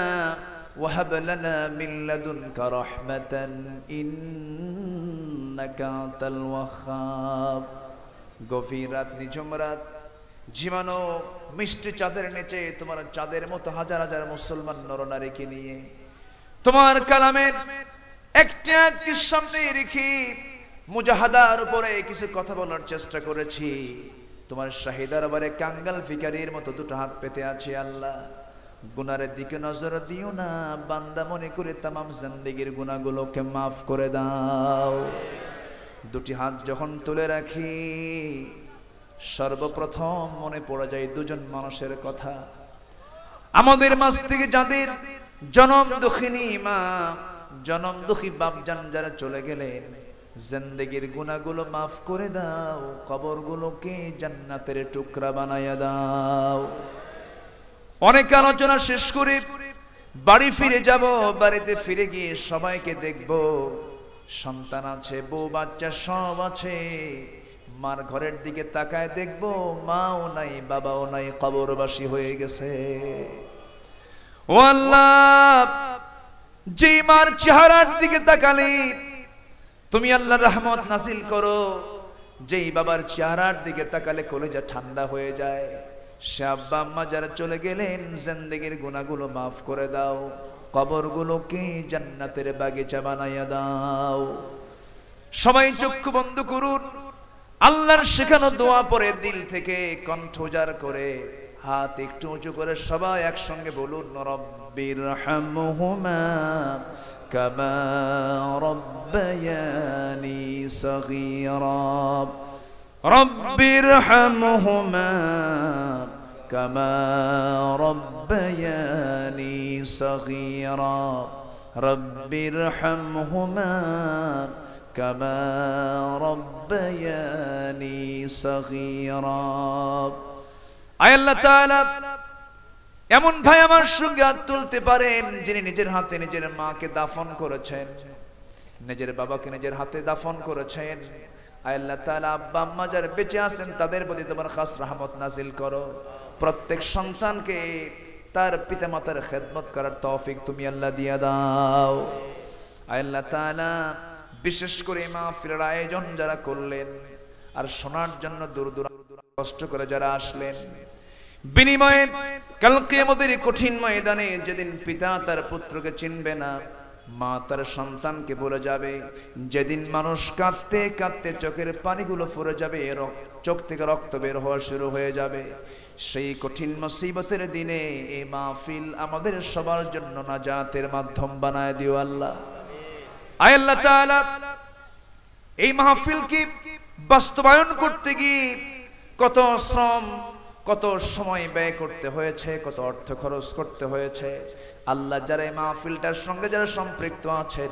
ওয়া হাব লানা মিন লাদুনকা রাহমাতান ইন্নাকা আনতাল ওয়াহ্হাব। গভীর রাত, নিঝুম রাত, ঝিমানো মিষ্টি চাঁদের নিচে তোমার চাঁদের মতো হাজার হাজার মুসলমান নরনারীকে নিয়ে তোমার কালামের একটি একটি সামনে রেখে মুজাহাদার উপরে কিছু কথা বলার চেষ্টা করেছি। তোমার শাহী দরবারে কাঙ্গাল ভিখারীর মতো দুটো হাত পেতে আছে। আল্লাহ গুনাহের দিকে নজর দিও না, বান্দা মনে করে তামাম জিন্দেগীর গুনাহগুলোকে মাফ করে দাও। দুটি হাত যখন তুলে রাখি সর্বপ্রথম মনে পড়ে যায় দুজন মানুষের কথা। আমাদের মাঝ থেকে যাদের জনম দুঃখিনী মা, জনম দুঃখী বাপজান যারা চলে গেলেন, জিন্দেগীর গুনাহগুলো মাফ করে দাও, কবরগুলোকে জান্নাতের টুকরা বানায়া দাও। অনেক আলোচনা শেষ করে বাড়ি ফিরে যাব। বাড়িতে ফিরে গিয়ে সবাইকে দেখব সন্তান আছে, বউ বাচ্চা সব আছে। মার ঘরের দিকে তাকায় দেখব মাও নাই, বাবাও নাই, কবরবাসী হয়ে গেছে। ও আল্লাহ, যে মার চেহারার দিকে তাকালে তুমি আল্লাহর রহমত নাজিল করো, যেই বাবার চেহারার দিকে তাকালে কলেজা ঠান্ডা হয়ে যায়। সে আব্বা আম্মা যারা চলে গেলেন, জিন্দেগীর গুনাহগুলো মাফ করে দাও, কবরগুলোকে জান্নাতের বাগিচা বানাইয়া দাও। সবাই চক্ষু বন্ধ করুন, আল্লাহর শেখানো দোয়া পড়ে দিল থেকে কণ্ঠ উজাড় করে হাত একটু উঁচু করে সবাই একসঙ্গে বলুন, রব্বিরহামহুমা কামা রব্বায়ানি সগীরা, রব্বিরহামহুমা কামা রব্বায়ানি সগীরা, রব্বিরহামহুমা কামা রব্বায়ানি সগীরা। আয় আল্লাহ তাআলা, এমন ভাই আমার সঙ্গে হাত তুলতে পারেন যিনি নিজের হাতে নিজের মাকে দাফন করেছেন, নিজের বাবাকে নিজের হাতে দাফন করেছেন। আয় আল্লাহ তাআলা, আব্বা আম্মা যারা বেঁচে আছেন তাদের প্রতি তোমার খাস রহমত নাজিল করো। প্রত্যেক সন্তানকে তার পিতামাতার খেদমত করার তৌফিক তুমি আল্লাহ দিয়ে দাও। আয় আল্লাহ তাআলা, বিশেষ করে মাহফিলের আয়োজন যারা করলেন আর শোনার জন্য দূর দূরান্ত কষ্ট করে যারা আসলেন, বিনিময়ে কাল কিয়ামতের কঠিন ময়দানে যেদিন পিতা তার পুত্রকে চিনবে না, মা তার সন্তানকে বলে যাবে, যেদিন মানুষ কাঁদতে কাঁদতে চোখের পানিগুলো ফুরে যাবে, চোখ থেকে রক্ত বের হওয়া শুরু হয়ে যাবে, সেই কঠিন মুসিবতের দিনে এই মাহফিল আমাদের সবার জন্য নাজাতের মাধ্যম বানায় দিও আল্লাহ। আয় আল্লাহ তাআলা, এই মাহফিলকে বাস্তবায়ন করতে গিয়ে কত শ্রম কত সময় ব্যয় করতে হয়েছে, কত অর্থ খরচ করতে হয়েছে। আল্লাহ, যারা এই মাহফিলটার সঙ্গে যারা সম্পৃক্ত আছেন,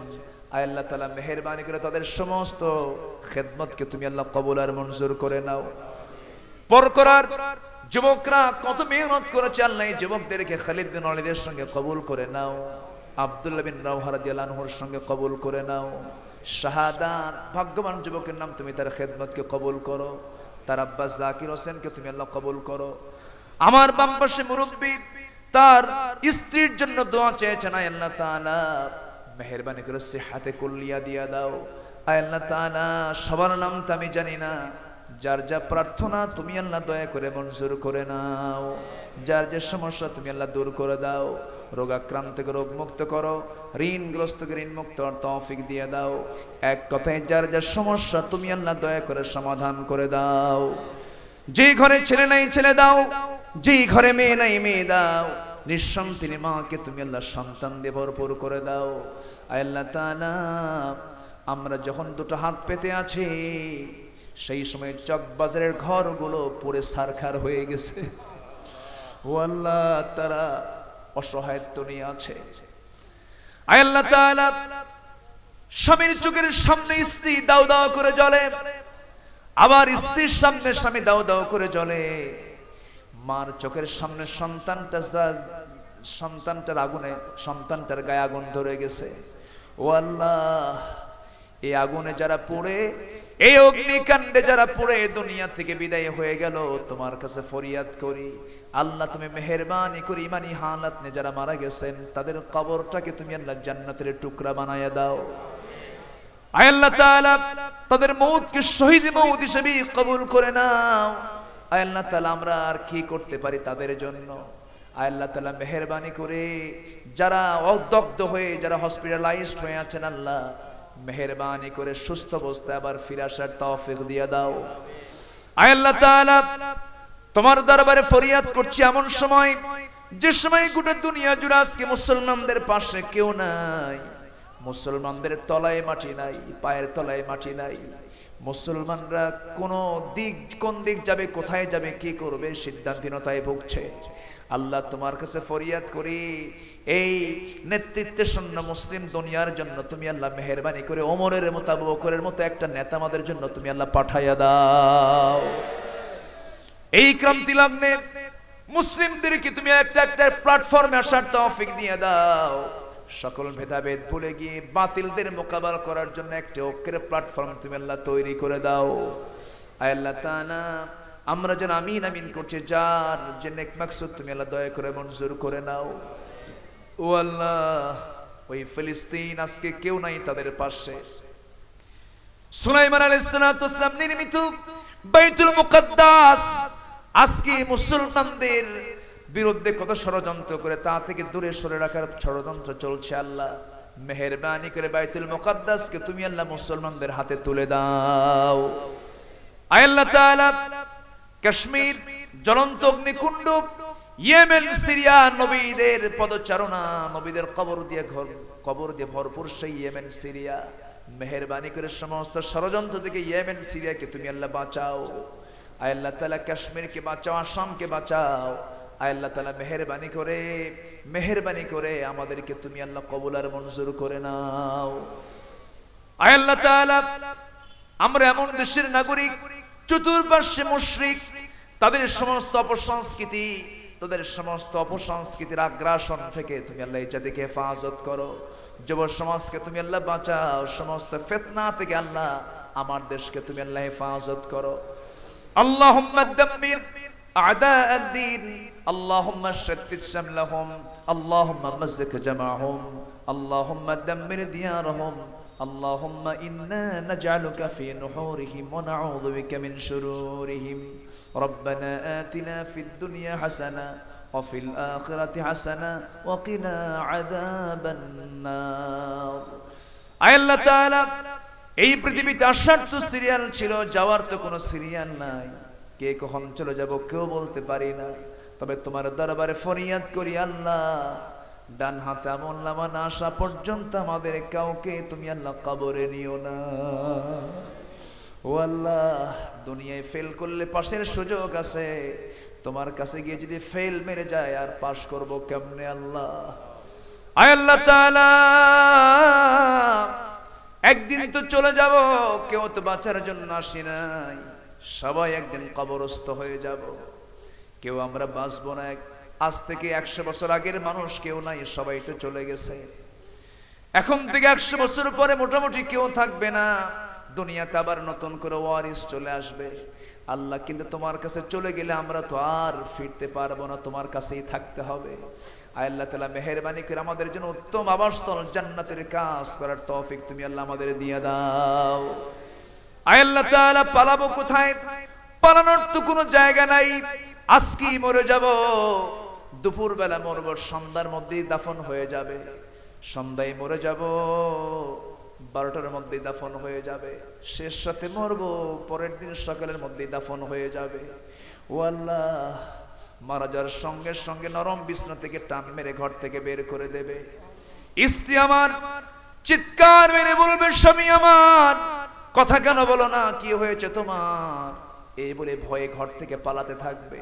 আয় আল্লাহ তাআলা মেহেরবানি করে তাদের সমস্ত খেদমতকে তুমি আল্লাহ কবুল আর মঞ্জুর করে নাও। পরকরার যুবকরা কত মেহনত করেছে, আল্লাহ এই যুবকদেরকে খালিদ বিন ওয়ালিদের সঙ্গে কবুল করে নাও, আব্দুল্লাহ বিন রাওহা রাদিয়াল্লাহু আনহুর সঙ্গে কবুল করে নাও। শাহাদাত ভাগ্যবান যুবকের নাম, তুমি তার খেদমতকে কবুল করো। তার আব্বা জাকির হোসেনকে তুমি আল্লাহ কবুল করো। আমার বাম পাশে মুরব্বি তার স্ত্রীর জন্য দোয়া চেয়েছেন, আয় আল্লাহ তাআলা মেহেরবানি করে সিহাতে কুল্লিয়া দিয়া দাও। আয় আল্লাহ তাআলা, সবার নাম তো আমি জানি না, যার যা প্রার্থনা তুমি আল্লাহ দয়া করে মঞ্জুর করে নাও। যার যে সমস্যা তুমি আল্লাহ দূর করে দাও, রোগাক্রান্তকে রোগ মুক্ত করো, ঋণগ্রস্তকে ঋণ মুক্ত তৌফিক দিয়ে দাও। এক কথায় যার যা সমস্যা তুমি আল্লাহ দয়া করে সমাধান করে দাও। যে ঘরে ছেলে নাই ছেলে দাও, যে ঘরে মেয়ে নাই মেয়ে দাও, নিঃসন্তানী মাকে তুমি আল্লাহ সন্তান দিয়ে ভরপুর করে দাও। আয় আল্লাহ তাআলা, আমরা যখন দুটো হাত পেতে আছি সেই সময় চকবাজারের ঘরগুলো পুরো সারখার হয়ে গেছে। ও আল্লাহ, তারা অসহায়ত্ব নিয়ে আছে। আয় আল্লাহ তাআলা, স্বামীর চোখের সামনে স্ত্রী দাও দাও করে জ্বলে, আবার স্ত্রীর সামনে স্বামী দাও দাও করে জ্বলে। মার চোখের সামনে সন্তানটার আগুনে সন্তানটার গায়ে আগুন ধরে গেছে। ও আল্লাহ, এই আগুনে যারা পড়ে, এই অগ্নিকাণ্ডে যারা পড়ে দুনিয়া থেকে বিদায় হয়ে গেল, তোমার কাছে ফরিয়াদ করি আল্লাহ, তুমি মেহেরবানি করে ইমানি হালাত নিয়ে যারা মারা গেছেন তাদের কবরটাকে তুমি আল্লাহ জান্নাতের টুকরা বানায়া দাও। আয় আল্লাহ তাআলা, তাদের মওতকে শহীদ মওত হিসেবে কবুল করে নাও। আয় আল্লাহ তাআলা, আমরা আর কি করতে পারি তাদের জন্য? আয় আল্লাহ তাআলা, মেহেরবানি করে যারা অদগ্ধ হয়ে যারা হসপিটালাইজড হয়ে আছেন, আল্লাহ মেহেরবানি করে সুস্থ অবস্থায় আবার ফিরে আসার তৌফিক দিয়ে দাও। আয় আল্লাহ তাআলা, তোমার দরবারে ফরিয়াদ করছি এমন সময়, যে সময় গোটা দুনিয়া জুড়ে আজকে মুসলমানদের পাশে কেউ নাই, মুসলমানদের তলায় মাটি নাই, পায়ের তলায় মাটি নাই। মুসলমানরা কোন দিক যাবে, কোথায় যাবে, কি করবে সিদ্ধান্তহীনতায় ভুগছে। আল্লাহ, তোমার কাছে ফরিয়াদ করি, এই নেতৃত্বে শূন্য মুসলিম দুনিয়ার জন্য তুমি আল্লাহ মেহেরবানি করে ওমরের মতো, আবু বকরের মতো একটা নেতা আমাদের জন্য তুমি আল্লাহ পাঠাইয়া দাও। এই ক্রান্তি লগ্নে মুসলিমদেরকে তুমি একটা প্ল্যাটফর্মে আসার তৌফিক দিয়ে দাও। সকল ভেদাভেদ ভুলে গিয়ে বাতিলদের মোকাবেলা করার জন্য একটা ঐক্যের প্ল্যাটফর্ম তুমি আল্লাহ তৈরি করে দাও। আয় আল্লাহ তাআলা, আমরা যেন আমিন আমিন করছি, যার যে নেক মাকসুদ তুমি আল্লাহ দয়া করে মঞ্জুর করে নাও। ও আল্লাহ, ওই ফিলিস্তিন আজকে কেউ নাই তাদের পাশে, সুলাইমান আলাইহিস সালাম নির্মিত বাইতুল মুকাদ্দাস আজকে মুসলমানদের বিরুদ্ধে কত ষড়যন্ত্র করে তা থেকে দূরে সরে রাখার ষড়যন্ত্র চলছে। আল্লাহ মেহেরবানি করে বাইতুল মুকাদ্দাসকে তুমি আল্লাহ মুসলমানদের হাতে তুলে দাও। আয় আল্লাহ তাআলা কাশ্মীর জ্বলন্ত অগ্নিকুণ্ড, ইয়েমেন, সিরিয়া, নবীদের পদচারণা, নবীদের কবর দিয়ে ভরপুর সেই ইয়েমেন সিরিয়া, মেহেরবানি করে সমস্ত ষড়যন্ত্র থেকে ইয়েমেন সিরিয়াকে তুমি আল্লাহ বাঁচাও। আয় আল্লাহ তাআলা কাশ্মীরকে বাঁচাও, আসামকে বাঁচাও। আয় আল্লাহ তাআলা মেহেরবানি করে আমাদেরকে তুমি আল্লাহ কবুল আর মঞ্জুর করে নাও। আয় আল্লাহ তাআলা আমরা এমন দেশের নাগরিক, চতুর্পার্শ্বে মুশরিক, তাদের সমস্ত অপসংস্কৃতি, তাদের সমস্ত অপসংস্কৃতির আগ্রাসন থেকে তুমি আল্লাহ এই জাতিকে হেফাজত করো। যুব সমাজকে তুমি আল্লাহ বাঁচাও, সমস্ত ফিতনা থেকে আল্লাহ আমার দেশকে তুমি আল্লাহ হেফাজত করো। আল্লাহুম্মা দাম্মির আ'দা আদ-দ্বীন, আল্লাহুম্মা শাত্তিত শামলাহুম, আল্লাহুম্মা মাজ্জিক জামাআহুম, আল্লাহুম্মা দাম্মির দিয়ারহুম, আল্লাহুম্মা ইন্না নাজআলুকা ফি নুহুরিহিম ওয়া নাউযু বিকা মিন শুরুরিহিম। রব্বানা আতিনা ফিদ দুনিয়া হাসানা ওয়া ফিল আখিরাতি হাসানা ওয়া কিনা আযাবান নার। আয় আল্লাহ তাআলা এই পৃথিবীতে আসার তো সিরিয়াল ছিল, যাওয়ার তো কোনো সিরিয়াল নাই। কে কখন চলে যাব কেউ বলতে পারি না। তবে তোমার দরবারে ফরিয়াদ করি আল্লাহ, ডান হাতে আমলনামা না আসা পর্যন্ত আমাদের কাউকে তুমি আল্লাহ কবরে নিও না। ও আল্লাহ, দুনিয়ায় ফেল করলে পাশের সুযোগ আছে, তোমার কাছে গিয়ে যদি ফেল মেরে যায় আর পাশ করব কেমনে আল্লাহ? আয় আল্লাহ তাআলা একদিন তো চলে যাব, কেউ তো বাঁচার জন্য আসি নাই, সবাই একদিন কবরস্থ হয়ে যাব। কেউ আমরা বাঁচবো না। আজ থেকে 100 বছর আগের মানুষ কেউ নাই, সবাই তো চলে গেছে। এখন থেকে 100 বছর পরে মোটামুটি কেউ থাকবে না, দুনিয়াতে আবার নতুন করে ওয়ারিস চলে আসবে। আল্লাহ কিন্তু তোমার কাছে চলে গেলে আমরা তো আর ফিরতে পারবো না, তোমার কাছেই থাকতে হবে। আয় আল্লাহ তাআলা মেহেরবানি করে আমাদের জন্য উত্তম আবাসস্থল জান্নাতের কাজ করার তৌফিক তুমি আল্লাহ আমাদের দিয়ে দাও। আয় আল্লাহ তাআলা পালাবো কোথায়? পালানোর তো কোনো জায়গা নাই। আজকেই মরে যাব, দুপুর বেলা মরব, সন্ধ্যার মধ্যেই দাফন হয়ে যাবে। সন্ধ্যায় মরে যাব, 12টার মধ্যেই দাফন হয়ে যাবে। শেষ রাতে মরব, পরের দিন সকালের মধ্যেই দাফন হয়ে যাবে। ও আল্লাহ, মারা যাওয়ার সঙ্গে সঙ্গে নরম বিছনা থেকে টান মেরে ঘর থেকে বের করে দেবে। স্ত্রী আমার চিৎকার মেরে বলবে, স্বামী আমার কথা কেন বলো না, কি হয়েছে তোমার? এই বলে ভয়ে ঘর থেকে পালাতে থাকবে।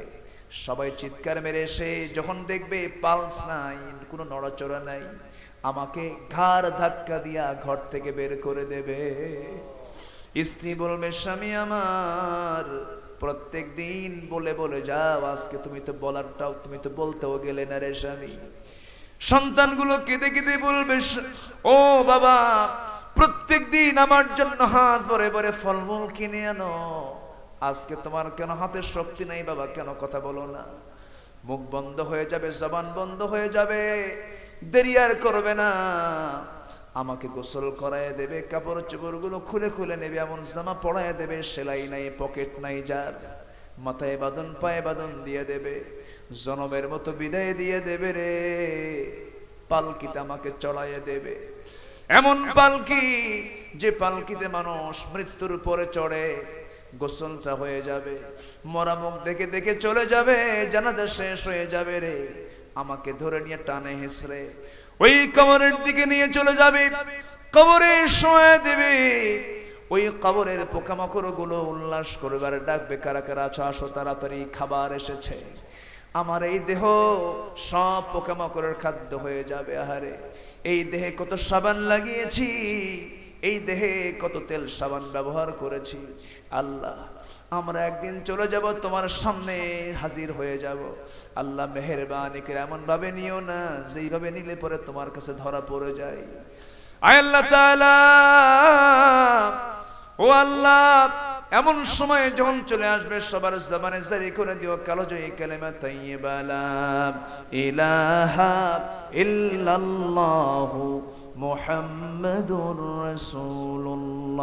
সবাই চিৎকার মেরে এসে যখন দেখবে পালস নাই, কোনো নড়াচড়া নাই, আমাকে ঘাড় ধাক্কা দিয়া ঘর থেকে বের করে দেবে। স্ত্রী বলবে, স্বামী আমার প্রত্যেক দিন বলে বলে যাও, আজকে তুমি তো বলতেও গেলে না রে স্বামী। সন্তানগুলো কেঁদে কেঁদে বলবে, ও বাবা প্রত্যেক দিন আমার জন্য হাত ভরে ভরে ফলমূল কিনে আনো, আজকে তোমার কেন হাতের শক্তি নাই বাবা, কেন কথা বলো না? মুখ বন্ধ হয়ে যাবে, জবান বন্ধ হয়ে যাবে, দেরি আর করবে না, আমাকে গোসল করায় দেবে, কাপড় চোপড় গুলো খুলে খুলে নেবে, এমন জামা পরায় দেবে, সেলাই নাই, পকেট নাই, যার মাথায় বাঁধন পায়ে বাঁধন দিয়ে দেবে, জনমের মতো বিদায় দিয়ে দেবে রে। পালকিতে আমাকে চড়াইয়ে দেবে, এমন পালকি যে পালকিতে মানুষ মৃত্যুর পরে চড়ে। গোসলটা হয়ে যাবে, মরা মুখ দেখে দেখে চলে যাবে, জানাজা শেষ হয়ে যাবে রে। আমাকে ধরে নিয়ে টানে হেসড়ে ওই কবরের দিকে নিয়ে চলে যাবে, কবরে শোয়া দেবে। ওই কবরের পোকামাকড় গুলো উল্লাস করবে আর ডাকবে, কারা কারা আছো, আসো তাড়াতাড়ি, খাবার এসেছে। আমার এই দেহ সব পোকামাকড়ের খাদ্য হয়ে যাবে। আহারে, এই দেহে কত সাবান লাগিয়েছি, এই দেহে কত তেল সাবান ব্যবহার করেছি। আল্লাহ, আমরা একদিন চলে যাব, তোমার সামনে হাজির হয়ে যাব। আল্লাহ মেহেরবানি করে এমন ভাবে নিও না যেইভাবে নিলে পরে তোমার কাছে ধরা পড়ে যায়। আয় আল্লাহ তাআলা, ও আল্লাহ, এমন সময় যখন চলে আসবে সবার জবানে জারি করে দিও কালোজয়ী কালেমা তাইয়্যিবা লা ইলাহা ইল্লাল্লাহু মুহাম্মাদুর রাসূলুল্লাহ।